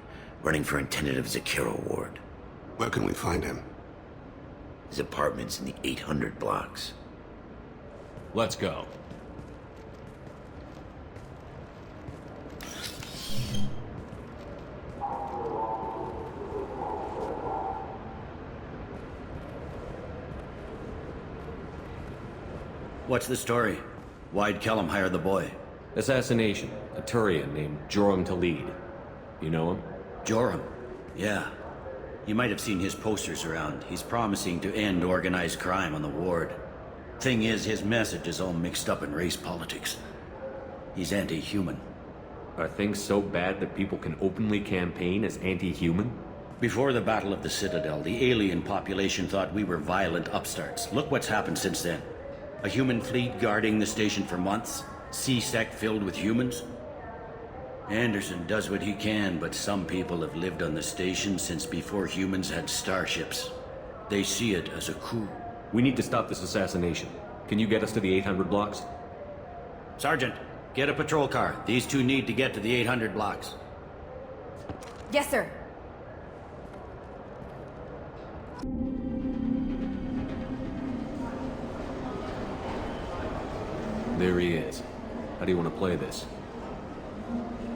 running for intendant of Zakero Ward. Where can we find him? His apartment's in the 800 blocks. Let's go. What's the story? Why'd Kellum hire the boy? Assassination. A Turian named Joram Talid. You know him? Joram? Yeah. You might have seen his posters around. He's promising to end organized crime on the ward. Thing is, his message is all mixed up in race politics. He's anti-human. Are things so bad that people can openly campaign as anti-human? Before the Battle of the Citadel, the alien population thought we were violent upstarts. Look what's happened since then. A human fleet guarding the station for months. CSEC filled with humans. Anderson does what he can, but some people have lived on the station since before humans had starships. They see it as a coup. We need to stop this assassination. Can you get us to the 800 blocks? Sergeant, get a patrol car. These two need to get to the 800 blocks. Yes, sir. There he is. How do you want to play this?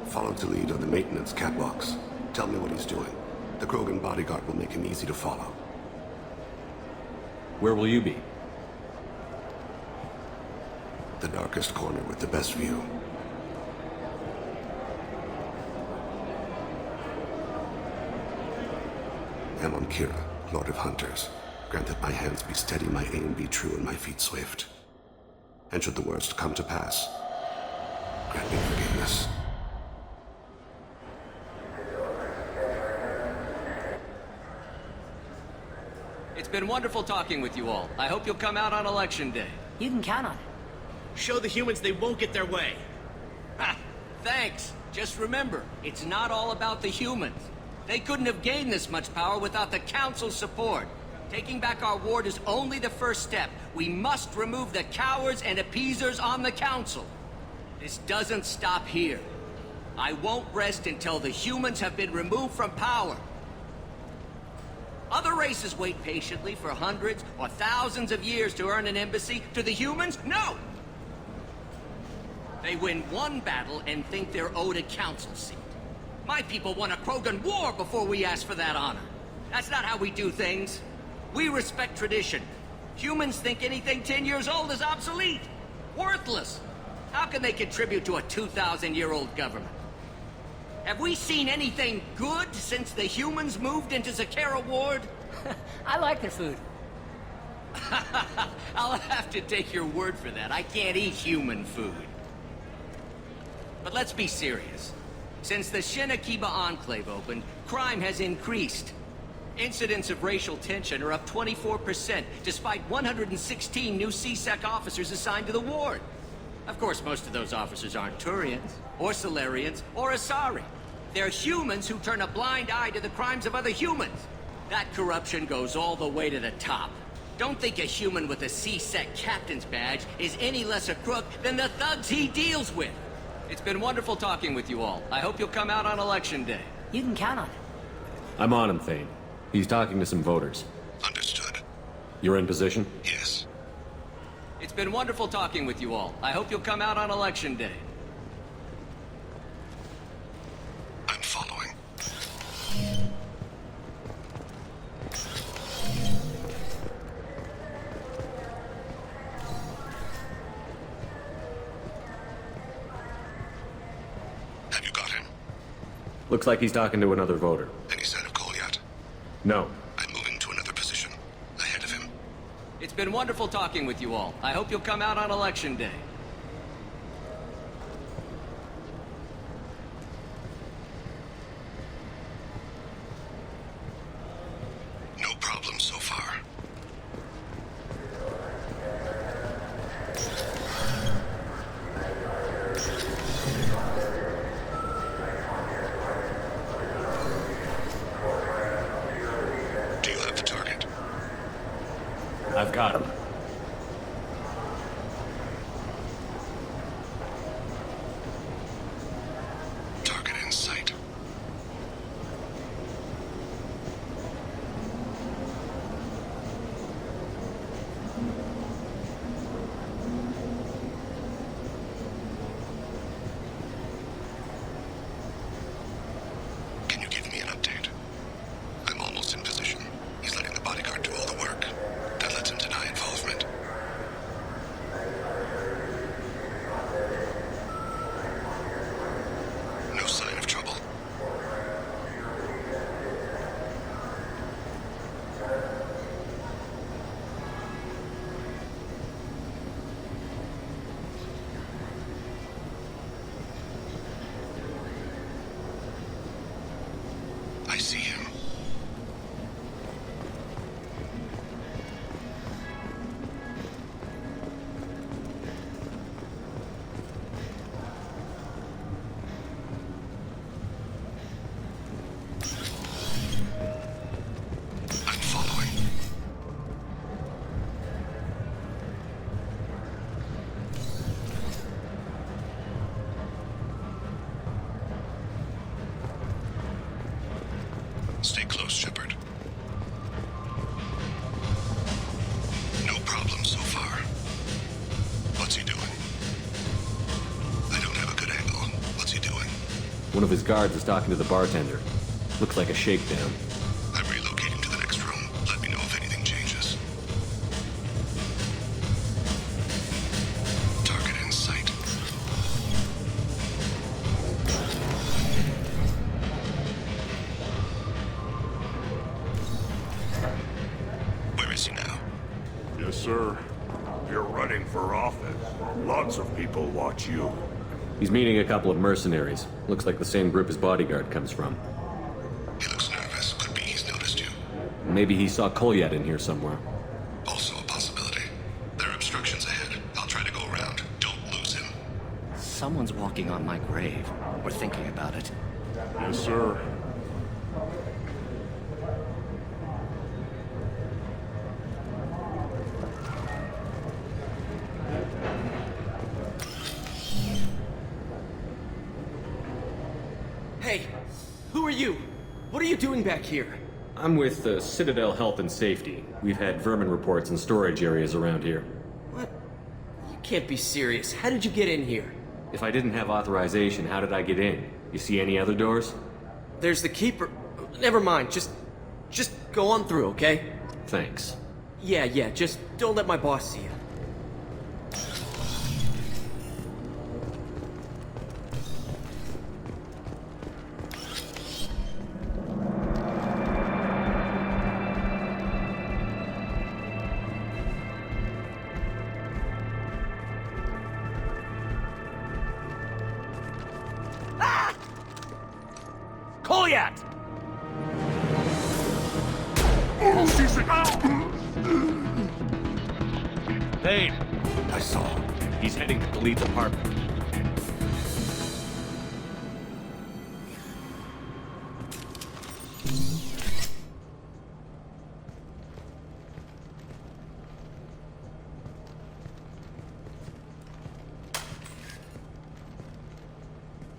Follow Talid on the maintenance catwalks. Tell me what he's doing. The Krogan bodyguard will make him easy to follow. Where will you be? The darkest corner with the best view. Amon Kira, Lord of Hunters. Grant that my hands be steady, my aim be true, and my feet swift. And should the worst come to pass, grant me forgiveness. It's been wonderful talking with you all. I hope you'll come out on Election Day. You can count on it. Show the humans they won't get their way. Ha! Thanks. Just remember, it's not all about the humans. They couldn't have gained this much power without the Council's support. Taking back our ward is only the first step. We must remove the cowards and appeasers on the Council. This doesn't stop here. I won't rest until the humans have been removed from power. Other races wait patiently for hundreds or thousands of years to earn an embassy. To the humans, no! They win one battle and think they're owed a council seat. My people won a Krogan war before we asked for that honor. That's not how we do things. We respect tradition. Humans think anything 10 years old is obsolete. Worthless. How can they contribute to a 2,000-year-old government? Have we seen anything good since the humans moved into Zakera Ward? I like their food. I'll have to take your word for that. I can't eat human food. But let's be serious. Since the Shinakiba Enclave opened, crime has increased. Incidents of racial tension are up 24%, despite 116 new CSEC officers assigned to the ward. Of course, most of those officers aren't Turians, or Solarians, or Asari. They're humans who turn a blind eye to the crimes of other humans. That corruption goes all the way to the top. Don't think a human with a CSEC captain's badge is any less a crook than the thugs he deals with. It's been wonderful talking with you all. I hope you'll come out on Election Day. You can count on it. I'm on him, Thane. He's talking to some voters. Understood. You're in position? Yes. It's been wonderful talking with you all. I hope you'll come out on Election Day. I'm following. Have you got him? Looks like he's talking to another voter. Any sign of Cole yet? No. I'm moving to another position. Ahead of him. It's been wonderful talking with you all. I hope you'll come out on Election Day. No problem so far. Do you have the target? I've got him. Target in sight. Can you give me an update? I'm almost in position. He's letting the bodyguard do all the work. That lets him deny involvement. No sign of trouble. I see him. I'm following. Stay close, Shepard. No problem so far. What's he doing? I don't have a good angle. What's he doing? One of his guards is talking to the bartender. Looks like a shakedown. I'm relocating to the next room. Let me know if anything changes. Target in sight. Where is he now? Yes, sir. You're running for office. Lots of people watch you. He's meeting a couple of mercenaries. Looks like the same group his bodyguard comes from. He looks nervous. Could be he's noticed you. Maybe he saw Kolyat in here somewhere. Also a possibility. There are obstructions ahead. I'll try to go around. Don't lose him. Someone's walking on my grave. We're thinking about it. Yes, sir. Hey, who are you? What are you doing back here? I'm with Citadel Health and Safety. We've had vermin reports in storage areas around here. What? You can't be serious. How did you get in here? If I didn't have authorization, how did I get in? You see any other doors? There's the Keeper. Never mind. Just go on through, okay? Thanks. Yeah, just don't let my boss see you. Kolyat! Hey! I saw him. He's heading to Khalid's apartment.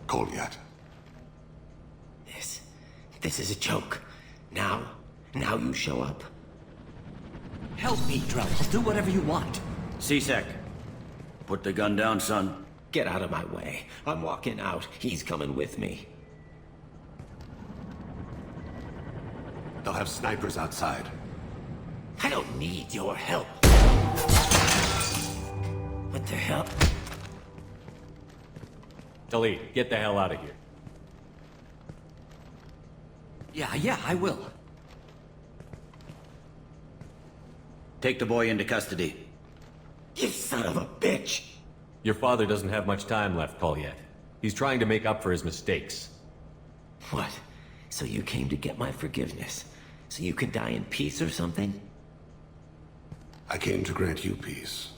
Kolyat. This is a joke. Now you show up. Help me, Drell. I'll do whatever you want. C-Sec. Put the gun down, son. Get out of my way. I'm walking out. He's coming with me. They'll have snipers outside. I don't need your help. What the hell? Khalid, get the hell out of here. Yeah, I will. Take the boy into custody. You son of a bitch! Your father doesn't have much time left, Kolyat. He's trying to make up for his mistakes. What? So you came to get my forgiveness? So you can die in peace or something? I came to grant you peace.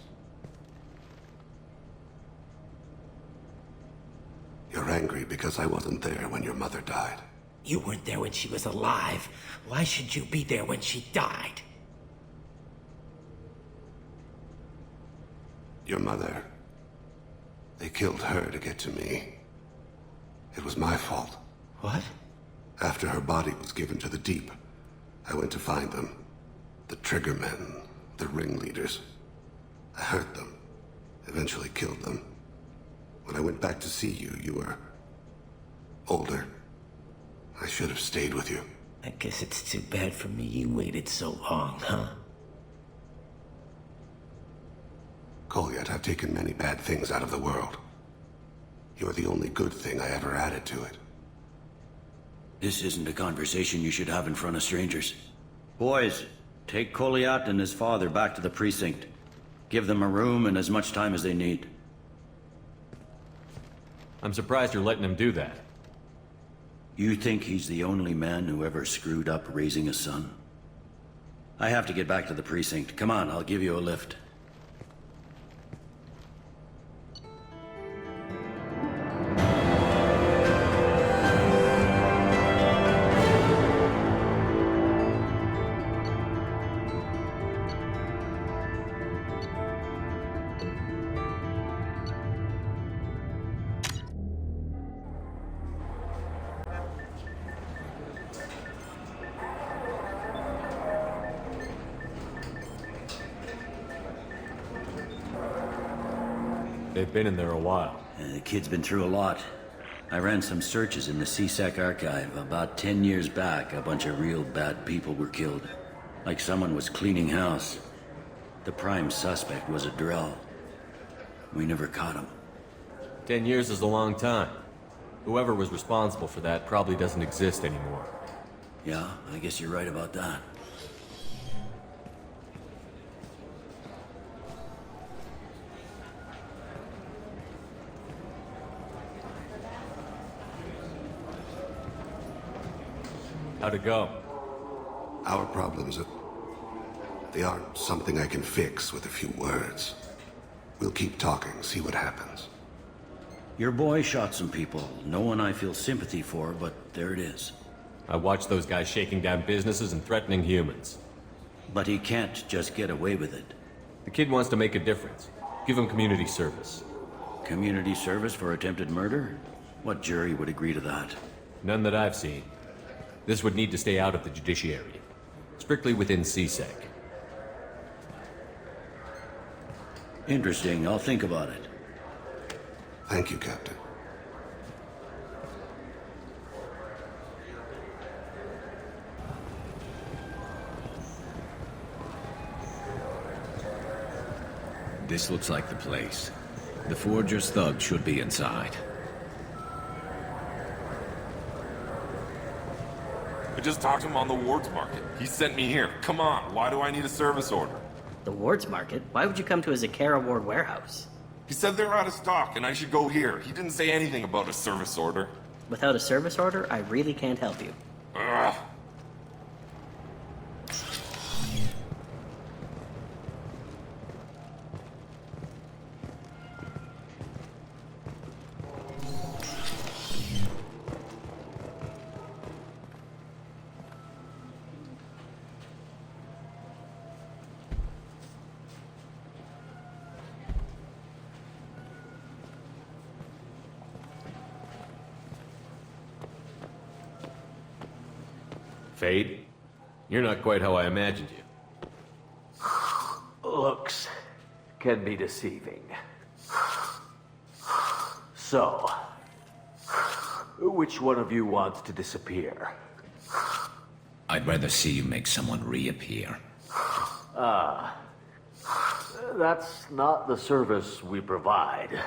You're angry because I wasn't there when your mother died. You weren't there when she was alive. Why should you be there when she died? Your mother. They killed her to get to me. It was my fault. What? After her body was given to the Deep, I went to find them. The Triggermen, the ringleaders. I hurt them. Eventually killed them. When I went back to see you, you were older. I should have stayed with you. I guess it's too bad for me you waited so long, huh? Kolyat, I've taken many bad things out of the world. You're the only good thing I ever added to it. This isn't a conversation you should have in front of strangers. Boys, take Kolyat and his father back to the precinct. Give them a room and as much time as they need. I'm surprised you're letting him do that. You think he's the only man who ever screwed up raising a son? I have to get back to the precinct. Come on, I'll give you a lift. They've been in there a while. The kid's been through a lot. I ran some searches in the C-Sec archive. About 10 years back, a bunch of real bad people were killed. Like someone was cleaning house. The prime suspect was a Drell. We never caught him. 10 years is a long time. Whoever was responsible for that probably doesn't exist anymore. Yeah, I guess you're right about that. How'd it go? Our problems are... They aren't something I can fix with a few words. We'll keep talking, see what happens. Your boy shot some people. No one I feel sympathy for, but there it is. I watched those guys shaking down businesses and threatening humans. But he can't just get away with it. The kid wants to make a difference. Give him community service. Community service for attempted murder? What jury would agree to that? None that I've seen. This would need to stay out of the judiciary. Strictly within CSEC. Interesting. I'll think about it. Thank you, Captain. This looks like the place. The Forger's thug should be inside. I just talked to him on the Wards Market. He sent me here. Come on, why do I need a service order? The Wards Market? Why would you come to a Zakara Ward warehouse? He said they're out of stock and I should go here. He didn't say anything about a service order. Without a service order, I really can't help you. Ugh. Fade? You're not quite how I imagined you. Looks can be deceiving. So, which one of you wants to disappear? I'd rather see you make someone reappear. Ah, that's not the service we provide.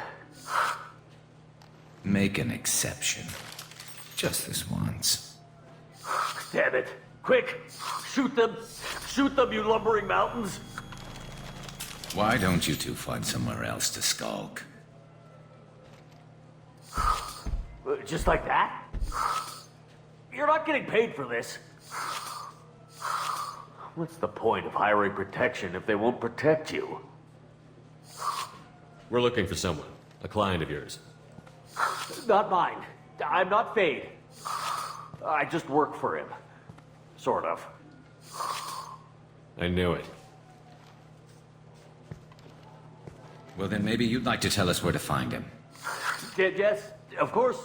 Make an exception. Just this once. Damn it! Quick! Shoot them! Shoot them, you lumbering mountains! Why don't you two find somewhere else to skulk? Just like that? You're not getting paid for this. What's the point of hiring protection if they won't protect you? We're looking for someone. A client of yours. Not mine. I'm not Fade. I just work for him. Sort of. I knew it. Well, then maybe you'd like to tell us where to find him. Yes, of course.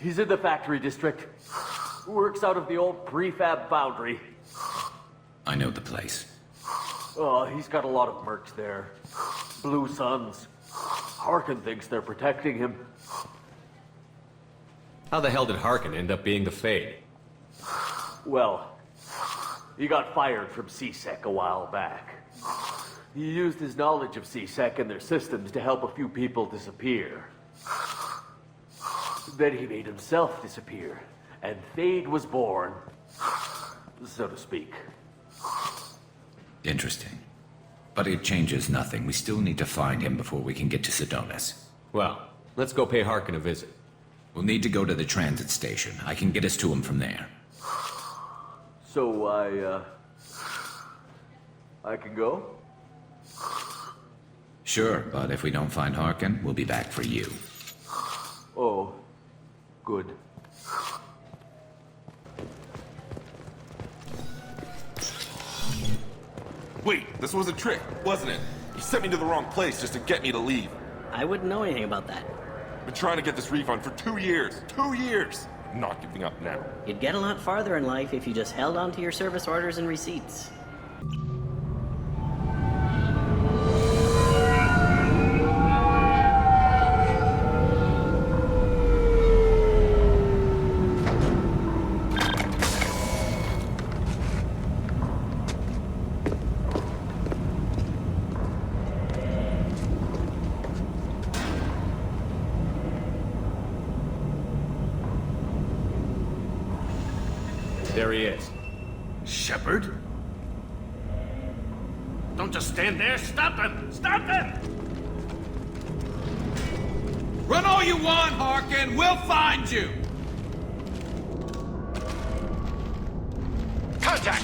He's in the factory district. Works out of the old prefab foundry. I know the place. Oh, he's got a lot of mercs there. Blue Suns. Harkin thinks they're protecting him. How the hell did Harkin end up being the Fade? Well, he got fired from CSEC a while back. He used his knowledge of CSEC and their systems to help a few people disappear. Then he made himself disappear, and Fade was born, so to speak. Interesting. But it changes nothing. We still need to find him before we can get to Sedonis. Well, let's go pay Harkin a visit. We'll need to go to the transit station. I can get us to him from there. So I can go? Sure, but if we don't find Harkin, we'll be back for you. Oh, good. Wait, this was a trick, wasn't it? You sent me to the wrong place just to get me to leave. I wouldn't know anything about that. I've been trying to get this refund for 2 years. 2 years! I'm not giving up now. You'd get a lot farther in life if you just held on to your service orders and receipts. There he is. Shepard? Don't just stand there. Stop him! Stop him! Run all you want, Harkin. We'll find you. Contact!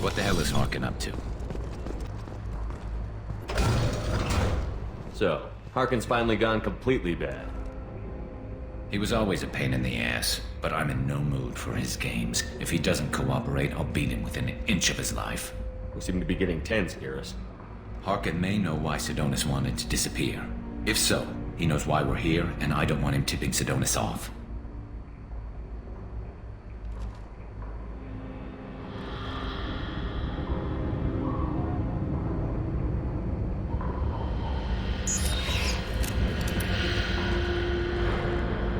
What the hell is Harkin up to? So, Harkin's finally gone completely bad. He was always a pain in the ass, but I'm in no mood for his games. If he doesn't cooperate, I'll beat him within an inch of his life. We seem to be getting tense, Garrus. Harkin may know why Sidonis wanted to disappear. If so, he knows why we're here, and I don't want him tipping Sidonis off.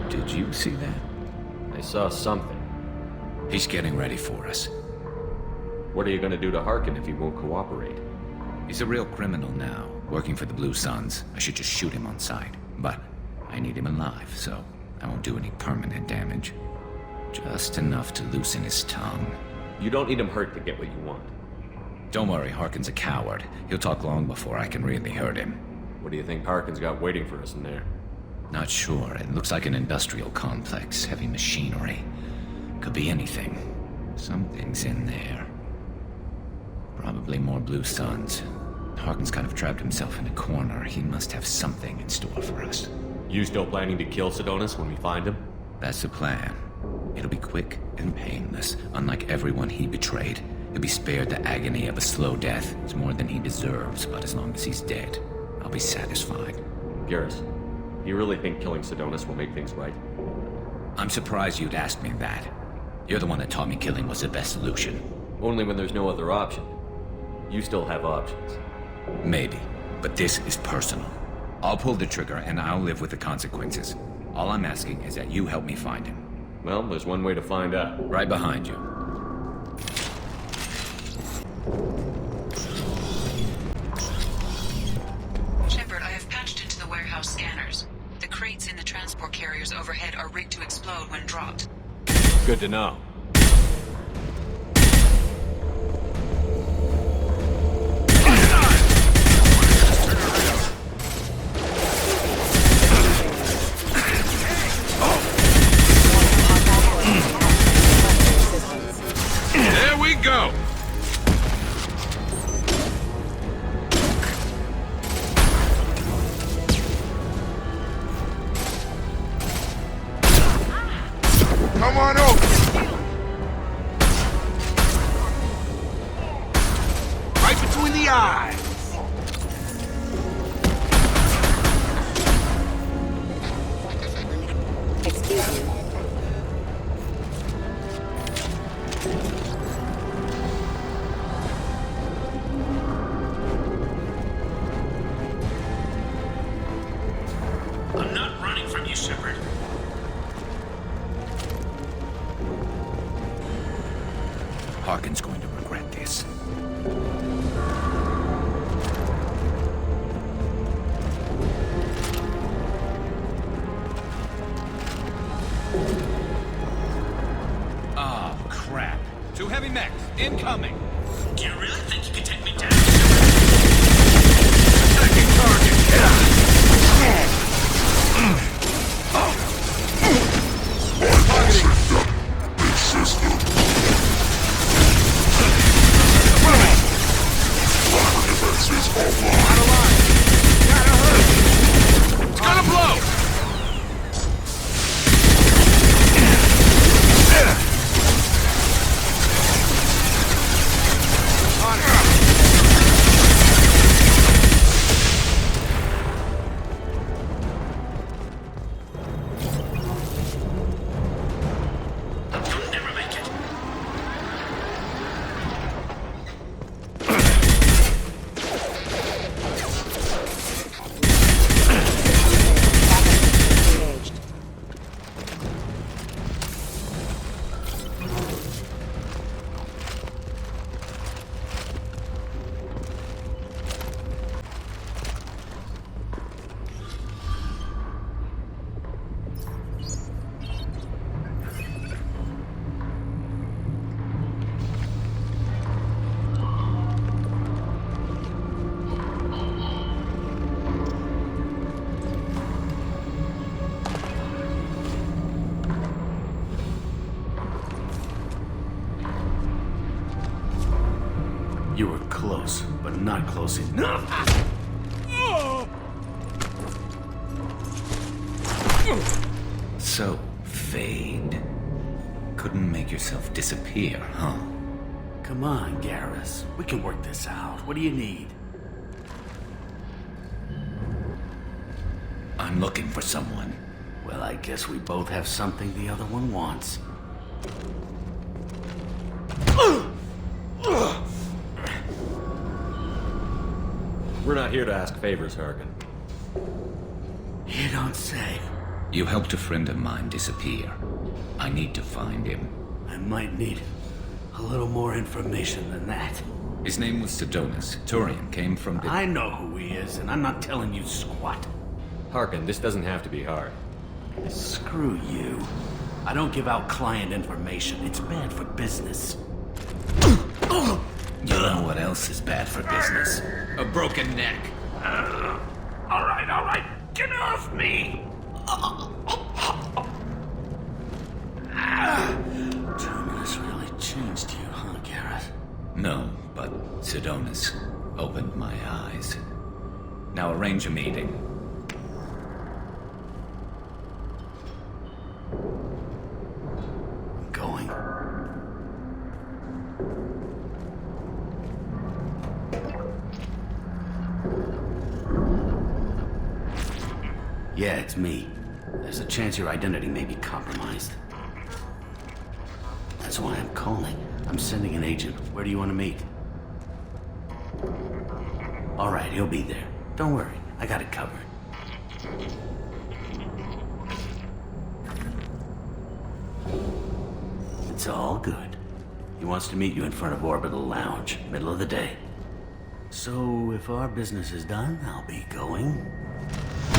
Did you see that? I saw something. He's getting ready for us. What are you gonna do to Harkin if he won't cooperate? He's a real criminal now, working for the Blue Suns. I should just shoot him on sight. But I need him alive, so I won't do any permanent damage. Just enough to loosen his tongue. You don't need him hurt to get what you want. Don't worry, Harkin's a coward. He'll talk long before I can really hurt him. What do you think Harkin's got waiting for us in there? Not sure. It looks like an industrial complex. Heavy machinery. Could be anything. Something's in there. Probably more Blue Suns. Harkin's kind of trapped himself in a corner. He must have something in store for us. You still planning to kill Sidonis when we find him? That's the plan. It'll be quick and painless. Unlike everyone he betrayed, he'll be spared the agony of a slow death. It's more than he deserves, but as long as he's dead, I'll be satisfied. Garrus, you really think killing Sidonis will make things right? I'm surprised you'd ask me that. You're the one that taught me killing was the best solution. Only when there's no other option. You still have options. Maybe, but this is personal. I'll pull the trigger and I'll live with the consequences. All I'm asking is that you help me find him. Well, there's one way to find out. Right behind you. Shepard, I have patched into the warehouse scanners. The crates in the transport carriers overhead are rigged to explode when dropped. Good to know. There we go! Come on over! Right between the eyes! Excuse me. I'm not running from you, Shepard. Harkin's going to regret this. Oh, crap. Two heavy mechs, incoming. Do you really think you can take me down? Attacking target! It's gonna blow! close, but not close enough. So, Fade. Couldn't make yourself disappear, huh? Come on, Garrus. We can work this out. What do you need? I'm looking for someone. Well, I guess we both have something the other one wants. We're not here to ask favors, Harkin. You don't say. You helped a friend of mine disappear. I need to find him. I might need a little more information than that. His name was Sidonus. Turian came from the... I know who he is, and I'm not telling you squat. Harkin, this doesn't have to be hard. Screw you. I don't give out client information. It's bad for business. You know what else is bad for business? A broken neck. All right. Get off me! Terminus really changed you, huh, Garrus? No, but Sidonus opened my eyes. Now arrange a meeting. I'm going. Yeah, it's me. There's a chance your identity may be compromised. That's why I'm calling. I'm sending an agent. Where do you want to meet? All right, he'll be there. Don't worry, I got it covered. It's all good. He wants to meet you in front of Orbital Lounge, middle of the day. So, if our business is done, I'll be going.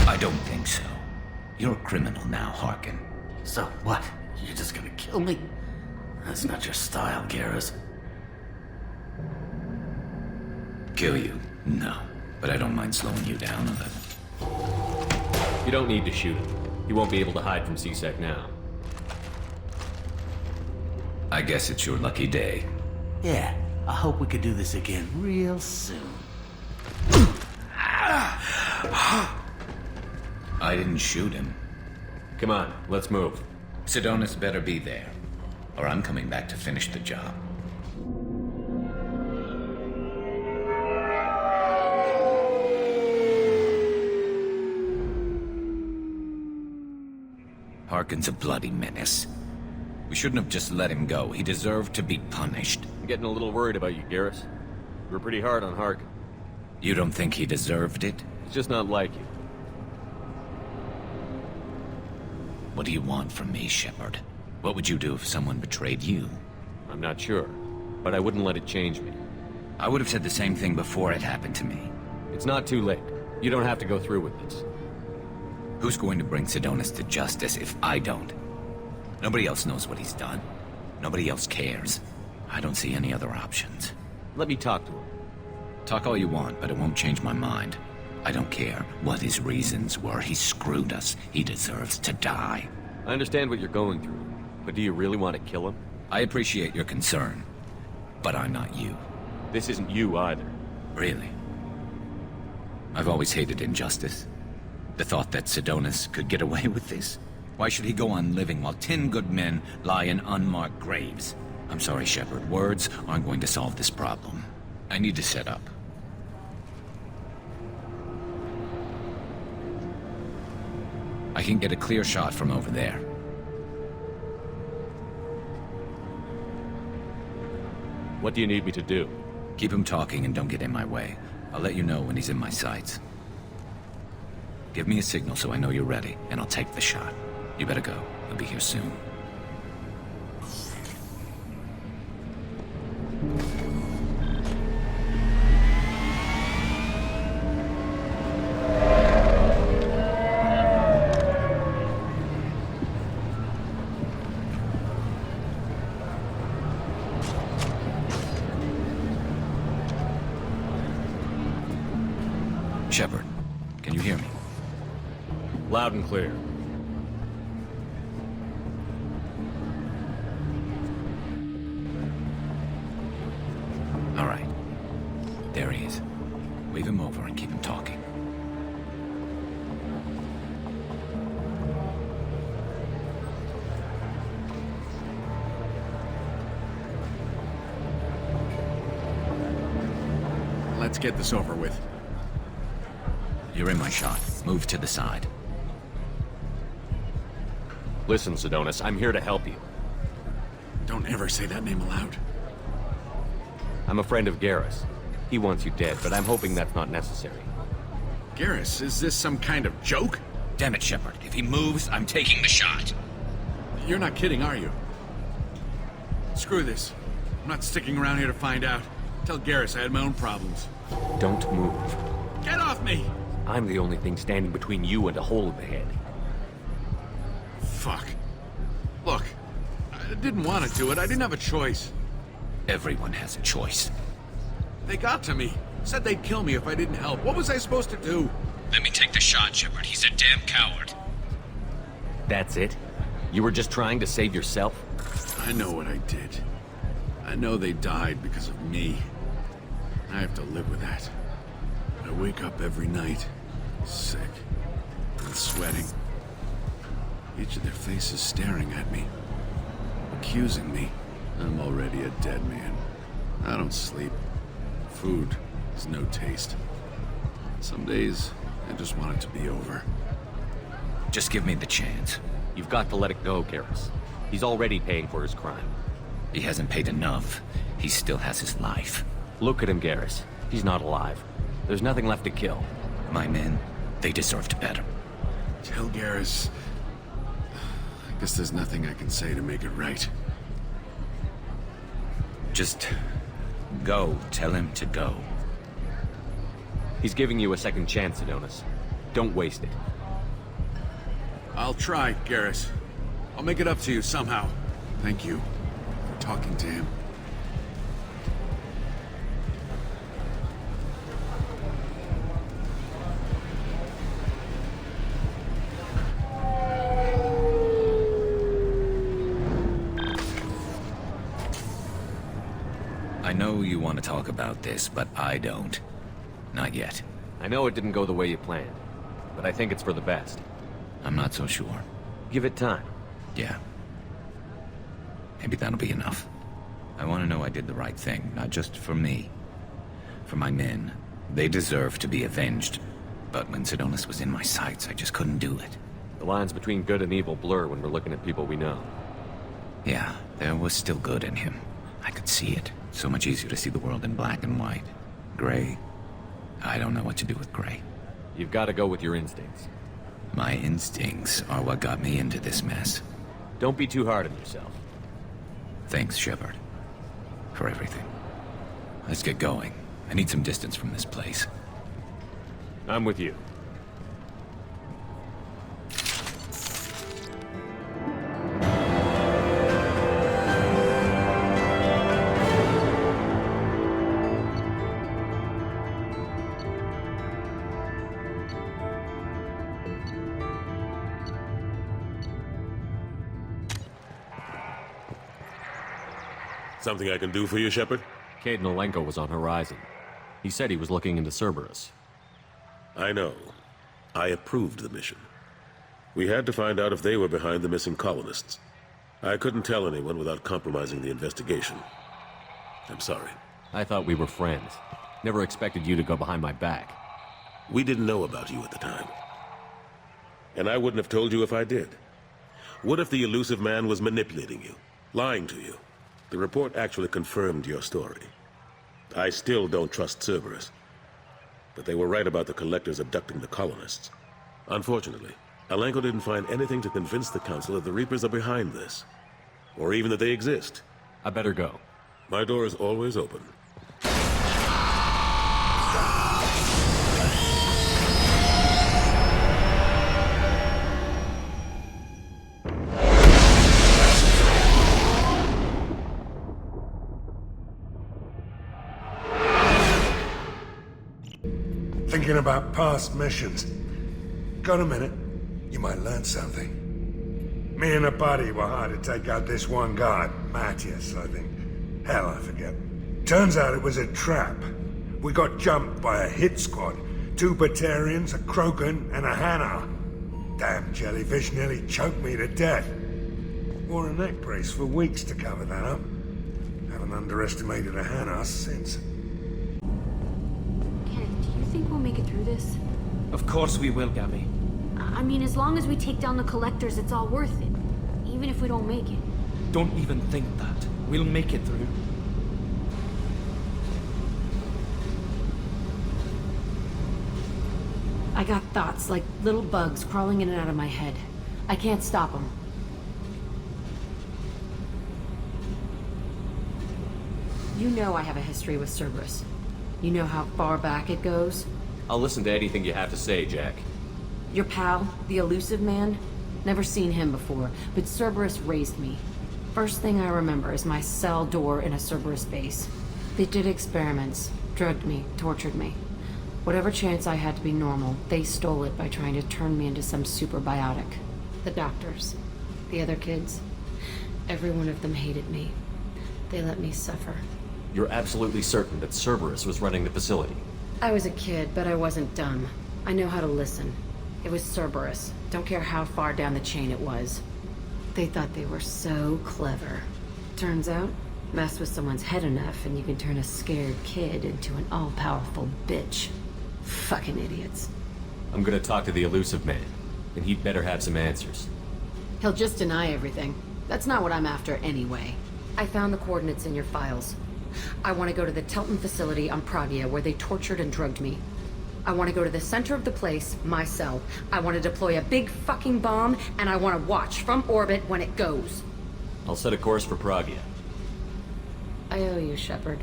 I don't think so. You're a criminal now, Harkin. So what? You're just gonna kill me? That's not your style, Garrus. Kill you? No. But I don't mind slowing you down a little. You don't need to shoot him. He won't be able to hide from C-Sec now. I guess it's your lucky day. Yeah, I hope we could do this again real soon. I didn't shoot him. Come on, let's move. Sidonus better be there, or I'm coming back to finish the job. Harkin's a bloody menace. We shouldn't have just let him go. He deserved to be punished. I'm getting a little worried about you, Garrus. You were pretty hard on Harkin. You don't think he deserved it? It's just not like you. What do you want from me, Shepard? What would you do if someone betrayed you? I'm not sure, but I wouldn't let it change me. I would have said the same thing before it happened to me. It's not too late. You don't have to go through with this. Who's going to bring Sidonus to justice if I don't? Nobody else knows what he's done. Nobody else cares. I don't see any other options. Let me talk to him. Talk all you want, but it won't change my mind. I don't care what his reasons were. He screwed us. He deserves to die. I understand what you're going through, but do you really want to kill him? I appreciate your concern, but I'm not you. This isn't you either. Really? I've always hated injustice. The thought that Sidonus could get away with this? Why should he go on living while 10 good men lie in unmarked graves? I'm sorry, Shepard. Words aren't going to solve this problem. I need to set up. I can get a clear shot from over there. What do you need me to do? Keep him talking and don't get in my way. I'll let you know when he's in my sights. Give me a signal so I know you're ready, and I'll take the shot. You better go. He'll be here soon. Shepard, can you hear me? Loud and clear. All right. Let's get this over with. You're in my shot. Move to the side. Listen, Sidonis, I'm here to help you. Don't ever say that name aloud. I'm a friend of Garrus. He wants you dead, but I'm hoping that's not necessary. Garrus, is this some kind of joke? Damn it, Shepard. If he moves, I'm taking the shot. You're not kidding, are you? Screw this. I'm not sticking around here to find out. Tell Garrus I had my own problems. Don't move. Get off me! I'm the only thing standing between you and a hole in the head. Fuck. Look, I didn't want to do it. I didn't have a choice. Everyone has a choice. They got to me. Said they'd kill me if I didn't help. What was I supposed to do? Let me take the shot, Shepard. He's a damn coward. That's it? You were just trying to save yourself? I know what I did. I know they died because of me. I have to live with that. I wake up every night, sick, and sweating. Each of their faces staring at me, accusing me. I'm already a dead man. I don't sleep. Food has no taste. Some days, I just want it to be over. Just give me the chance. You've got to let it go, Garrus. He's already paying for his crime. He hasn't paid enough. He still has his life. Look at him, Garrus. He's not alive. There's nothing left to kill. My men, they deserved better. Tell Garrus... I guess there's nothing I can say to make it right. Just... go. Tell him to go. He's giving you a second chance, Sidonis. Don't waste it. I'll try, Garrus. I'll make it up to you somehow. Thank you for talking to him. I know you want to talk about this, but I don't. Not yet. I know it didn't go the way you planned, but I think it's for the best. I'm not so sure. Give it time. Yeah. Maybe that'll be enough. I want to know I did the right thing, not just for me. For my men. They deserve to be avenged. But when Sidonis was in my sights, I just couldn't do it. The lines between good and evil blur when we're looking at people we know. Yeah, there was still good in him. I could see it. So much easier to see the world in black and white. Gray. I don't know what to do with gray. You've got to go with your instincts. My instincts are what got me into this mess. Don't be too hard on yourself. Thanks, Shepard. For everything. Let's get going. I need some distance from this place. I'm with you. Something I can do for you, Shepard? Cade Nolenko was on Horizon. He said he was looking into Cerberus. I know. I approved the mission. We had to find out if they were behind the missing colonists. I couldn't tell anyone without compromising the investigation. I'm sorry. I thought we were friends. Never expected you to go behind my back. We didn't know about you at the time. And I wouldn't have told you if I did. What if the elusive man was manipulating you, lying to you? The report actually confirmed your story. I still don't trust Cerberus. But they were right about the collectors abducting the colonists. Unfortunately, Alenko didn't find anything to convince the Council that the Reapers are behind this. Or even that they exist. I better go. My door is always open. Thinking about past missions. Got a minute? You might learn something. Me and a buddy were hired to take out this one guy, Matthias, I think. Hell, I forget. Turns out it was a trap. We got jumped by a hit squad. 2 Batarians, a Krogan, and a Hanar. Damn jellyfish nearly choked me to death. Wore a neck brace for weeks to cover that up. Haven't underestimated a Hanar since. think we'll make it through this? Of course we will, Gabby. I mean, as long as we take down the collectors, it's all worth it. Even if we don't make it. Don't even think that. We'll make it through. I got thoughts like little bugs crawling in and out of my head. I can't stop them. You know I have a history with Cerberus. You know how far back it goes? I'll listen to anything you have to say, Jack. Your pal, the Elusive Man? Never seen him before, but Cerberus raised me. First thing I remember is my cell door in a Cerberus base. They did experiments, drugged me, tortured me. Whatever chance I had to be normal, they stole it by trying to turn me into some super biotic. The doctors, the other kids, every one of them hated me. They let me suffer. You're absolutely certain that Cerberus was running the facility? I was a kid, but I wasn't dumb. I know how to listen. It was Cerberus. Don't care how far down the chain it was. They thought they were so clever. Turns out, mess with someone's head enough and you can turn a scared kid into an all-powerful bitch. Fucking idiots. I'm gonna talk to the Elusive Man, and he'd better have some answers. He'll just deny everything. That's not what I'm after anyway. I found the coordinates in your files. I want to go to the Telton facility on Pragia where they tortured and drugged me. I want to go to the center of the place, my cell. I want to deploy a big fucking bomb, and I want to watch from orbit when it goes. I'll set a course for Pragia. I owe you, Shepard.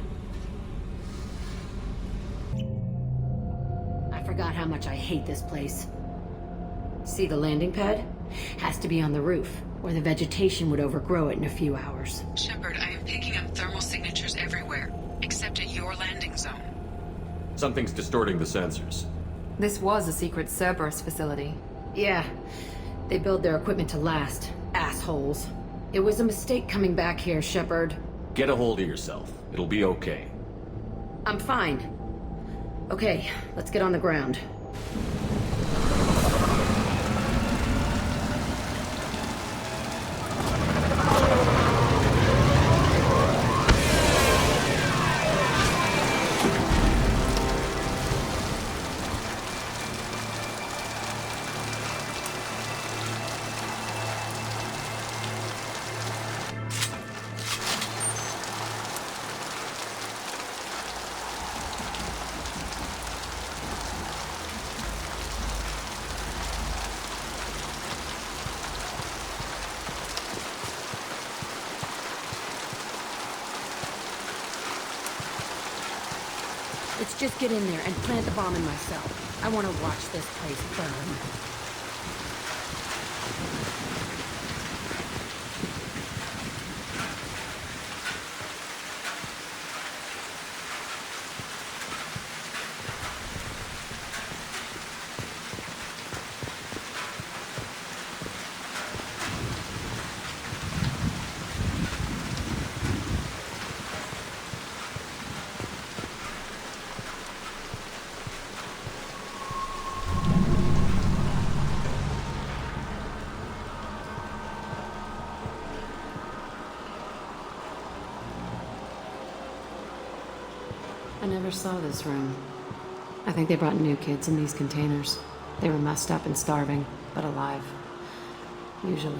I forgot how much I hate this place. See the landing pad? Has to be on the roof, where the vegetation would overgrow it in a few hours. Shepard, I am picking up thermal signatures everywhere, except at your landing zone. Something's distorting the sensors. This was a secret Cerberus facility. Yeah. They build their equipment to last. Assholes. It was a mistake coming back here, Shepard. Get a hold of yourself. It'll be okay. I'm fine. Okay, let's get on the ground. Let's just get in there and plant the bomb in my cell. I want to watch this place burn. I never saw this room. I think they brought new kids in these containers. They were messed up and starving, but alive. Usually.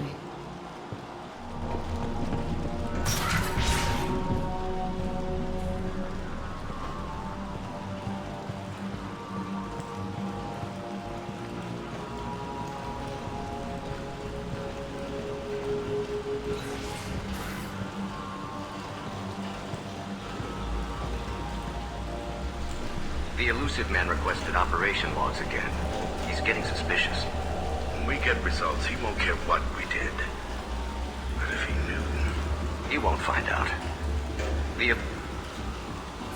The Elusive Man requested operation logs again. He's getting suspicious. When we get results, he won't care what we did. But if he knew... He won't find out.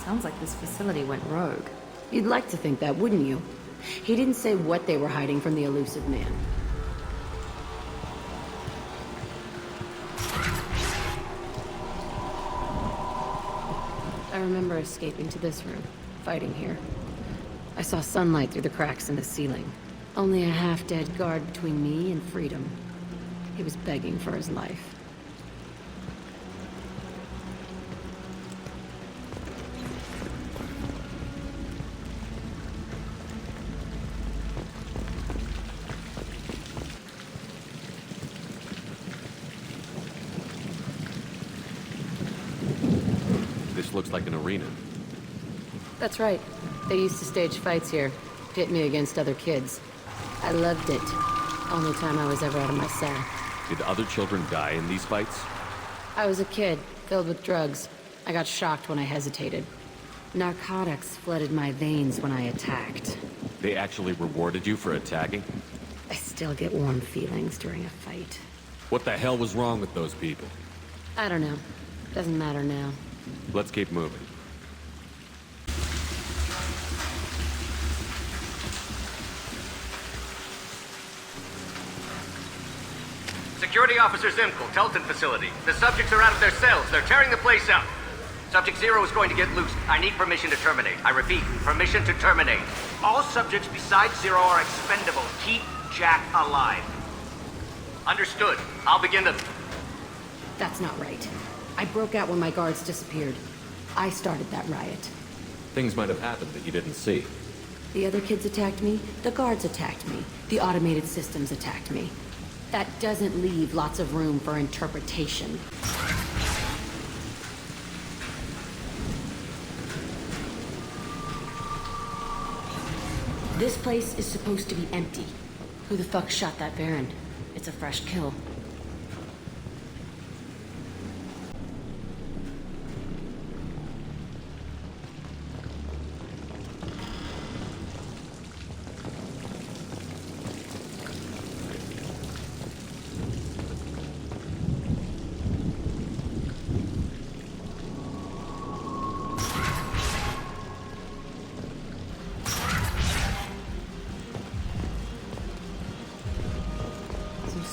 Sounds like this facility went rogue. You'd like to think that, wouldn't you? He didn't say what they were hiding from the Elusive Man. I remember escaping to this room, fighting here. I saw sunlight through the cracks in the ceiling. Only a half-dead guard between me and freedom. He was begging for his life. looks like an arena. That's right. They used to stage fights here, pit me against other kids. I loved it. Only time I was ever out of my cell. Did other children die in these fights? I was a kid, filled with drugs. I got shocked when I hesitated. Narcotics flooded my veins when I attacked. They actually rewarded you for attacking? I still get warm feelings during a fight. What the hell was wrong with those people? I don't know. Doesn't matter now. Let's keep moving. Security Officer Zimkel, Telton facility. The subjects are out of their cells. They're tearing the place up. Subject Zero is going to get loose. I need permission to terminate. I repeat, permission to terminate. All subjects besides Zero are expendable. Keep Jack alive. Understood. I'll begin the... That's not right. I broke out when my guards disappeared. I started that riot. Things might have happened that you didn't see. The other kids attacked me, the guards attacked me, the automated systems attacked me. That doesn't leave lots of room for interpretation. This place is supposed to be empty. Who the fuck shot that Baron? It's a fresh kill.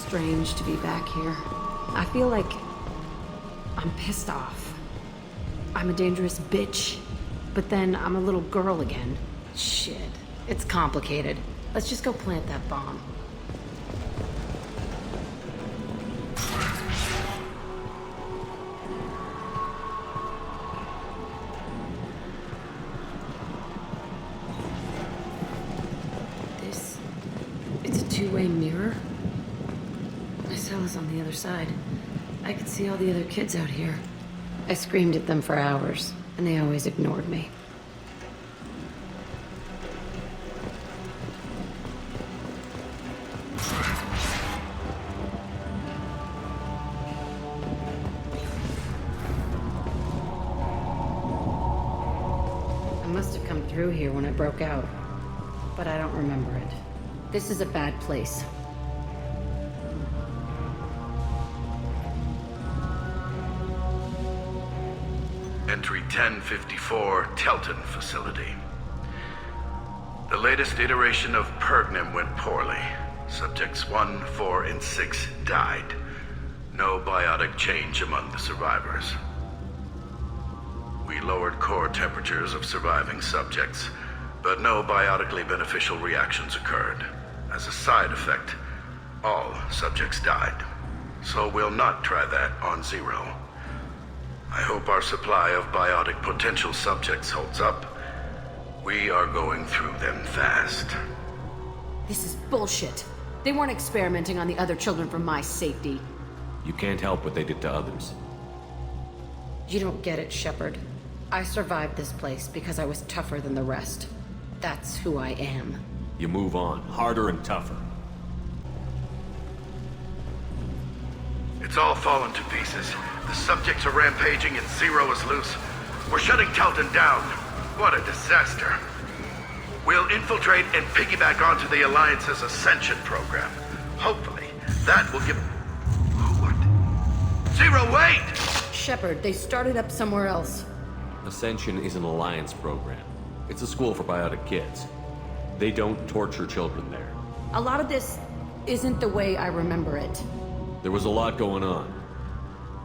Strange to be back here. I feel like I'm pissed off. I'm a dangerous bitch, but then I'm a little girl again. Shit, it's complicated. Let's just go plant that bomb. It's a two-way mirror. My cell is on the other side. I could see all the other kids out here. I screamed at them for hours, and they always ignored me. I must have come through here when I broke out, but I don't remember it. This is a bad place. Entry 1054, Telton facility. The latest iteration of Pergnim went poorly. Subjects 1, 4, and 6 died. No biotic change among the survivors. We lowered core temperatures of surviving subjects, but no biotically beneficial reactions occurred. As a side effect, all subjects died. So we'll not try that on Zero. I hope our supply of biotic potential subjects holds up. We are going through them fast. This is bullshit. They weren't experimenting on the other children for my safety. You can't help what they did to others. You don't get it, Shepard. I survived this place because I was tougher than the rest. That's who I am. You move on, harder and tougher. It's all fallen to pieces. The subjects are rampaging and Zero is loose. We're shutting Telton down. What a disaster. We'll infiltrate and piggyback onto the Alliance's Ascension program. Hopefully, that will give... What? Zero, wait! Shepard, they started up somewhere else. Ascension is an Alliance program. It's a school for biotic kids. They don't torture children there. A lot of this isn't the way I remember it. There was a lot going on.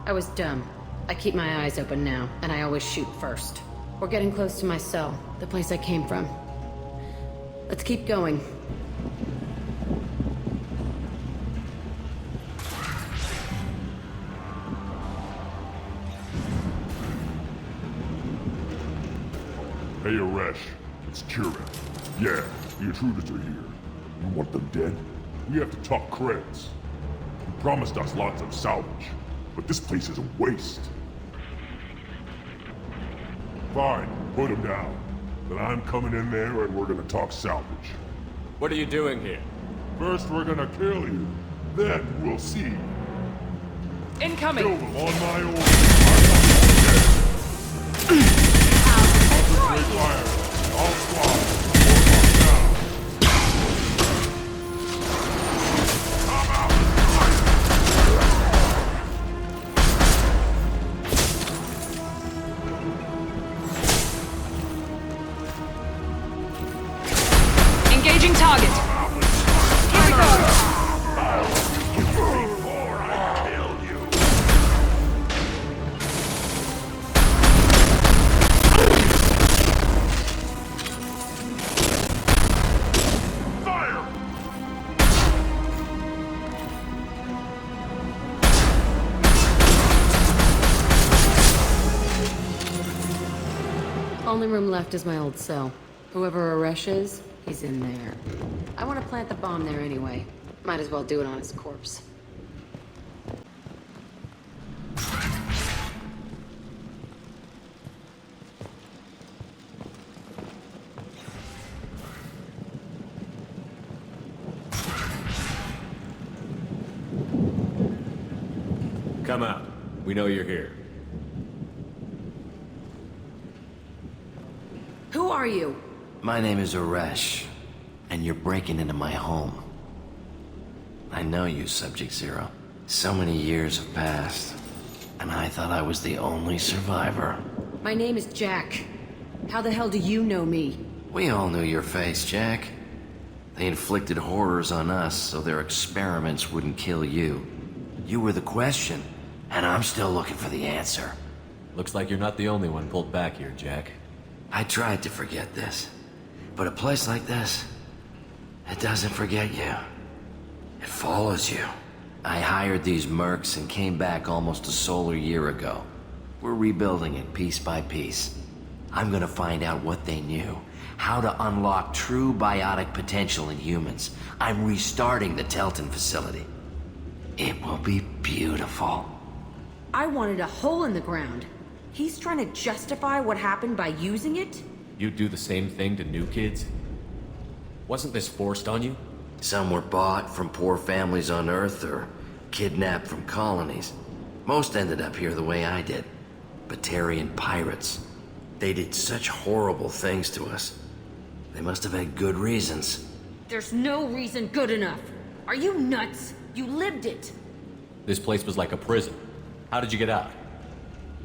I was dumb. I keep my eyes open now, and I always shoot first. We're getting close to my cell, the place I came from. Let's keep going. Hey, Aresh. It's Kieran. Yeah, the intruders are here. You want them dead? We have to talk credits. You promised us lots of salvage, but this place is a waste. Fine, put him down. But I'm coming in there and we're gonna talk salvage. What are you doing here? First we're gonna kill you. Then we'll see. Incoming! Kill them on my order. Concentrate fire. All squads. Engaging target. Here we go. Only room left is my old cell. Whoever Aresh is, he's in there. I want to plant the bomb there anyway. Might as well do it on his corpse. Come out. We know you're here. Who are you? My name is Aresh, and you're breaking into my home. I know you, Subject Zero. So many years have passed, and I thought I was the only survivor. My name is Jack. How the hell do you know me? We all knew your face, Jack. They inflicted horrors on us so their experiments wouldn't kill you. You were the question, and I'm still looking for the answer. Looks like you're not the only one pulled back here, Jack. I tried to forget this, but a place like this, it doesn't forget you. It follows you. I hired these mercs and came back almost a solar year ago. We're rebuilding it piece by piece. I'm gonna find out what they knew, how to unlock true biotic potential in humans. I'm restarting the Telton facility. It will be beautiful. I wanted a hole in the ground. He's trying to justify what happened by using it? You'd do the same thing to new kids? Wasn't this forced on you? Some were bought from poor families on Earth or kidnapped from colonies. Most ended up here the way I did. Batarian pirates. They did such horrible things to us. They must have had good reasons. There's no reason good enough. Are you nuts? You lived it. This place was like a prison. How did you get out?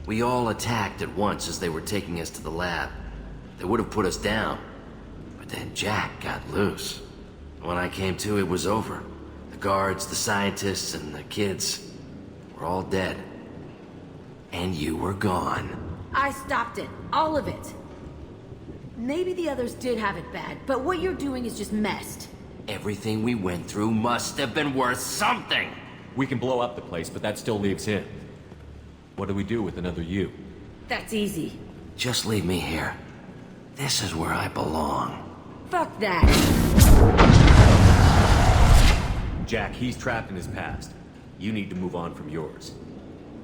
We all attacked at once as they were taking us to the lab. They would have put us down. But then Jack got loose. When I came to, it was over. The guards, the scientists, and the kids were all dead. And you were gone. I stopped it. All of it. Maybe the others did have it bad, but what you're doing is just messed. Everything we went through must have been worth something! We can blow up the place, but that still leaves him. What do we do with another you? That's easy. Just leave me here. This is where I belong. Fuck that. Jack, he's trapped in his past. You need to move on from yours.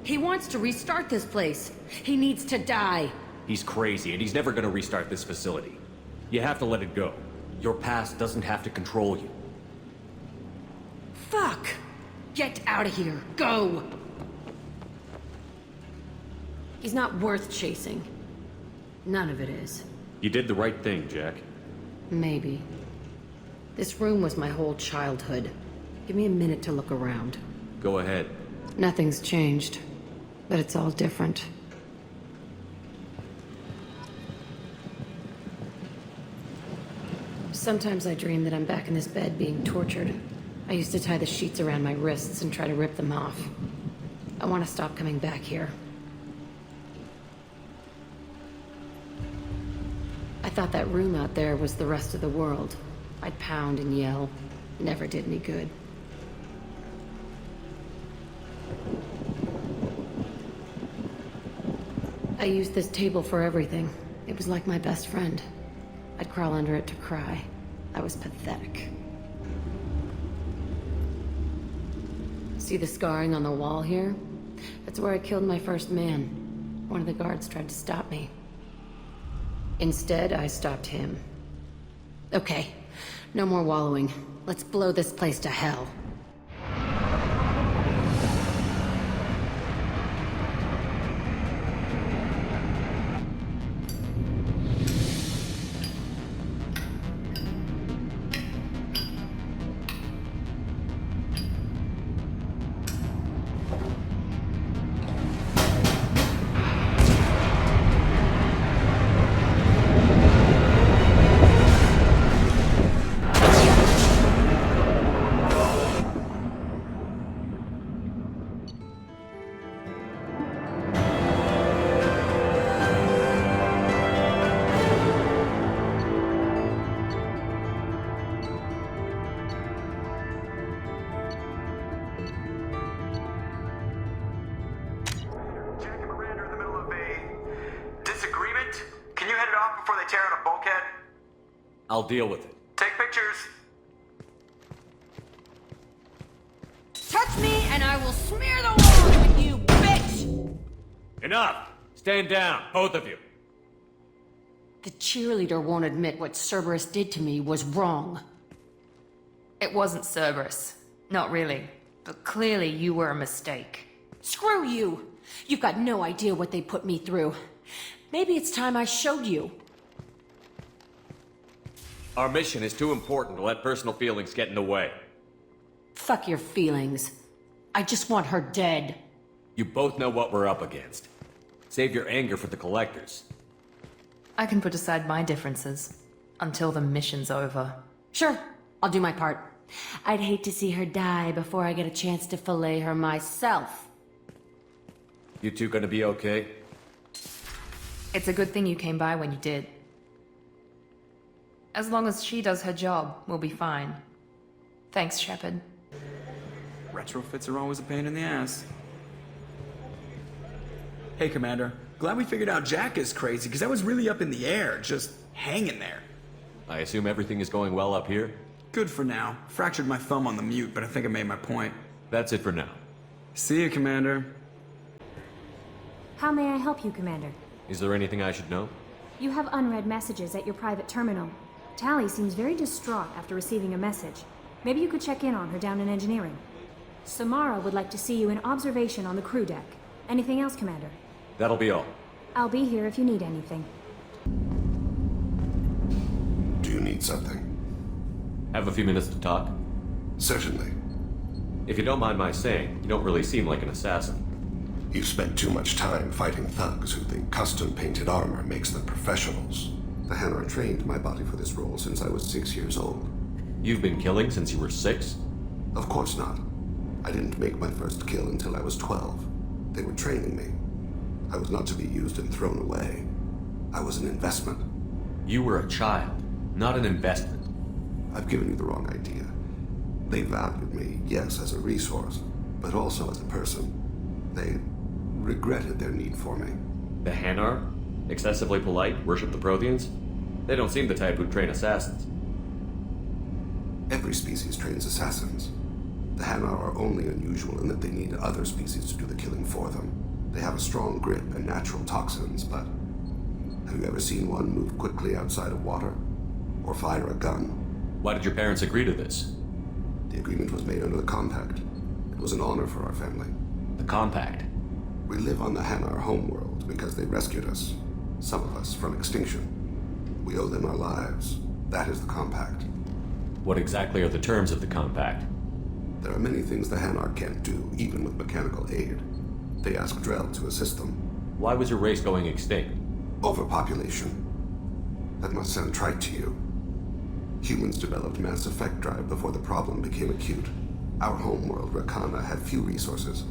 He wants to restart this place. He needs to die. He's crazy, and he's never gonna restart this facility. You have to let it go. Your past doesn't have to control you. Fuck! Get out of here. Go! He's not worth chasing. None of it is. You did the right thing, Jack. Maybe. This room was my whole childhood. Give me a minute to look around. Go ahead. Nothing's changed, but it's all different. Sometimes I dream that I'm back in this bed being tortured. I used to tie the sheets around my wrists and try to rip them off. I want to stop coming back here. I thought that room out there was the rest of the world. I'd pound and yell. Never did any good. I used this table for everything. It was like my best friend. I'd crawl under it to cry. I was pathetic. See the scarring on the wall here? That's where I killed my first man. One of the guards tried to stop me. Instead, I stopped him. Okay, no more wallowing. Let's blow this place to hell. I'll deal with it. Take pictures. Touch me and I will smear the walls with you, bitch! Enough! Stand down, both of you. The cheerleader won't admit what Cerberus did to me was wrong. It wasn't Cerberus. Not really. But clearly you were a mistake. Screw you! You've got no idea what they put me through. Maybe it's time I showed you. Our mission is too important to let personal feelings get in the way. Fuck your feelings. I just want her dead. You both know what we're up against. Save your anger for the collectors. I can put aside my differences until the mission's over. Sure, I'll do my part. I'd hate to see her die before I get a chance to fillet her myself. You two gonna be okay? It's a good thing you came by when you did. As long as she does her job, we'll be fine. Thanks, Shepard. Retrofits are always a pain in the ass. Hey, Commander. Glad we figured out Jack is crazy, because that was really up in the air, just hanging there. I assume everything is going well up here? Good for now. Fractured my thumb on the mute, but I think I made my point. That's it for now. See you, Commander. How may I help you, Commander? Is there anything I should know? You have unread messages at your private terminal. Tally seems very distraught after receiving a message. Maybe you could check in on her down in engineering. Samara would like to see you in observation on the crew deck. Anything else, Commander? That'll be all. I'll be here if you need anything. Do you need something? Have a few minutes to talk? Certainly. If you don't mind my saying, you don't really seem like an assassin. You've spent too much time fighting thugs who think custom-painted armor makes them professionals. The Hanar trained my body for this role since I was 6 years old. You've been killing since you were 6? Of course not. I didn't make my first kill until I was 12. They were training me. I was not to be used and thrown away. I was an investment. You were a child, not an investment. I've given you the wrong idea. They valued me, yes, as a resource, but also as a person. They regretted their need for me. The Hanar? Excessively polite, worship the Protheans? They don't seem the type who'd train assassins. Every species trains assassins. The Hanar are only unusual in that they need other species to do the killing for them. They have a strong grip and natural toxins, but have you ever seen one move quickly outside of water? Or fire a gun? Why did your parents agree to this? The agreement was made under the Compact. It was an honor for our family. The Compact? We live on the Hanar homeworld because they rescued us. Some of us from extinction. We owe them our lives. That is the Compact. What exactly are the terms of the Compact? There are many things the Hanar can't do, even with mechanical aid. They ask Drell to assist them. Why was your race going extinct? Overpopulation. That must sound trite to you. Humans developed mass effect drive before the problem became acute. Our homeworld, Rakana, had few resources.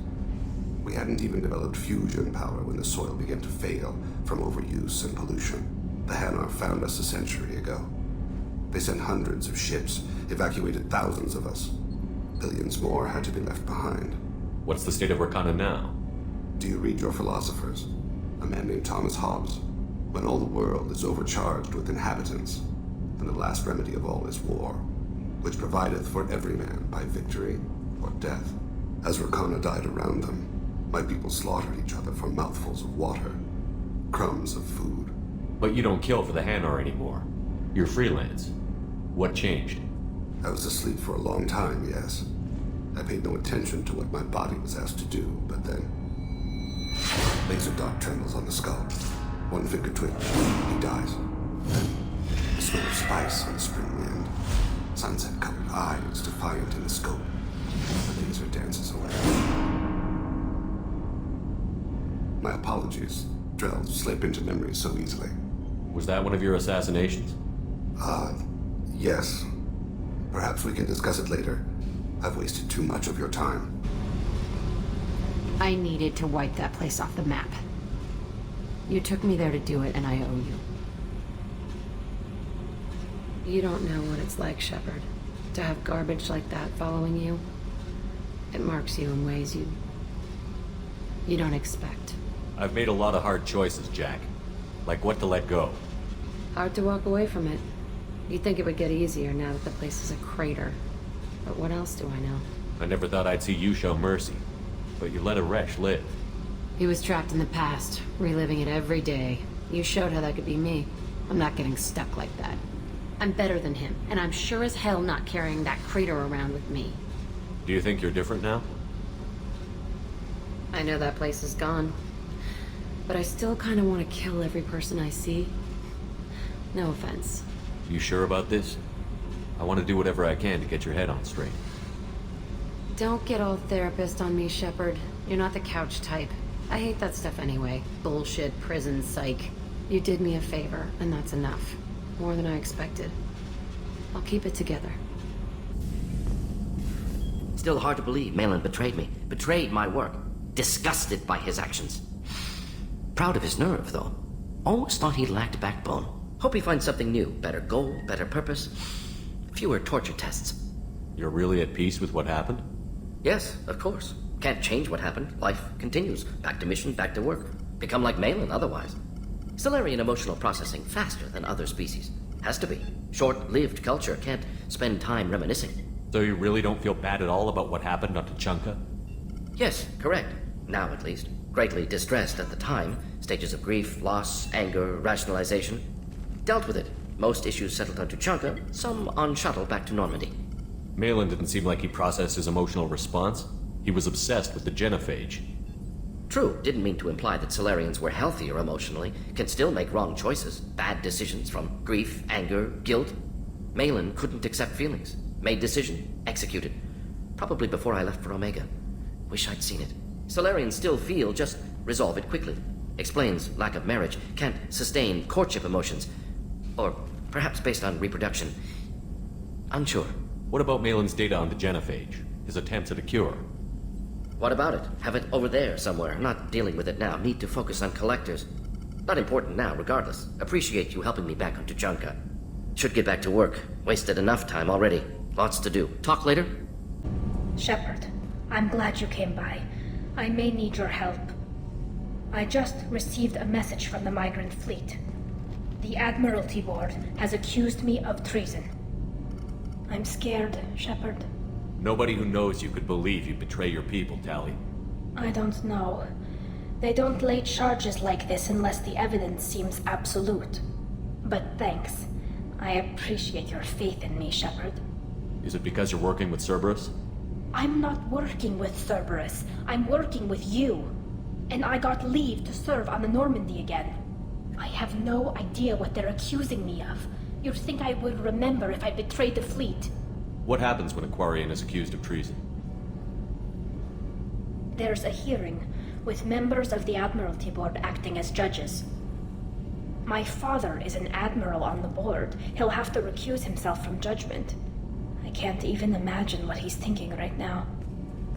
We hadn't even developed fusion power when the soil began to fail from overuse and pollution. The Hanar found us a century ago. They sent hundreds of ships, evacuated thousands of us. Billions more had to be left behind. What's the state of Rakana now? Do you read your philosophers? A man named Thomas Hobbes. When all the world is overcharged with inhabitants, then the last remedy of all is war, which provideth for every man by victory or death. As Rakana died around them, my people slaughtered each other for mouthfuls of water, crumbs of food. But you don't kill for the Hanar anymore. You're freelance. What changed? I was asleep for a long time, yes. I paid no attention to what my body was asked to do, but then... laser dot trembles on the skull. One finger twitch. He dies. Then, the smell of spice on the spring wind. Sunset-colored eyes defiant in the scope. The laser dances away. My apologies. Drells slip into memory so easily. Was that one of your assassinations? Yes. Perhaps we can discuss it later. I've wasted too much of your time. I needed to wipe that place off the map. You took me there to do it, and I owe you. You don't know what it's like, Shepard, to have garbage like that following you. It marks you in ways you don't expect. I've made a lot of hard choices, Jack. Like what to let go. Hard to walk away from it. You'd think it would get easier now that the place is a crater. But what else do I know? I never thought I'd see you show mercy. But you let a Resh live. He was trapped in the past, reliving it every day. You showed how that could be me. I'm not getting stuck like that. I'm better than him, and I'm sure as hell not carrying that crater around with me. Do you think you're different now? I know that place is gone. But I still kind of want to kill every person I see. No offense. You sure about this? I want to do whatever I can to get your head on straight. Don't get all therapist on me, Shepard. You're not the couch type. I hate that stuff anyway. Bullshit, prison, psych. You did me a favor, and that's enough. More than I expected. I'll keep it together. Still hard to believe Malin betrayed me. Betrayed my work. Disgusted by his actions. Proud of his nerve, though. Almost thought he lacked backbone. Hope he finds something new. Better goal, better purpose. Fewer torture tests. You're really at peace with what happened? Yes, of course. Can't change what happened. Life continues. Back to mission, back to work. Become like Malin otherwise. Salarian emotional processing faster than other species. Has to be. Short-lived culture can't spend time reminiscing. So you really don't feel bad at all about what happened on Tuchanka? Yes, correct. Now at least. Greatly distressed at the time. Stages of grief, loss, anger, rationalization. Dealt with it. Most issues settled on Tuchanka, some on shuttle back to Normandy. Malin didn't seem like he processed his emotional response. He was obsessed with the genophage. True, didn't mean to imply that Salarians were healthier emotionally, can still make wrong choices, bad decisions from grief, anger, guilt. Malin couldn't accept feelings, made decision, executed. Probably before I left for Omega. Wish I'd seen it. Salarians still feel, just resolve it quickly. Explains lack of marriage, can't sustain courtship emotions. Or perhaps based on reproduction. Unsure. What about Malin's data on the genophage? His attempts at a cure? What about it? Have it over there somewhere. Not dealing with it now. Need to focus on collectors. Not important now, regardless. Appreciate you helping me back on Tuchanka. Should get back to work. Wasted enough time already. Lots to do. Talk later? Shepard, I'm glad you came by. I may need your help. I just received a message from the migrant fleet. The Admiralty Board has accused me of treason. I'm scared, Shepard. Nobody who knows you could believe you'd betray your people, Tali. I don't know. They don't lay charges like this unless the evidence seems absolute. But thanks. I appreciate your faith in me, Shepard. Is it because you're working with Cerberus? I'm not working with Cerberus. I'm working with you. And I got leave to serve on the Normandy again. I have no idea what they're accusing me of. You'd think I would remember if I betrayed the fleet. What happens when a Quarian is accused of treason? There's a hearing, with members of the Admiralty Board acting as judges. My father is an admiral on the board. He'll have to recuse himself from judgment. I can't even imagine what he's thinking right now.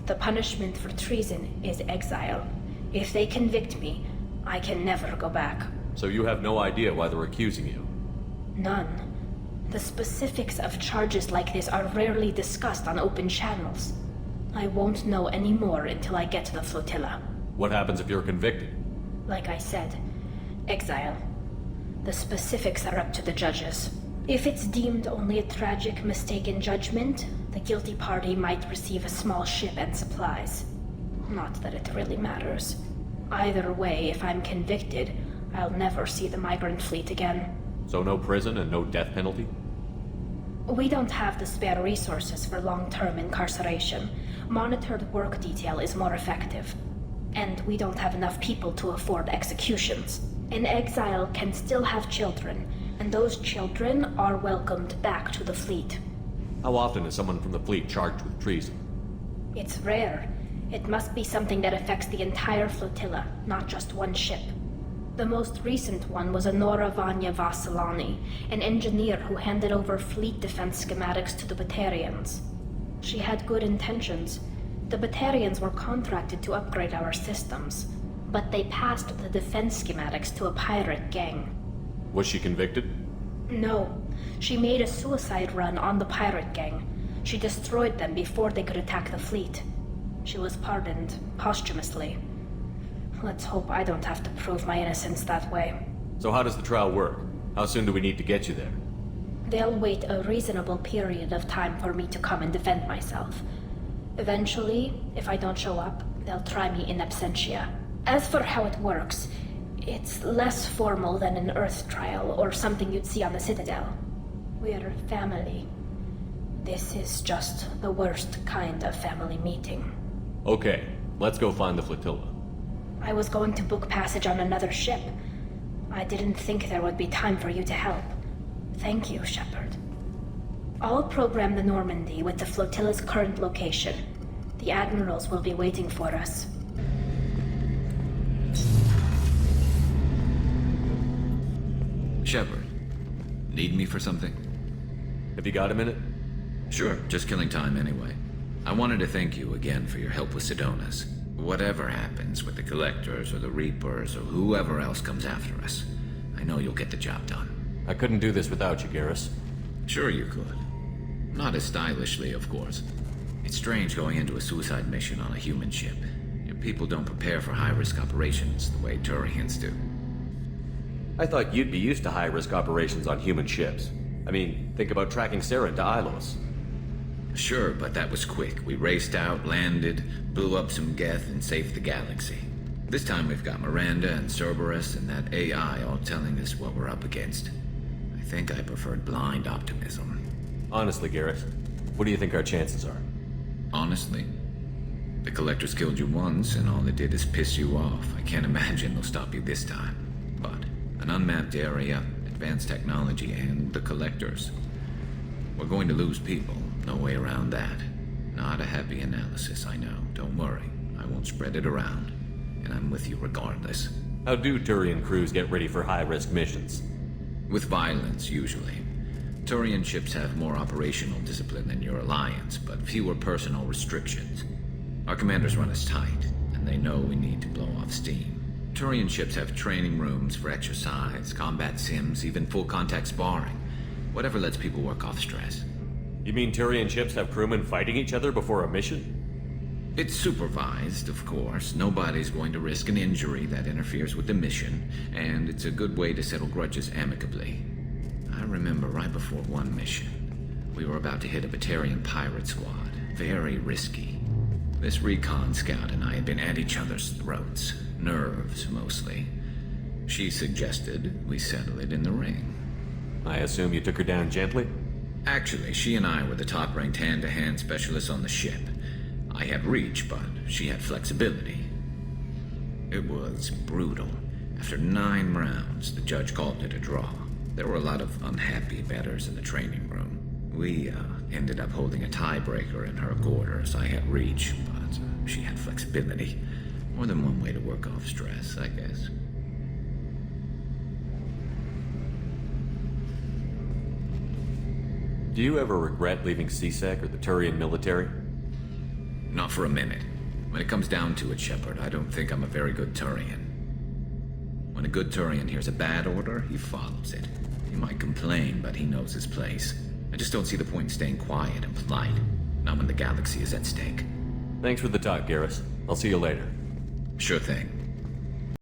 The punishment for treason is exile. If they convict me, I can never go back. So you have no idea why they're accusing you? None. The specifics of charges like this are rarely discussed on open channels. I won't know any more until I get to the flotilla. What happens if you're convicted? Like I said, exile. The specifics are up to the judges. If it's deemed only a tragic mistake in judgment, the guilty party might receive a small ship and supplies. Not that it really matters. Either way, if I'm convicted, I'll never see the migrant fleet again. So no prison and no death penalty? We don't have the spare resources for long-term incarceration. Monitored work detail is more effective. And we don't have enough people to afford executions. An exile can still have children, and those children are welcomed back to the fleet. How often is someone from the fleet charged with treason? It's rare. It must be something that affects the entire flotilla, not just one ship. The most recent one was Anora Vanya Vasilani, an engineer who handed over fleet defense schematics to the Batarians. She had good intentions. The Batarians were contracted to upgrade our systems, but they passed the defense schematics to a pirate gang. Was she convicted? No. She made a suicide run on the pirate gang. She destroyed them before they could attack the fleet. She was pardoned, posthumously. Let's hope I don't have to prove my innocence that way. So how does the trial work? How soon do we need to get you there? They'll wait a reasonable period of time for me to come and defend myself. Eventually, if I don't show up, they'll try me in absentia. As for how it works, it's less formal than an Earth trial or something you'd see on the Citadel. We're family. This is just the worst kind of family meeting. Okay, let's go find the flotilla. I was going to book passage on another ship. I didn't think there would be time for you to help. Thank you, Shepard. I'll program the Normandy with the flotilla's current location. The admirals will be waiting for us. Shepard, need me for something? Have you got a minute? Sure, just killing time anyway. I wanted to thank you again for your help with Sidonis. Whatever happens with the Collectors or the Reapers or whoever else comes after us, I know you'll get the job done. I couldn't do this without you, Garrus. Sure you could. Not as stylishly, of course. It's strange going into a suicide mission on a human ship. Your people don't prepare for high-risk operations the way Turians do. I thought you'd be used to high-risk operations on human ships. I mean, think about tracking Saren to Ilos. Sure, but that was quick. We raced out, landed, blew up some Geth, and saved the galaxy. This time we've got Miranda and Cerberus and that AI all telling us what we're up against. I think I preferred blind optimism. Honestly, Garrus, what do you think our chances are? Honestly? The Collectors killed you once, and all they did is piss you off. I can't imagine they'll stop you this time. But an unmapped area, advanced technology, and the Collectors. We're going to lose people. No way around that. Not a happy analysis, I know. Don't worry. I won't spread it around. And I'm with you regardless. How do Turian crews get ready for high-risk missions? With violence, usually. Turian ships have more operational discipline than your alliance, but fewer personal restrictions. Our commanders run us tight, and they know we need to blow off steam. Turian ships have training rooms for exercise, combat sims, even full-contact sparring. Whatever lets people work off stress. You mean Turian ships have crewmen fighting each other before a mission? It's supervised, of course. Nobody's going to risk an injury that interferes with the mission, and it's a good way to settle grudges amicably. I remember right before one mission, we were about to hit a Batarian pirate squad. Very risky. This recon scout and I had been at each other's throats. Nerves, mostly. She suggested we settle it in the ring. I assume you took her down gently? Actually, she and I were the top-ranked hand-to-hand specialists on the ship. I had reach, but she had flexibility. It was brutal. After 9 rounds, the judge called it a draw. There were a lot of unhappy bettors in the training room. We ended up holding a tiebreaker in her quarters. I had reach, but she had flexibility. More than one way to work off stress, I guess. Do you ever regret leaving C-Sec or the Turian military? Not for a minute. When it comes down to it, Shepard, I don't think I'm a very good Turian. When a good Turian hears a bad order, he follows it. He might complain, but he knows his place. I just don't see the point in staying quiet and polite. Not when the galaxy is at stake. Thanks for the talk, Garrus. I'll see you later. Sure thing.